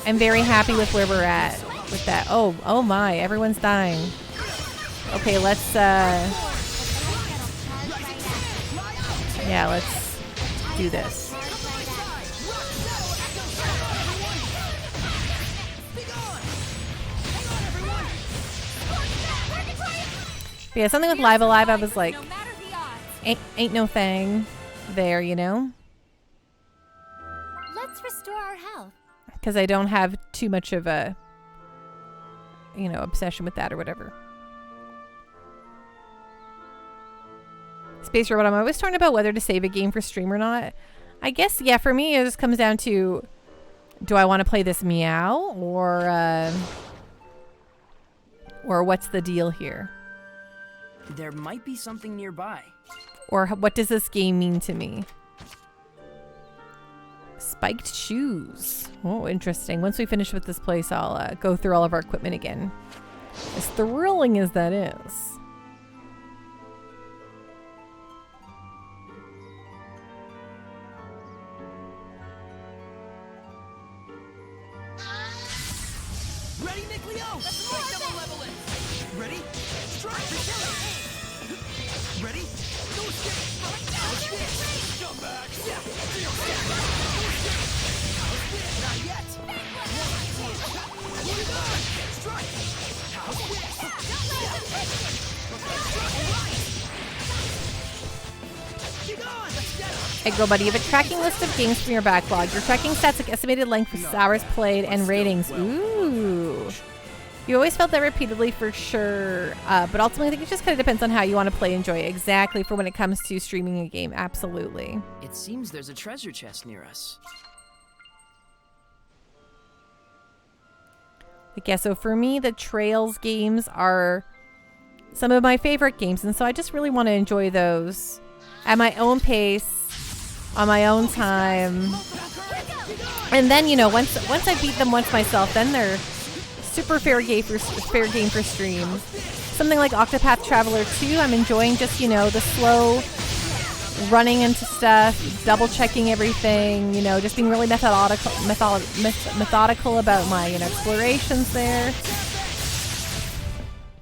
I'm very happy with where we're at with that. Oh my, everyone's dying. Okay, let's, yeah, let's do this. But yeah, something with Live Alive, I was like, ain't no thing there, you know? Let's restore our health. Because I don't have too much of a, you know, obsession with that or whatever. Space Robot, I'm always torn about whether to save a game for stream or not. I guess, yeah, for me, it just comes down to, do I want to play this meow or what's the deal here? There might be something nearby. Or what does this game mean to me? Spiked shoes. Oh, interesting. Once we finish with this place, I'll go through all of our equipment again. As thrilling as that is. Ready, Nick Leo? Let's break down the level in. Ready? Strike for killing. Ready? No escape. Jump back. Yeah. Not yet. What you got? Strike. Hey girl buddy, you have a tracking list of games from your backlog. Your tracking stats like estimated length for hours played and ratings. Ooh. You always felt that repeatedly for sure, but ultimately I think it just kind of depends on how you want to play and enjoy it. Exactly, for when it comes to streaming a game. Absolutely. It seems there's a treasure chest near us. Like, yeah, so for me, the Trails games are some of my favorite games, and so I just really want to enjoy those at my own pace, on my own time. And then, you know, once I beat them once myself, then they're super fair game for stream. Something like Octopath Traveler 2, I'm enjoying just, you know, the slow running into stuff, double checking everything, you know, just being really methodical about my, you know, explorations there.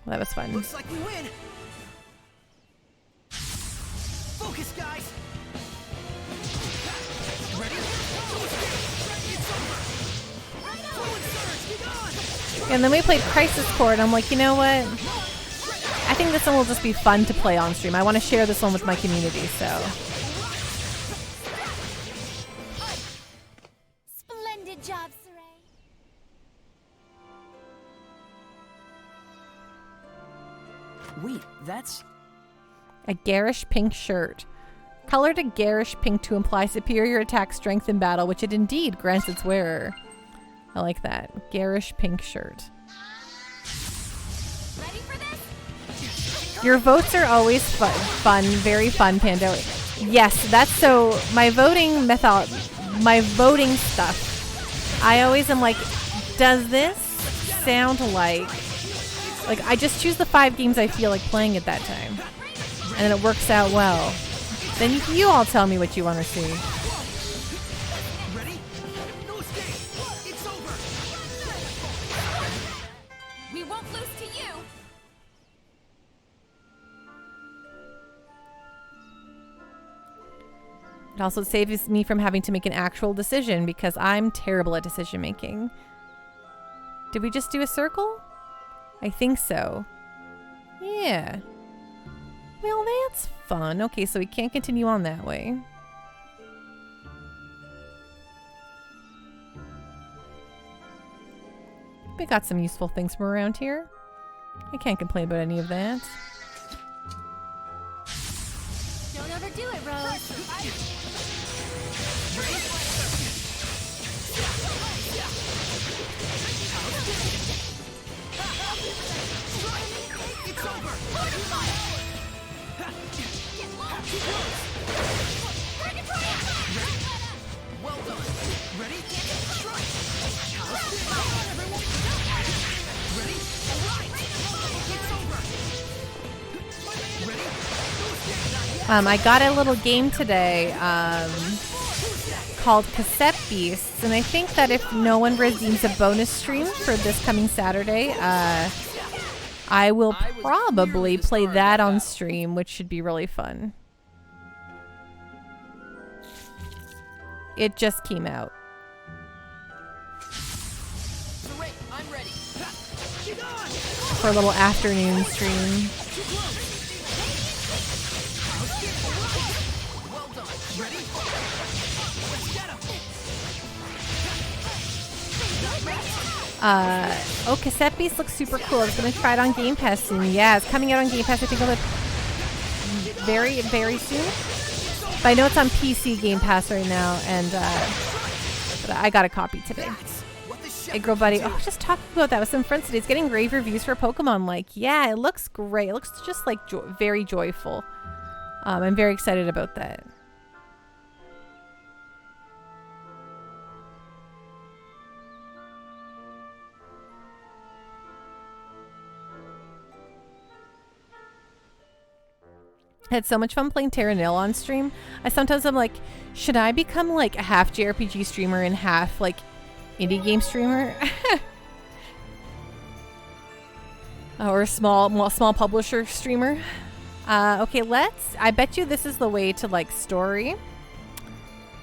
Well, that was fun. Looks like we win. Focus, guys. Ready? And then we played Crisis Core, and I'm like, you know what? I think this one will just be fun to play on stream. I want to share this one with my community, so. Splendid job, Saray. Wait, that's... A garish pink shirt. Colored a garish pink to imply superior attack strength in battle, which it indeed grants its wearer. I like that. Garish pink shirt. Ready for this? Your votes are always fun, very fun, Pando. Yes, that's so, my voting stuff, I always am like, does this sound like I just choose the 5 games I feel like playing at that time. And then it works out well. Then you all tell me what you want to see. Ready? No escape. It's over. We won't lose to you. It also saves me from having to make an actual decision because I'm terrible at decision making. Did we just do a circle? I think so. Yeah. Well, that's fun. Okay, so we can't continue on that way. We got some useful things from around here. I can't complain about any of that. Don't overdo it, Rose. It's over! Well done! Ready? Strike! Come on, everyone! Ready? Alright! It's over! Ready? I got a little game today called Cassette Beasts, and I think that if no one redeems a bonus stream for this coming Saturday, I will probably play that on stream, which should be really fun. It just came out. I'm ready. For a little afternoon stream. Well done! Ready? Let's get him! Oh, Cassette Beast looks super cool. I was going to try it on Game Pass soon. Yeah, it's coming out on Game Pass, I think, very, very soon. But I know it's on PC Game Pass right now, and but I got a copy today. Hey, Girl Buddy. Oh, just talking about that with some friends today. It's getting rave reviews for Pokemon. Like, yeah, it looks great. It looks just like very joyful. I'm very excited about that. I had so much fun playing Terra Nil on stream. I'm like, should I become like a half JRPG streamer and half like indie game streamer? Or a small publisher streamer? Okay, I bet you this is the way to like story.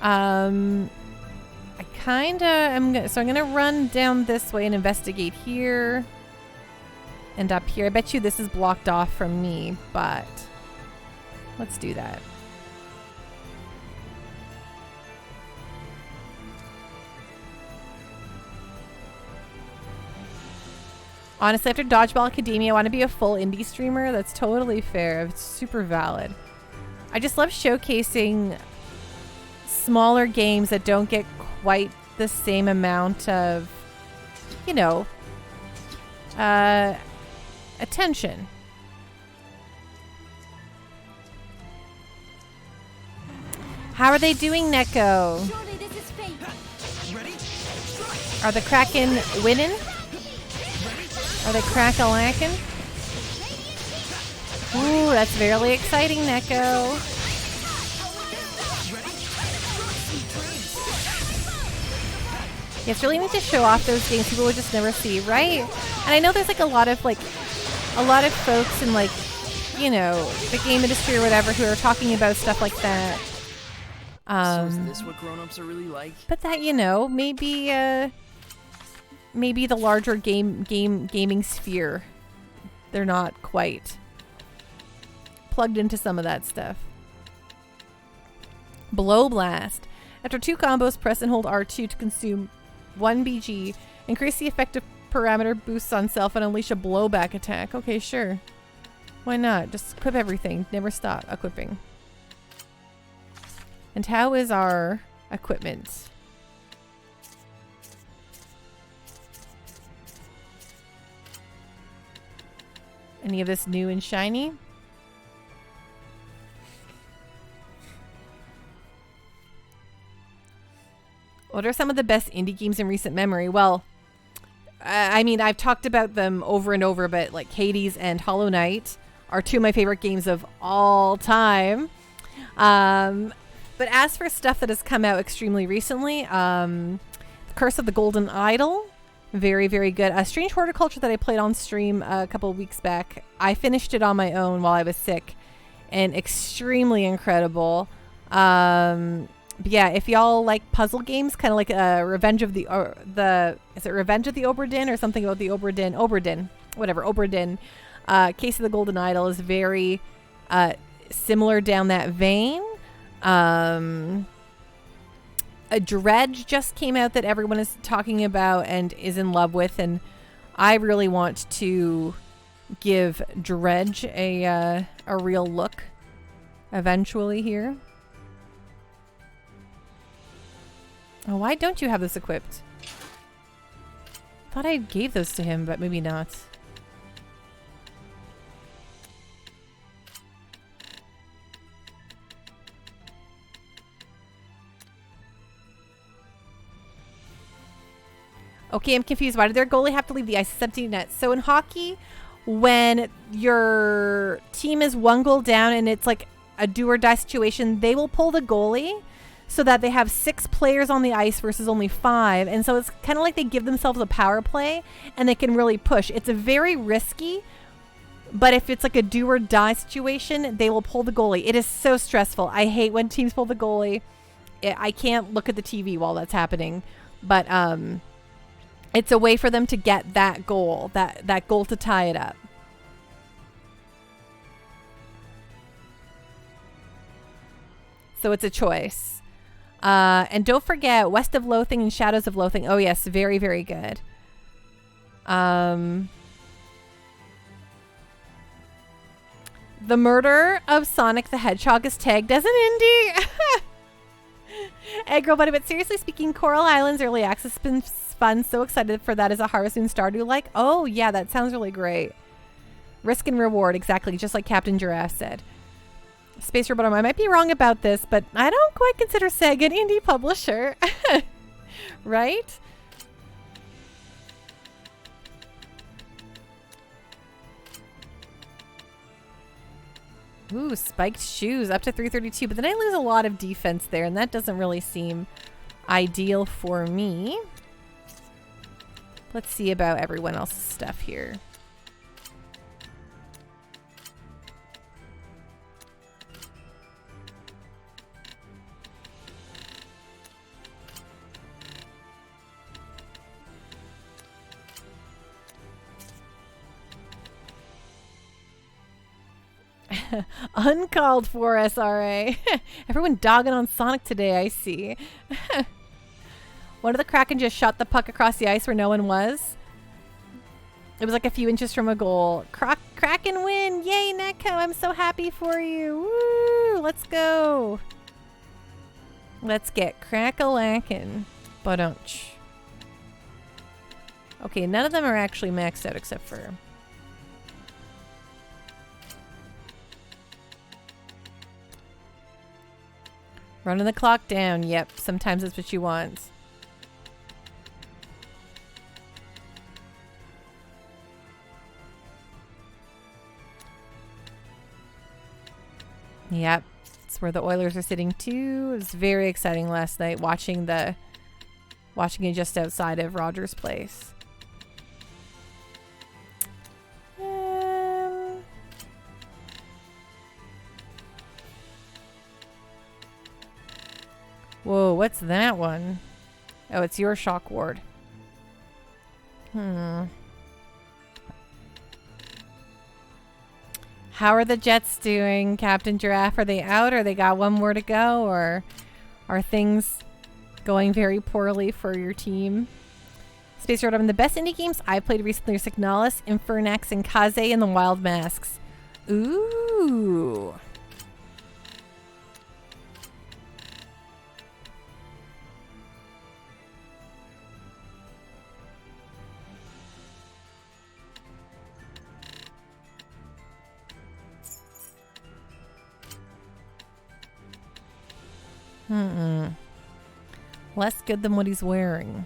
I'm gonna run down this way and investigate here and up here. I bet you this is blocked off from me, but let's do that. Honestly, after Dodgeball Academia, I want to be a full indie streamer. That's totally fair. It's super valid. I just love showcasing smaller games that don't get quite the same amount of, you know, attention. How are they doing, Neko? Surely this is fate. Are the Kraken winning? Are they crack-a-lacking? Ooh, that's very exciting, Neko. Yeah, it's really neat to show off those games people would just never see, right? And I know there's like a lot of folks in like, you know, the game industry or whatever who are talking about stuff like that. So is this what grown-ups are really like? But that, you know, maybe the larger gaming sphere, they're not quite plugged into some of that stuff. Blow Blast. After 2 combos, press and hold R2 to consume 1 BG. Increase the effective parameter boosts on self and unleash a blowback attack. Okay, sure. Why not? Just equip everything. Never stop equipping. And how is our equipment? Any of this new and shiny? What are some of the best indie games in recent memory? Well, I mean, I've talked about them over and over, but like Hades and Hollow Knight are 2 of my favorite games of all time. But as for stuff that has come out extremely recently, Curse of the Golden Idol, very, very good. Strange Horticulture that I played on stream a couple of weeks back. I finished it on my own while I was sick, and extremely incredible. But yeah, if y'all like puzzle games, kind of like Revenge of the is it Revenge of the Obra Dinn or something about the Obra Dinn. Case of the Golden Idol is very similar down that vein. A Dredge just came out that everyone is talking about and is in love with, and I really want to give Dredge a real look eventually here. Oh, why don't you have this equipped? Thought I gave those to him, but maybe not. Okay, I'm confused. Why did their goalie have to leave the ice? It's empty net. So in hockey, when your team is one goal down and it's like a do or die situation, they will pull the goalie so that they have 6 players on the ice versus only 5. And so it's kind of like they give themselves a power play and they can really push. It's a very risky, but if it's like a do or die situation, they will pull the goalie. It is so stressful. I hate when teams pull the goalie. I can't look at the TV while that's happening, but it's a way for them to get that goal, that goal to tie it up. So it's a choice. And don't forget West of Loathing and Shadows of Loathing. Oh yes, very, very good. The murder of Sonic the Hedgehog is tagged as an indie. Hey girl buddy, but seriously speaking, Coral Islands Early Access has been fun. So excited for that as a Harvest Moon Stardew like. Oh yeah, that sounds really great. Risk and reward, exactly, just like Captain Giraffe said. Space Robot, I might be wrong about this, but I don't quite consider Sega an indie publisher. Right? Ooh, spiked shoes, up to 332, but then I lose a lot of defense there, and that doesn't really seem ideal for me. Let's see about everyone else's stuff here. Uncalled for, SRA. Everyone dogging on Sonic today, I see. One of the Kraken just shot the puck across the ice where no one was. It was like a few inches from a goal. Kraken win! Yay, Netco! I'm so happy for you. Woo! Let's go. Let's get crack-a-lackin'. Ba-dunch. Okay, none of them are actually maxed out except for... Running the clock down. Yep, sometimes that's what you want. Yep, it's where the Oilers are sitting too. It was very exciting last night watching it just outside of Rogers Place. Whoa, what's that one? Oh, it's your shock ward. How are the Jets doing, Captain Giraffe? Are they out, or they got one more to go, or are things going very poorly for your team? Space Road, the best indie games I've played recently are Signalis, Infernax, and Kaze and the Wild Masks. Ooh. Less good than what he's wearing.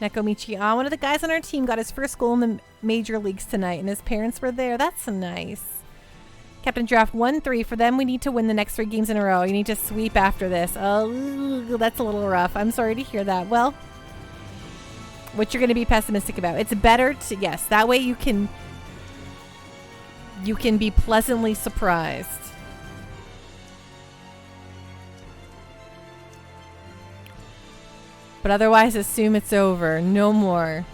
Nekomichi, one of the guys on our team got his first goal in the major leagues tonight, and his parents were there. That's nice. Captain Draft 1-3. For them, we need to win the next 3 games in a row. You need to sweep after this. Oh, that's a little rough. I'm sorry to hear that. Well, what you're going to be pessimistic about. It's better to, yes, that way you can be pleasantly surprised. But otherwise, assume it's over. No more.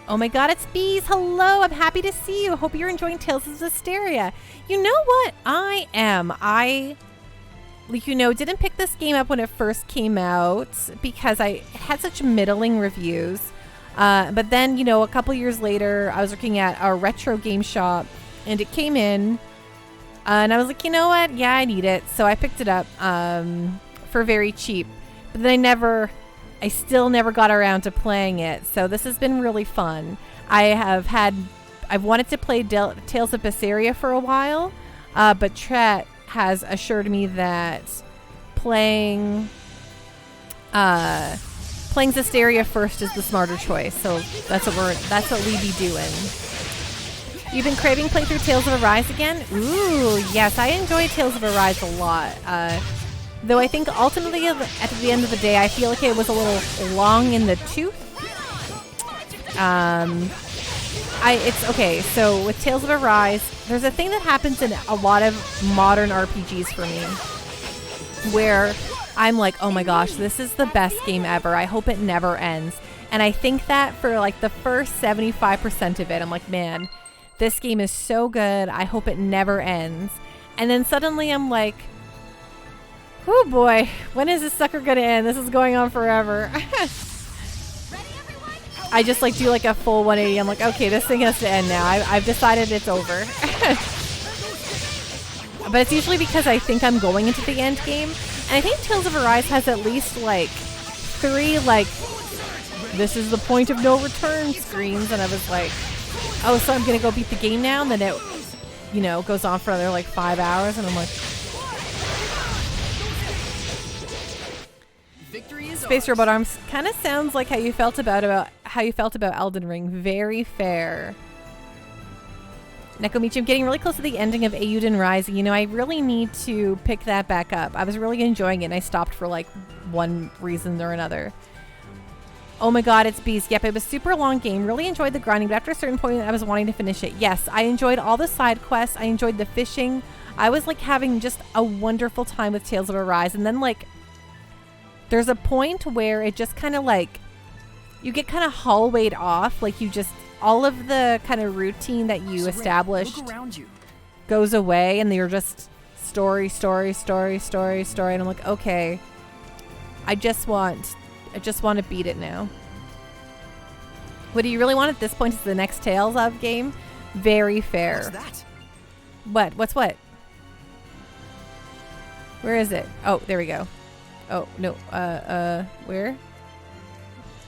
Oh my god, it's Bees. Hello, I'm happy to see you. Hope you're enjoying Tales of Zestiria. You know what? I am. Didn't pick this game up when it first came out because it had such middling reviews. But then, a couple years later, I was working at a retro game shop and it came in and I was like, you know what? Yeah, I need it. So I picked it up for very cheap. But then I still never got around to playing it. So this has been really fun. I've wanted to play Tales of Zestiria for a while, but Tret has assured me that playing Zestiria first is the smarter choice. So that's what we be doing. You've been craving playing through Tales of Arise again? Ooh, yes, I enjoy Tales of Arise a lot. Though I think ultimately at the end of the day, I feel like it was a little long in the tooth. It's okay. So with Tales of Arise, there's a thing that happens in a lot of modern RPGs for me where I'm like, oh my gosh, this is the best game ever. I hope it never ends. And I think that for like the first 75% of it, I'm like, man, this game is so good. I hope it never ends. And then suddenly I'm like, oh boy, when is this sucker gonna end? This is going on forever. I just do a full 180. I'm like, okay, this thing has to end now. I've decided it's over. But it's usually because I think I'm going into the end game. And I think Tales of Arise has at least 3 this is the point of no return screens. And I was like, oh, so I'm gonna go beat the game now? And then it, goes on for another 5 hours. And I'm like, Space Robot Arms kind of sounds like how you felt about Elden Ring. Very fair. Nekomichi, I'm getting really close to the ending of Eiyuden Rising. I really need to pick that back up. I was really enjoying it and I stopped for one reason or another. Oh my god, it's Beast. Yep, it was a super long game. Really enjoyed the grinding, but after a certain point I was wanting to finish it. Yes, I enjoyed all the side quests. I enjoyed the fishing. I was having just a wonderful time with Tales of Arise. And then there's a point where it just kind of you get kind of hallwayed off. All of the kind of routine that you established goes away and you're just story. And I'm like, okay, I just want to beat it now. What do you really want at this point is the next Tales of game. Very fair. What's that? What? What's what? Where is it? Oh, there we go. Oh, no. Where?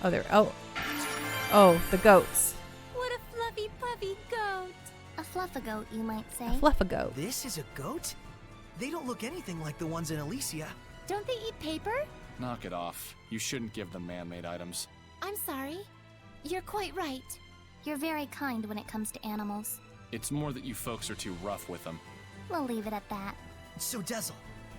Oh, there. Oh, the goats. What a fluffy puffy goat. A fluffagoat, you might say. A fluffagoat. This is a goat? They don't look anything like the ones in Elysia. Don't they eat paper? Knock it off. You shouldn't give them man-made items. I'm sorry. You're quite right. You're very kind when it comes to animals. It's more that you folks are too rough with them. We'll leave it at that. So, Dezel,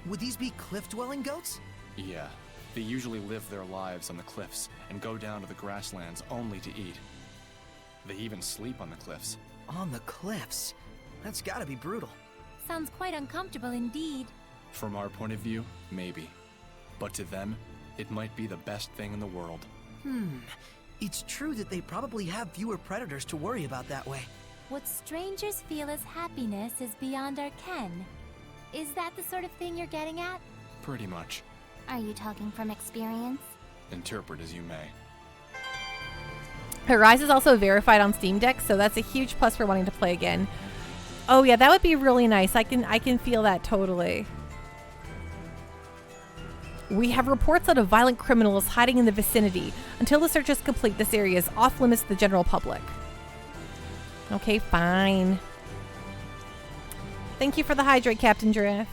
would these be cliff-dwelling goats? Yeah. They usually live their lives on the cliffs and go down to the grasslands only to eat. They even sleep on the cliffs. On the cliffs? That's gotta be brutal. Sounds quite uncomfortable indeed. From our point of view, maybe. But to them, it might be the best thing in the world. It's true that they probably have fewer predators to worry about that way. What strangers feel as happiness is beyond our ken. Is that the sort of thing you're getting at? Pretty much. Are you talking from experience? Interpret as you may. Rise is also verified on Steam Deck, so that's a huge plus for wanting to play again. Oh yeah, that would be really nice. I can feel that totally. We have reports that a violent criminal is hiding in the vicinity. Until the search is complete, this area is off limits to the general public. Okay, fine. Thank you for the hydrate, Captain Giraffe.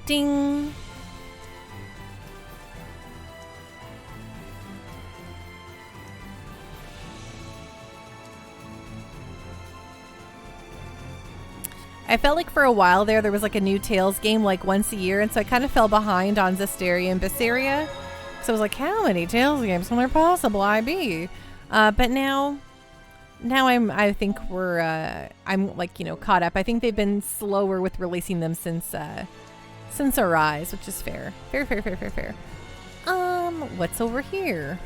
Ding. I felt like for a while there was like a new Tales game like once a year, and so I kind of fell behind on Zestiria and Zestiria. So I was like, how many Tales games can there possibly be? But now I think I'm like, caught up. I think they've been slower with releasing them since since our rise, which is fair. Fair. What's over here?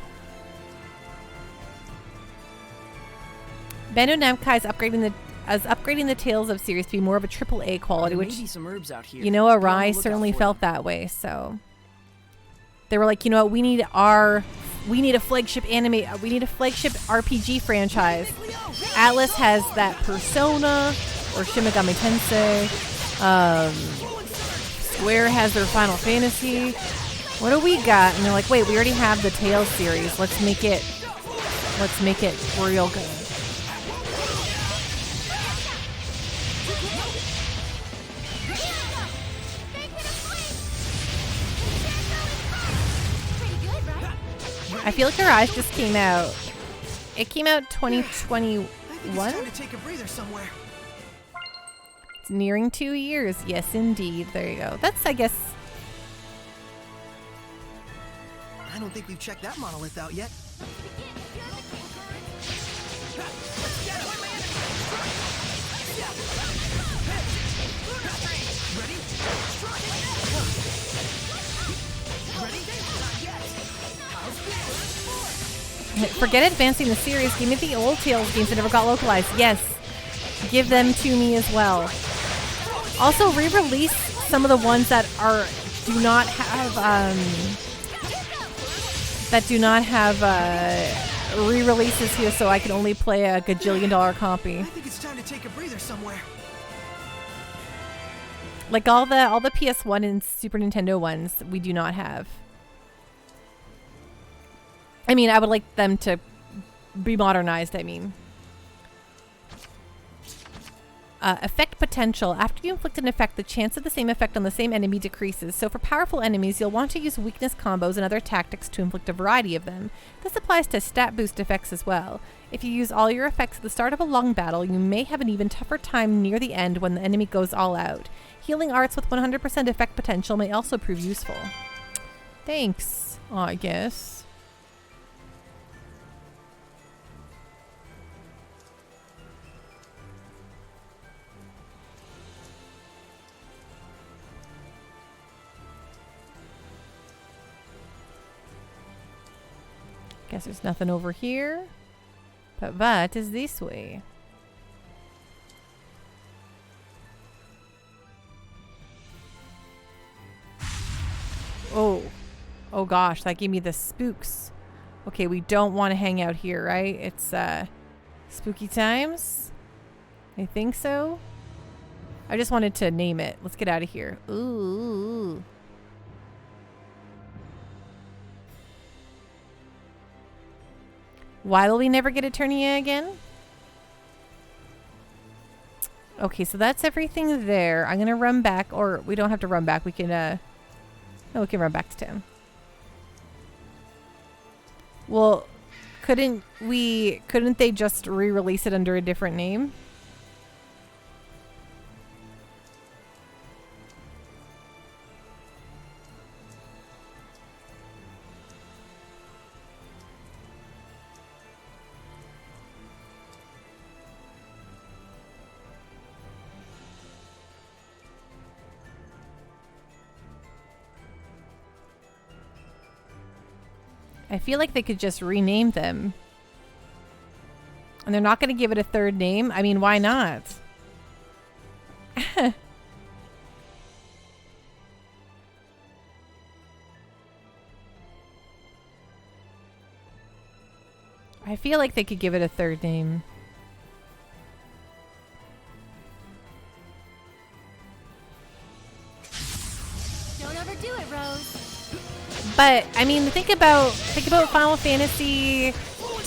Bandai Namco is upgrading the Tales of series to be more of a AAA quality, There may which be some herbs out here. you know, Be on the Arise lookout certainly for felt that way. So they were like, you know what, we need a flagship RPG franchise. Atlas has that Persona or Shin Megami Tensei. Square has their Final Fantasy. What do we got? And they're like, wait, we already have the Tales series. Let's make it real good. I feel like Arise just came out. It came out 2021. It's time to take a breather somewhere. It's nearing 2 years. Yes, indeed. There you go. That's, I guess. I don't think we've checked that monolith out yet. Forget advancing the series. Give me the old Tales games that never got localized. Yes. Give them to me as well. Also, re-release some of the ones that do not have re-releases here, so I can only play a gajillion-dollar copy. I think it's time to take a breather somewhere. Like all the PS1 and Super Nintendo ones, we do not have. I mean, I would like them to be modernized, I mean. Effect potential. After you inflict an effect, the chance of the same effect on the same enemy decreases. So for powerful enemies, you'll want to use weakness combos and other tactics to inflict a variety of them. This applies to stat boost effects as well. If you use all your effects at the start of a long battle, you may have an even tougher time near the end when the enemy goes all out. Healing arts with 100% effect potential may also prove useful. Thanks, I guess. Guess there's nothing over here. But what is this way? Oh. Oh gosh, that gave me the spooks. Okay, we don't want to hang out here, right? It's spooky times? I think so. I just wanted to name it. Let's get out of here. Ooh. Why will we never get Eternia again? Okay, so that's everything there. I'm gonna run back, or we don't have to run back. We can, no, we can run back to town. Well, couldn't they just re-release it under a different name? I feel like they could just rename them. And they're not going to give it a third name. I mean, why not? I feel like they could give it a third name. Don't overdo it, Rose. But I mean, think about Final Fantasy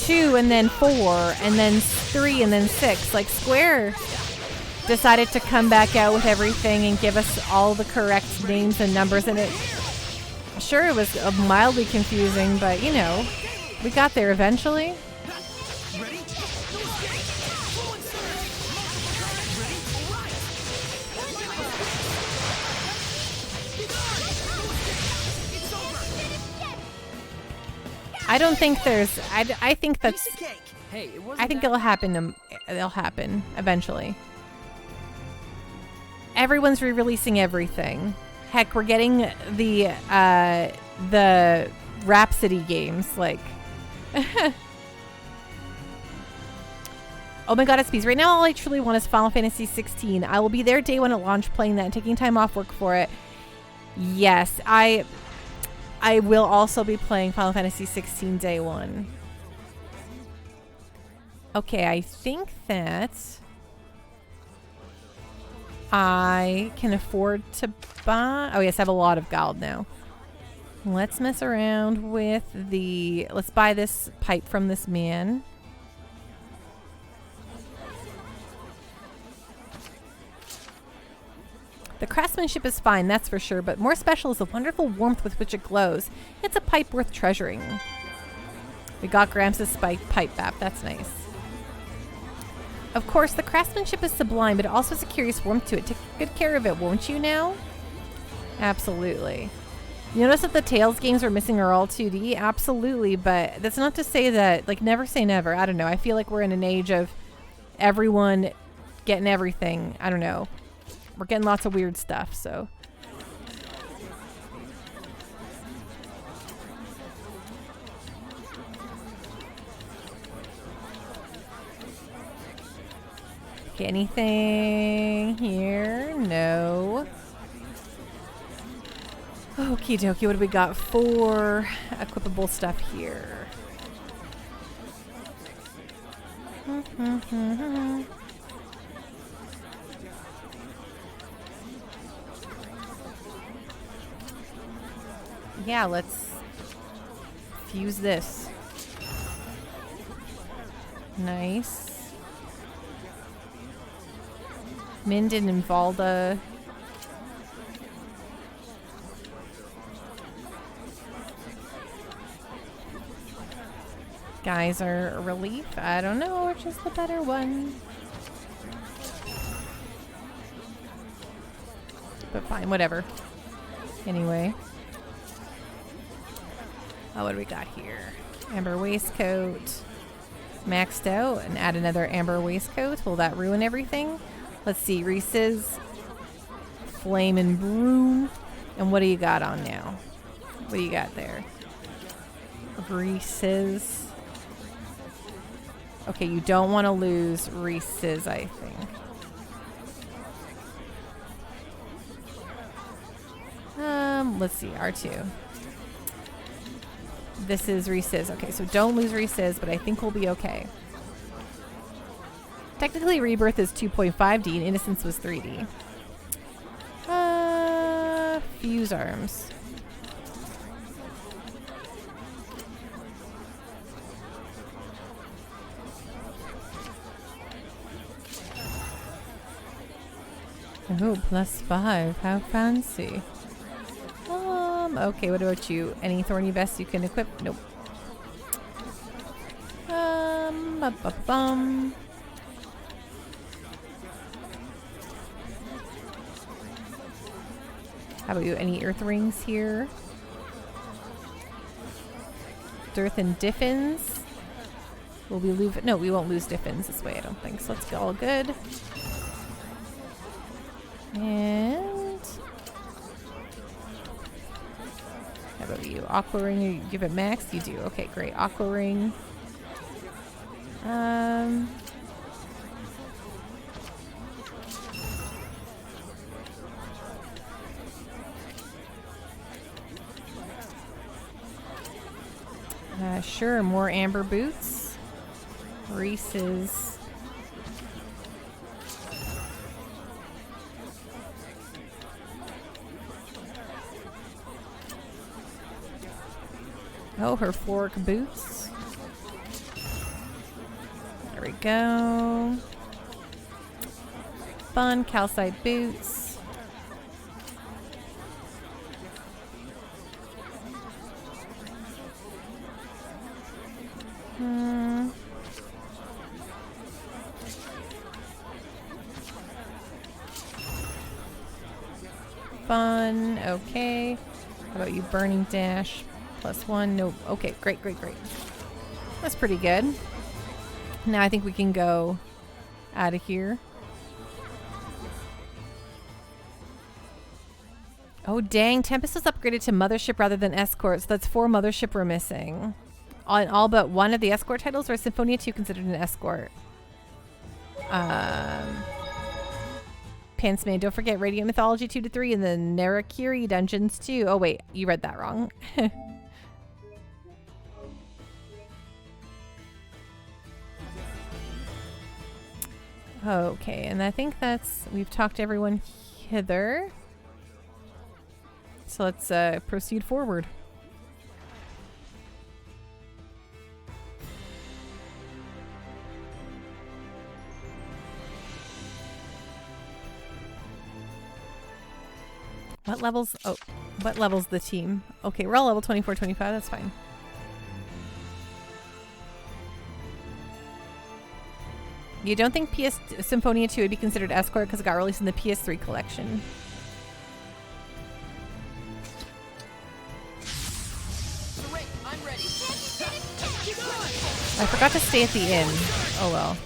2 and then 4 and then 3 and then 6. Like Square decided to come back out with everything and give us all the correct names and numbers, and it was mildly confusing, but you know, we got there eventually. I don't think there's. I think that's. Hey, I think it'll happen. It'll happen eventually. Everyone's re-releasing everything. Heck, we're getting the Rhapsody games, like. Oh my god, SPs. Right now, all I truly want is Final Fantasy 16. I will be there day one at launch playing that and taking time off work for it. Yes, I will also be playing Final Fantasy 16 day one. Okay, I think that I can afford to buy... Oh yes, I have a lot of gold now. Let's mess around with the... Let's buy this pipe from this man. The craftsmanship is fine, that's for sure, but more special is the wonderful warmth with which it glows. It's a pipe worth treasuring. We got Gramps' pipe back. That's nice. Of course, the craftsmanship is sublime, but it also has a curious warmth to it. Take good care of it, won't you now? Absolutely. You notice that the Tales games we're missing are all 2D? Absolutely, but that's not to say that, like, never say never. I don't know. I feel like we're in an age of everyone getting everything. I don't know. We're getting lots of weird stuff, so. Okay, anything here? No. Okie dokie, what do we got for equipable stuff here? Yeah, let's fuse this. Nice. Minden and Valda. Guys are a relief. I don't know which is the better one. But fine, whatever. Anyway. Oh, what do we got here? Amber waistcoat. Maxed out and add another amber waistcoat. Will that ruin everything? Let's see. Reese's. Flame and Broom. And what do you got on now? What do you got there? Reese's. Okay, you don't want to lose Reese's, I think. Let's see. R2. This is Reese's. Okay, so don't lose Reese's, but I think we'll be okay. Technically, Rebirth is 2.5D and Innocence was 3D. Fuse arms. Oh, +5. How fancy. Okay, what about you? Any thorny vests you can equip? Nope. How about you? Any earth rings here? Dearth and Diffins. Will we lose? No, we won't lose Diffins this way, I don't think. So let's get all good. And how about you? Aqua ring, you give it max? You do. Okay, great. Aqua ring. Sure, more amber boots. Reese's. Oh, her fork boots. There we go. Fun calcite boots. Fun. Okay. How about you? Burning Dash. +1. Nope. Okay, great, great, great. That's pretty good. Now I think we can go out of here. Oh, dang. Tempest was upgraded to Mothership rather than Escort, so that's 4 Mothership we're missing. On all but one of the Escort titles, or is Symphonia 2 considered an Escort? Pantsman, don't forget Radiant Mythology 2 to 3 and the Narakiri Dungeons too. Oh, wait. You read that wrong. Okay, and I think we've talked to everyone hither. So let's proceed forward. What levels? Oh, what level's the team? Okay, we're all level 24, 25. That's fine. You don't think Symphonia 2 would be considered Escort because it got released in the PS3 collection? I'm ready. I forgot to stay at the inn. Oh well.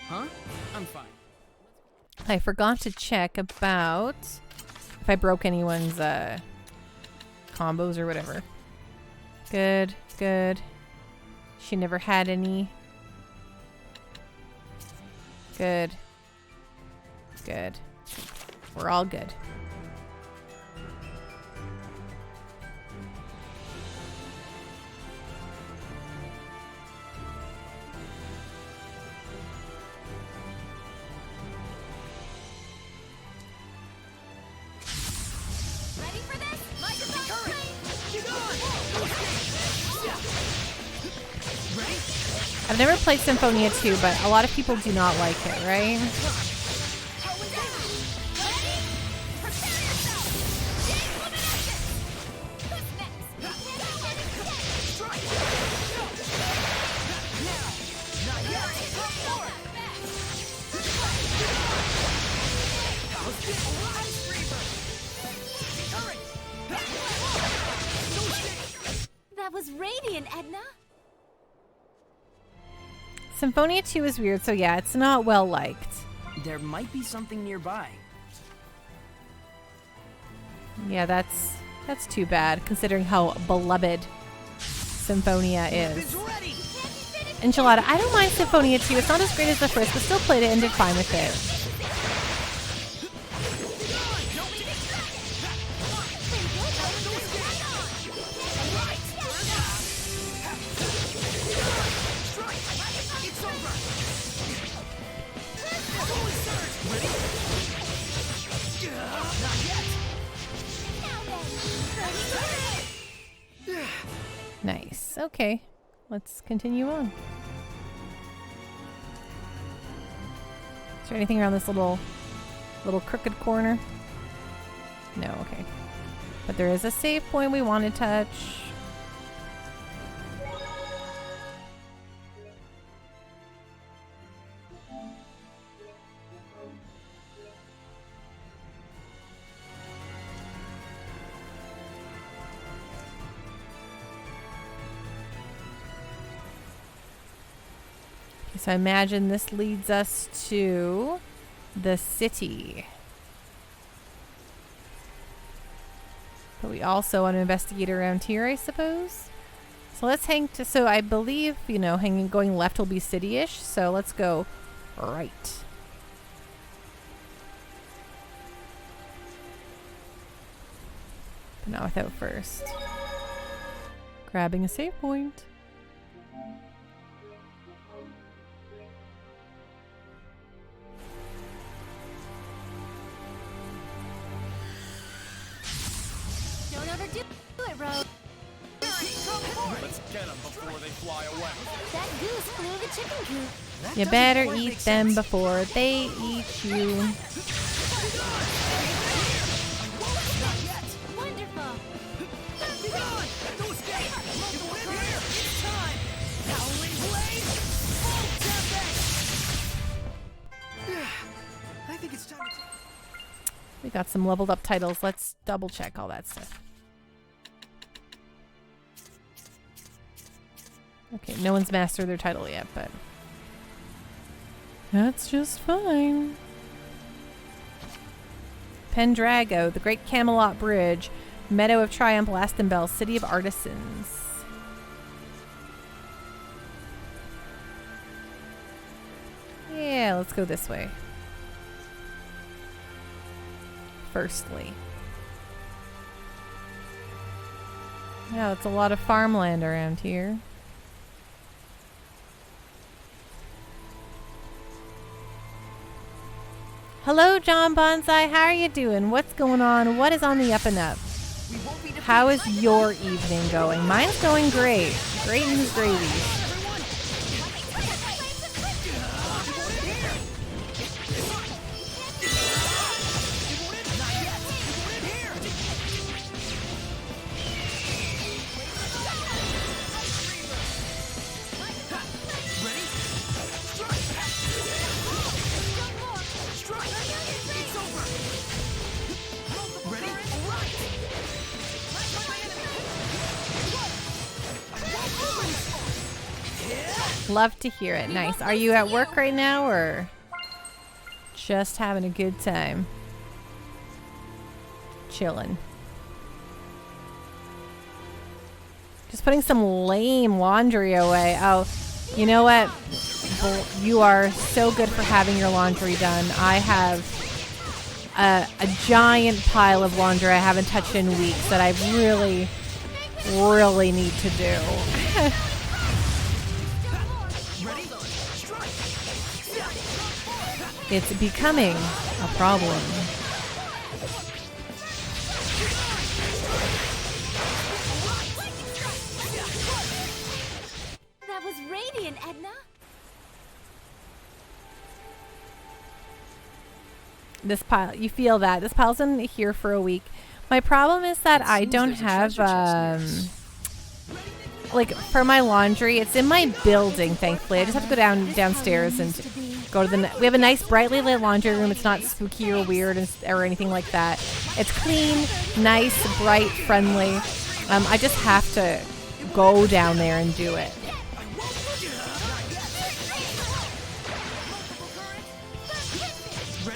Huh? I'm fine. I forgot to check about if I broke anyone's combos or whatever. Good, good. She never had any. Good. Good. We're all good. I've never played Symphonia 2, but a lot of people do not like it, right? That was radiant, Edna. Symphonia 2 is weird, so yeah, it's not well liked. There might be something nearby. Yeah, that's too bad, considering how beloved Symphonia is. Enchilada, I don't mind Symphonia 2. It's not as great as the first, but still played it and did fine with it. Nice. Okay. Let's continue on. Is there anything around this little crooked corner? No, okay. But there is a save point we want to touch. So I imagine this leads us to the city. But we also want to investigate around here, I suppose. So let's so I believe, going left will be city-ish. So let's go right. But not without first grabbing a save point. Let's get them before they fly away. That goose flew the chicken coop. You better eat them before they eat you. Wonderful. We got some leveled up titles. Let's double check all that stuff. Okay, no one's mastered their title yet, but that's just fine. Pendrago, the Great Camelot Bridge, Meadow of Triumph, Lastonbell, City of Artisans. Yeah, let's go this way. Firstly. Yeah, it's a lot of farmland around here. Hello, John Bonsai. How are you doing? What's going on? What is on the up and up? How is your evening going? Mine's going great. Great news, gravy. Love to hear it. Nice. Are you at work right now or just having a good time? Chilling. Just putting some lame laundry away. Oh, you know what? You are so good for having your laundry done. I have a giant pile of laundry I haven't touched in weeks that I really, really need to do. It's becoming a problem. That was radiant, Edna. This pile, you feel that. This pile's been here for a week. My problem is that I don't have, like, for my laundry, it's in my building, thankfully. I just have to go downstairs and go to the... We have a nice, brightly lit laundry room. It's not spooky or weird or anything like that. It's clean, nice, bright, friendly. I just have to go down there and do it.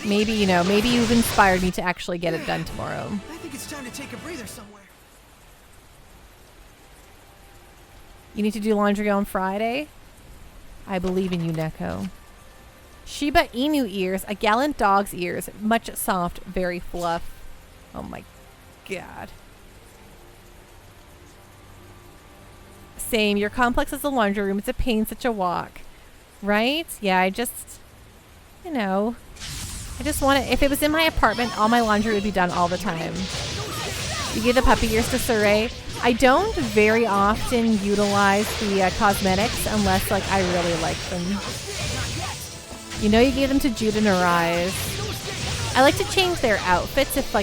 Maybe, you know, maybe you've inspired me to actually get it done tomorrow. I think it's time to take a breather somewhere. You need to do laundry on Friday? I believe in you, Neko. Shiba Inu ears, a gallant dog's ears, much soft, very fluff. Oh my god. Same, your complex is a laundry room. It's a pain, such a walk. Right? Yeah, I just, you know, I just want it. If it was in my apartment, all my laundry would be done all the time. You give the puppy ears to Saray. I don't very often utilize the cosmetics unless, like, I really like them. You know, you gave them to Jude and Arise. I like to change their outfits if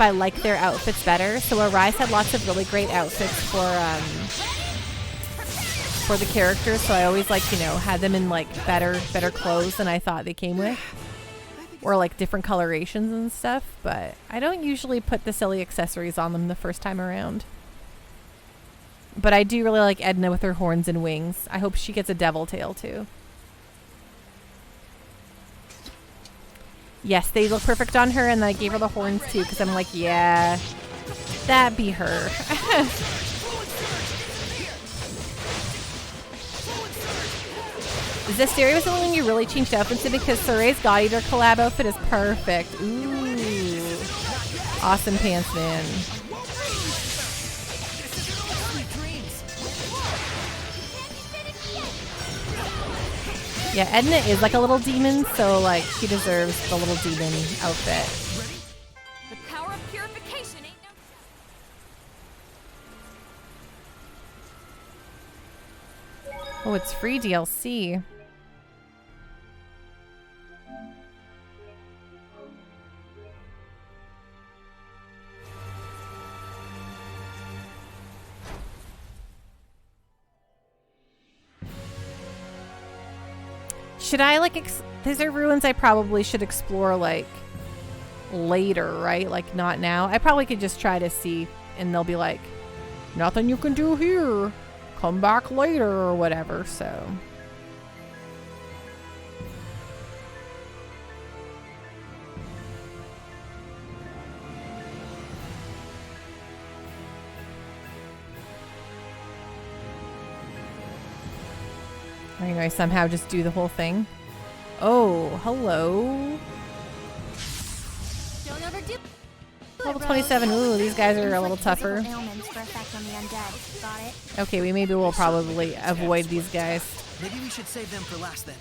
I like their outfits better. So Arise had lots of really great outfits for the characters. So I always, like, you know, had them in, like, better clothes than I thought they came with. Or, like, different colorations and stuff. But I don't usually put the silly accessories on them the first time around. But I do really like Edna with her horns and wings. I hope she gets a devil tail, too. Yes, they look perfect on her, and I gave her the horns, too, because I'm like, yeah, that be her. Zestiria was the one you really changed outfits to because Saray's God Eater collab outfit is perfect. Ooh. Awesome pants, man. Yeah, Edna is like a little demon, so like she deserves the little demon outfit. The power of purification ain't no... Oh, it's free DLC. Should I, like, these are ruins I probably should explore, like, later, right? Like, not now. I probably could just try to see, and they'll be like, nothing you can do here. Come back later or whatever, so. Or, you know, I somehow just do the whole thing. Oh, hello. Don't overdo Level 27. Ooh, these guys are a little tougher. ailments for effect on the undead. Got it? Okay, we maybe will probably avoid these guys. Maybe we should save them for last then.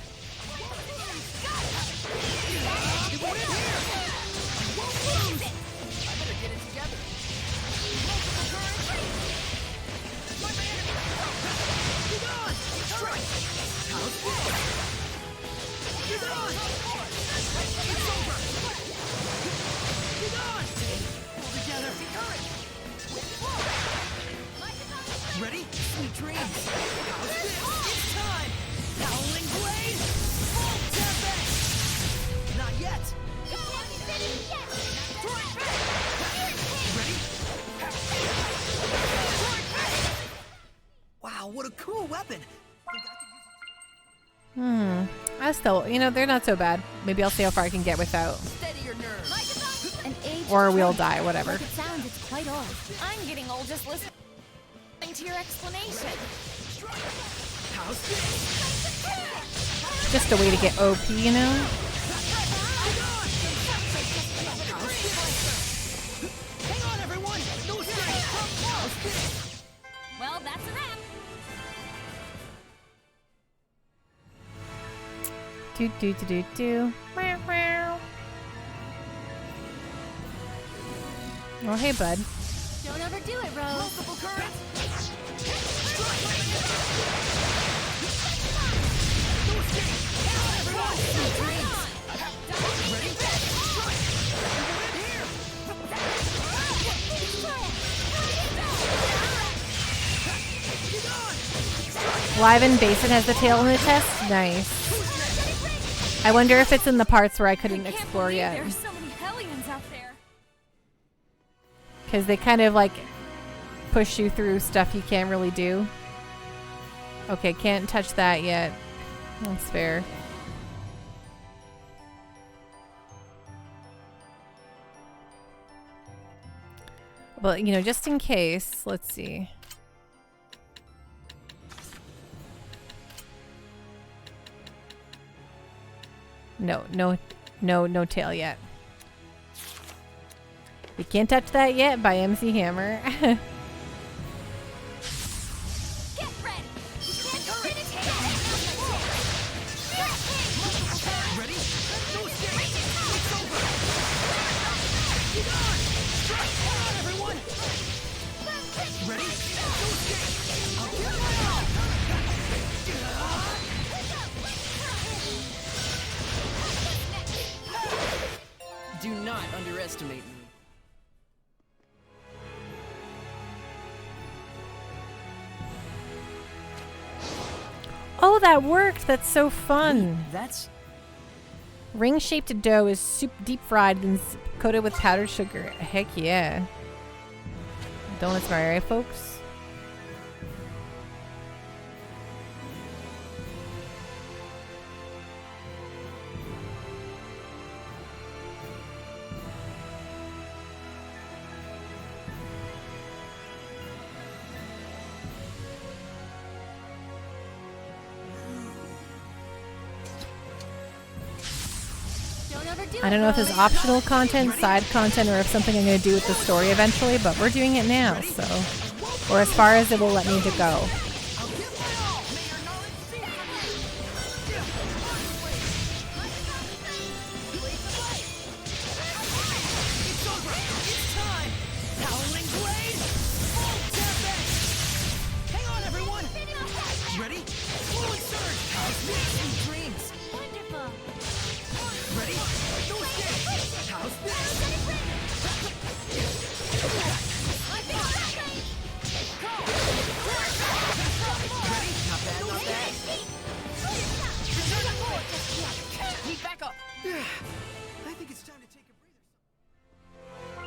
Ready? Sweet dreams. How's this? It's time. Howling blade. Full tempest. Not yet. Ready? Wow, what a cool weapon. I still, you know, they're not so bad. Maybe I'll see how far I can get without. Steady your nerves. An aged Or we'll trunk. die, whatever. Like it sounds, it's quite old. I'm getting old just listening to your explanation. Just a way to get OP, you know? Well, that's a wrap. Do. Meow, meow. Oh, hey, bud. Don't overdo it, Rose. Multiple currents. Liven Basin has the tail in the test? Nice. I wonder if it's in the parts where I couldn't explore yet. There's so many Hellions out there. Because they kind of like push you through stuff you can't really do. Okay, can't touch that yet. That's fair. But, you know, just in case, let's see. No tail yet. We can't touch that yet by MC Hammer. Get ready. You can't go in and take Ready? No escape. It's over. Get on. Strike. Come on, everyone. Ready? No escape. I'll give my all. Do not underestimate me. Oh, that worked. That's so fun. Wait, that's... Ring-shaped dough is soup deep fried and coated with powdered sugar. Heck yeah. Donuts my area, folks. I don't know if it's optional content, side content, or if something I'm going to do with the story eventually, but we're doing it now, so. Or as far as it will let me to go.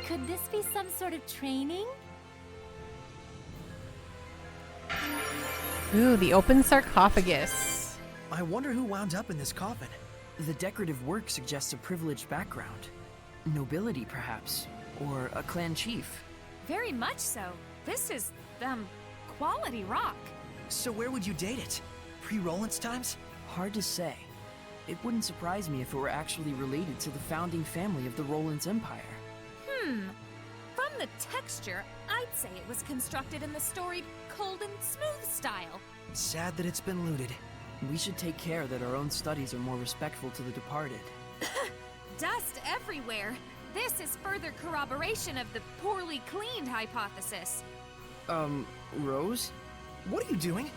Could this be some sort of training? Ooh, the open sarcophagus. I wonder who wound up in this coffin. The decorative work suggests a privileged background. Nobility, perhaps. Or a clan chief. Very much so. This is, quality rock. So where would you date it? Pre-Roland's times? Hard to say. It wouldn't surprise me if it were actually related to the founding family of the Roland's Empire. From the texture, I'd say it was constructed in the storied, cold and smooth style. Sad that it's been looted. We should take care that our own studies are more respectful to the departed. Dust everywhere. This is further corroboration of the poorly cleaned hypothesis. Rose? What are you doing?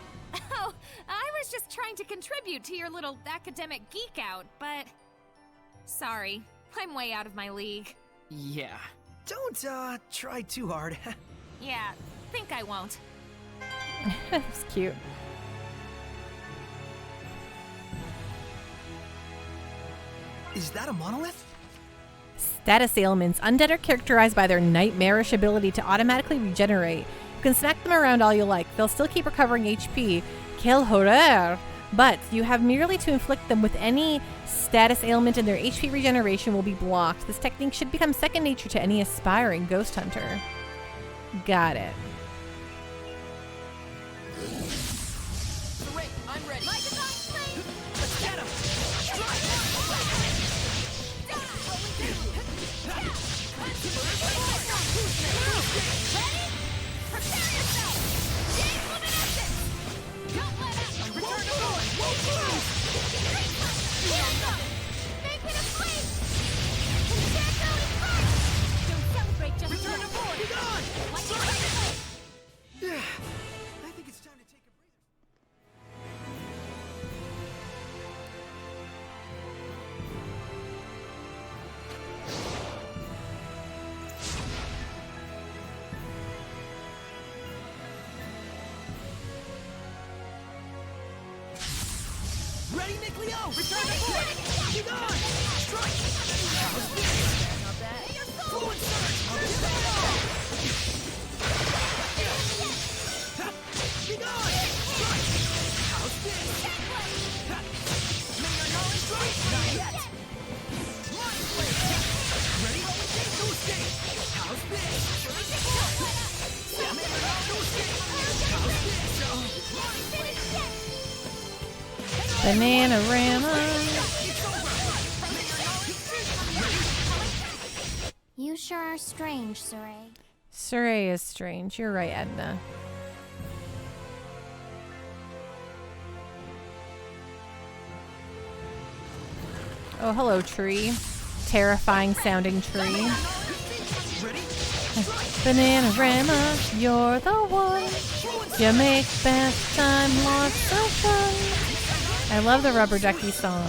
Oh, I was just trying to contribute to your little academic geek out, but... Sorry, I'm way out of my league. Yeah. Don't, try too hard. Yeah, think I won't. That's cute. Is that a monolith? Status ailments. Undead are characterized by their nightmarish ability to automatically regenerate. You can smack them around all you like. They'll still keep recovering HP. Quel horreur! But you have merely to inflict them with any status ailment and their HP regeneration will be blocked. This technique should become second nature to any aspiring ghost hunter. Got it. Great, I'm ready. Let's get him! Ready? Prepare yourself! James Luminescence! Don't let up! Return to force! Hands up! Make it a flame! Concerto is first! Don't celebrate just Return to yet. force! Be gone! Like it perfectly! I think it's time to take a breather. Ready, Nick Leo! Return to force! Be gone! Strike! How's this? Not bad. Fluid surge! I'll give it all! Be gone! Strike! How's this? May I knowledge strike? Not yet! Mind blade! Ready? No escape! How's this? May I knowledge escape? How's this? Mind blade! Bananarama. You sure are strange, Saray. Saray is strange. You're right, Edna. Oh, hello, tree. Terrifying sounding tree. Bananarama, you're the one. You make bath time lots of fun. I love the Rubber Ducky song.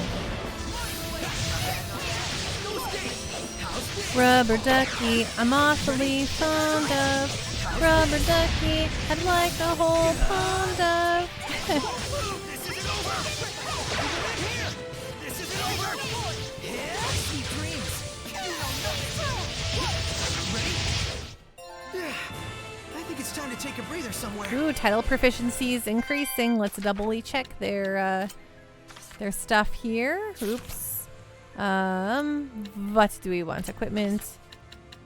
Rubber Ducky, I'm awfully fond of. Rubber Ducky, I'd like a whole pond of. This isn't over! Here, sweet dreams! Ready? I think it's time to take a breather somewhere. Ooh, title proficiency is increasing. Let's doubly check their stuff here. Oops. What do we want? Equipment.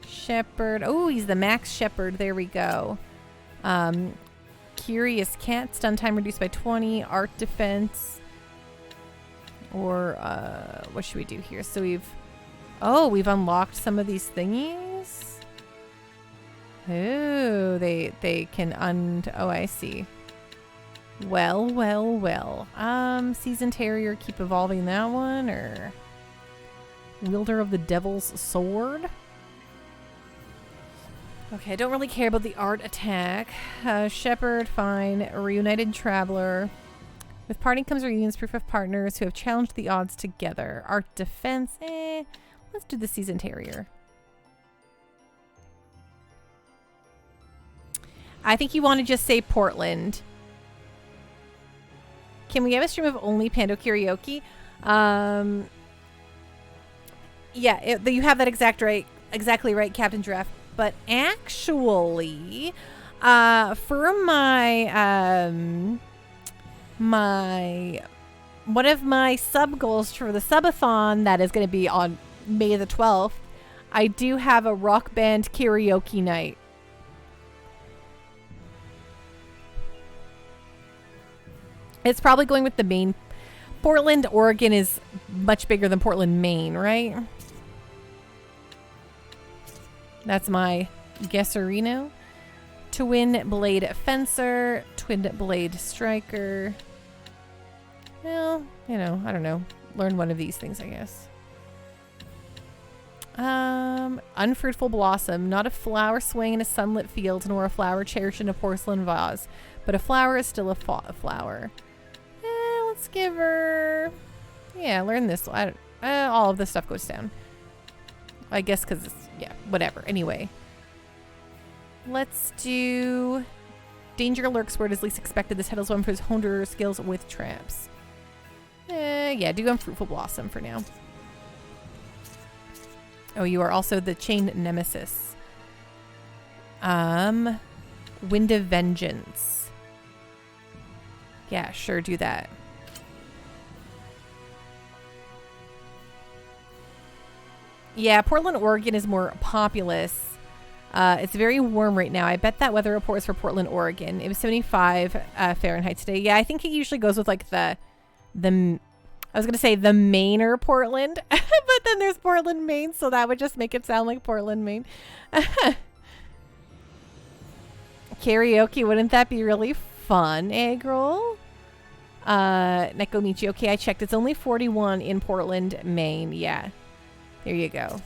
Shepherd. Oh, he's the max shepherd. There we go. Curious cat. Stun time reduced by 20. Art defense. Or, what should we do here? So we've unlocked some of these thingies. Oh, they can oh, I see. Well. Seasoned Terrier, keep evolving that one, or Wielder of the Devil's Sword. Okay, I don't really care about the art attack. Shepherd, fine. Reunited Traveler. With parting comes reunions, proof of partners who have challenged the odds together. Art defense, let's do the Seasoned Terrier. I think you want to just say Portland. Can we have a stream of only Pando karaoke? Yeah, you have that exact right. exactly right, Captain Draft. But actually, for my one of my sub goals for the subathon that is going to be on May the 12th, I do have a rock band karaoke night. It's probably going with the main. Portland, Oregon is much bigger than Portland, Maine, right? That's my guesserino. Twin blade fencer, twin blade striker. Well, you know, I don't know. Learn one of these things, I guess. Unfruitful blossom, not a flower swaying in a sunlit field, nor a flower cherished in a porcelain vase, but a flower is still a flower. Let's give her, yeah, learn this. All of this stuff goes down, I guess, because it's, yeah, whatever. Anyway, let's do danger lurks where it is least expected. This headless one for his hunter skills with traps. Yeah, do unfruitful blossom for now. Oh, you are also the chain nemesis. Wind of vengeance. Yeah, sure, do that. Yeah, Portland, Oregon is more populous. It's very warm right now. I bet that weather report is for Portland, Oregon. It was 75 Fahrenheit today. Yeah, I think it usually goes with like the I was going to say the Mainer Portland, but then there's Portland, Maine, so that would just make it sound like Portland, Maine. Karaoke, wouldn't that be really fun, egg roll? Nekomichi, okay, I checked. It's only 41 in Portland, Maine. Yeah. There you go.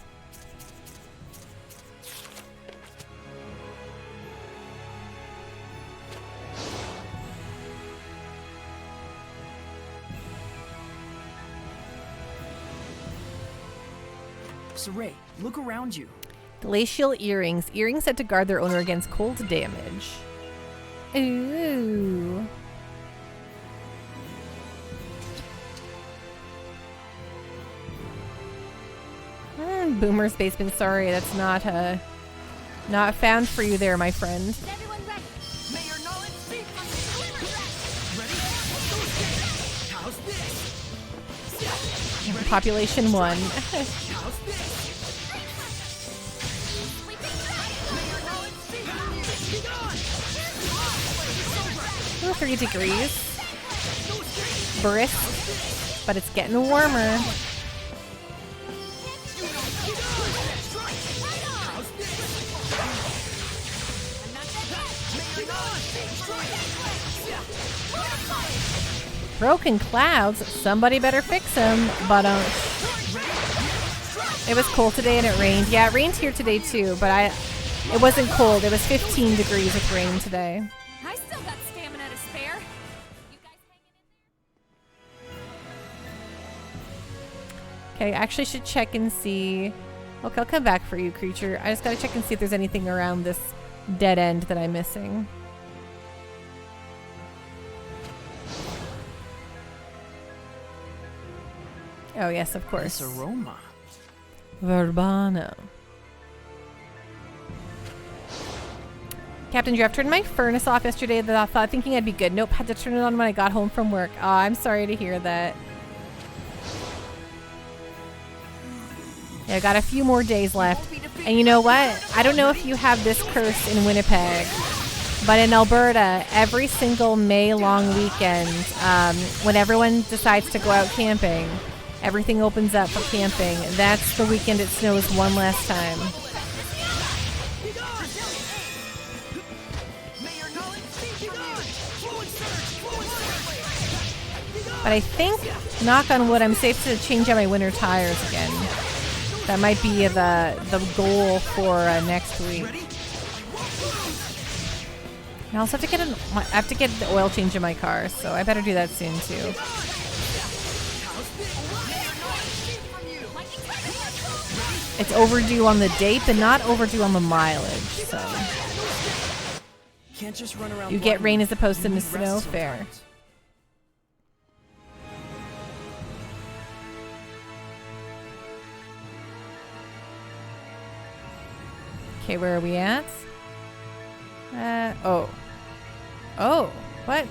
Saray, look around you. Glacial earrings. Earrings set to guard their owner against cold damage. Ooh. Boomer's basement. Sorry, that's not found for you there, my friend. Population 1. Oh, 3 degrees. Brisk, but it's getting warmer. Broken clouds. Somebody better fix them. But it was cold today and it rained. Yeah, it rained here today too, but it wasn't cold. It was 15 degrees with rain today. I still got stamina to spare. You guys hanging in there? Okay, I actually should check and see. Okay, I'll come back for you, creature. I just gotta check and see if there's anything around this dead end that I'm missing. Oh, yes, of course. This aroma. Verbano. Captain Jeff turned my furnace off yesterday that I thought thinking I'd be good. Nope, had to turn it on when I got home from work. Oh, I'm sorry to hear that. Yeah, I got a few more days left. And you know what? I don't know if you have this curse in Winnipeg, but in Alberta, every single May long weekend, when everyone decides to go out camping, everything opens up for camping. That's the weekend it snows one last time. But I think, knock on wood, I'm safe to change out my winter tires again. That might be the goal for next week. And I also have to get the oil change in my car, so I better do that soon too. It's overdue on the date, but not overdue on the mileage. So Can't just run around. you get rain as opposed to snow. Fair. Okay, where are we at? Oh. Oh, what?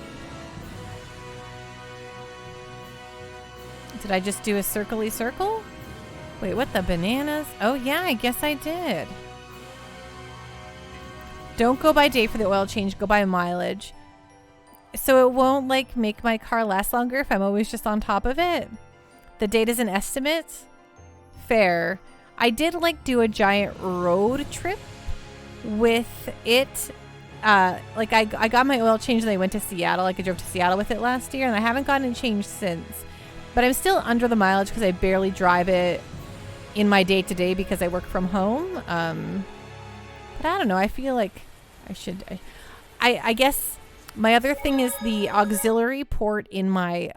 Did I just do a circle-y circle? Wait, what the bananas? Oh yeah, I guess I did. Don't go by date for the oil change, go by mileage. So it won't like make my car last longer if I'm always just on top of it? The date is an estimate? Fair. I did like do a giant road trip with it. Like I got my oil change and I went to Seattle. Like I drove to Seattle with it last year and I haven't gotten it changed since. But I'm still under the mileage because I barely drive it in my day-to-day because I work from home. But I don't know. I feel like I should... I guess my other thing is the auxiliary port in my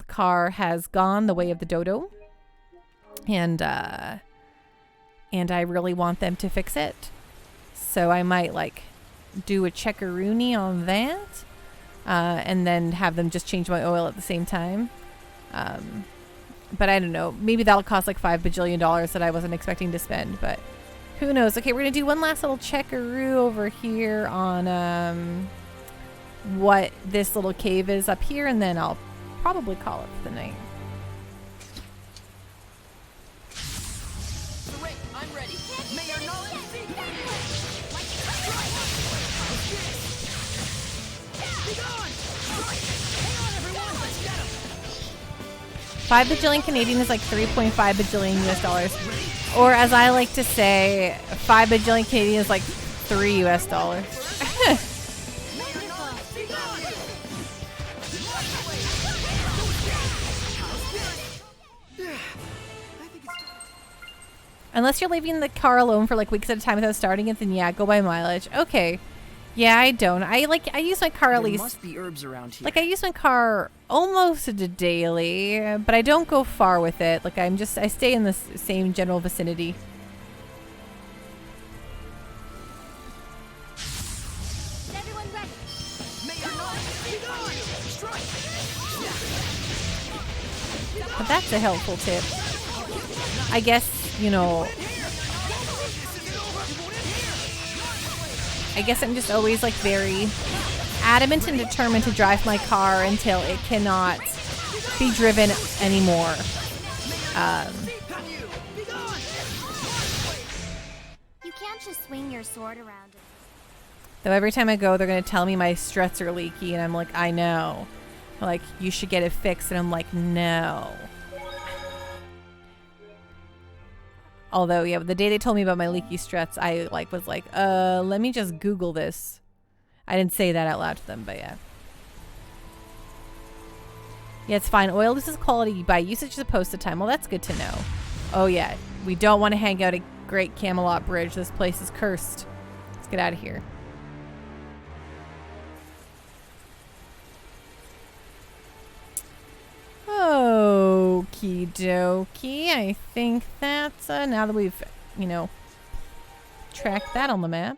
car has gone the way of the dodo. And I really want them to fix it. So I might like do a checkaroony on that. And then have them just change my oil at the same time. But I don't know. Maybe that'll cost like $5 bajillion that I wasn't expecting to spend, but who knows? Okay, we're gonna do one last little checkaroo over here on what this little cave is up here, and then I'll probably call it for the night. I'm ready. May your knowledge be gone! Hang on, everyone! Let's get him! 5 bajillion Canadian is like 3.5 bajillion US dollars. Or as I like to say, 5 bajillion Canadian is like 3 US dollars. Unless you're leaving the car alone for like weeks at a time without starting it, then yeah, go by mileage. Okay. Yeah, I don't. I use my car at least. There must be herbs around here. Like I use my car almost daily, but I don't go far with it. Like I stay in the same general vicinity. Everyone ready? May your knowledge be gone! Strike! But that's a helpful tip. I guess, you know, I guess I'm just always like very adamant and determined to drive my car until it cannot be driven anymore. You can't just swing your sword around. Though every time I go, they're going to tell me my struts are leaky, and I'm like, I know. They're like, you should get it fixed, and I'm like, no. Although, yeah, the day they told me about my leaky struts, I was like, let me just Google this. I didn't say that out loud to them, but yeah. Yeah, it's fine. Oil loses quality by usage as opposed to time. Well, that's good to know. Oh, yeah. We don't want to hang out at Great Camelot Bridge. This place is cursed. Let's get out of here. Okie dokie. I think that's now that we've, you know, tracked that on the map.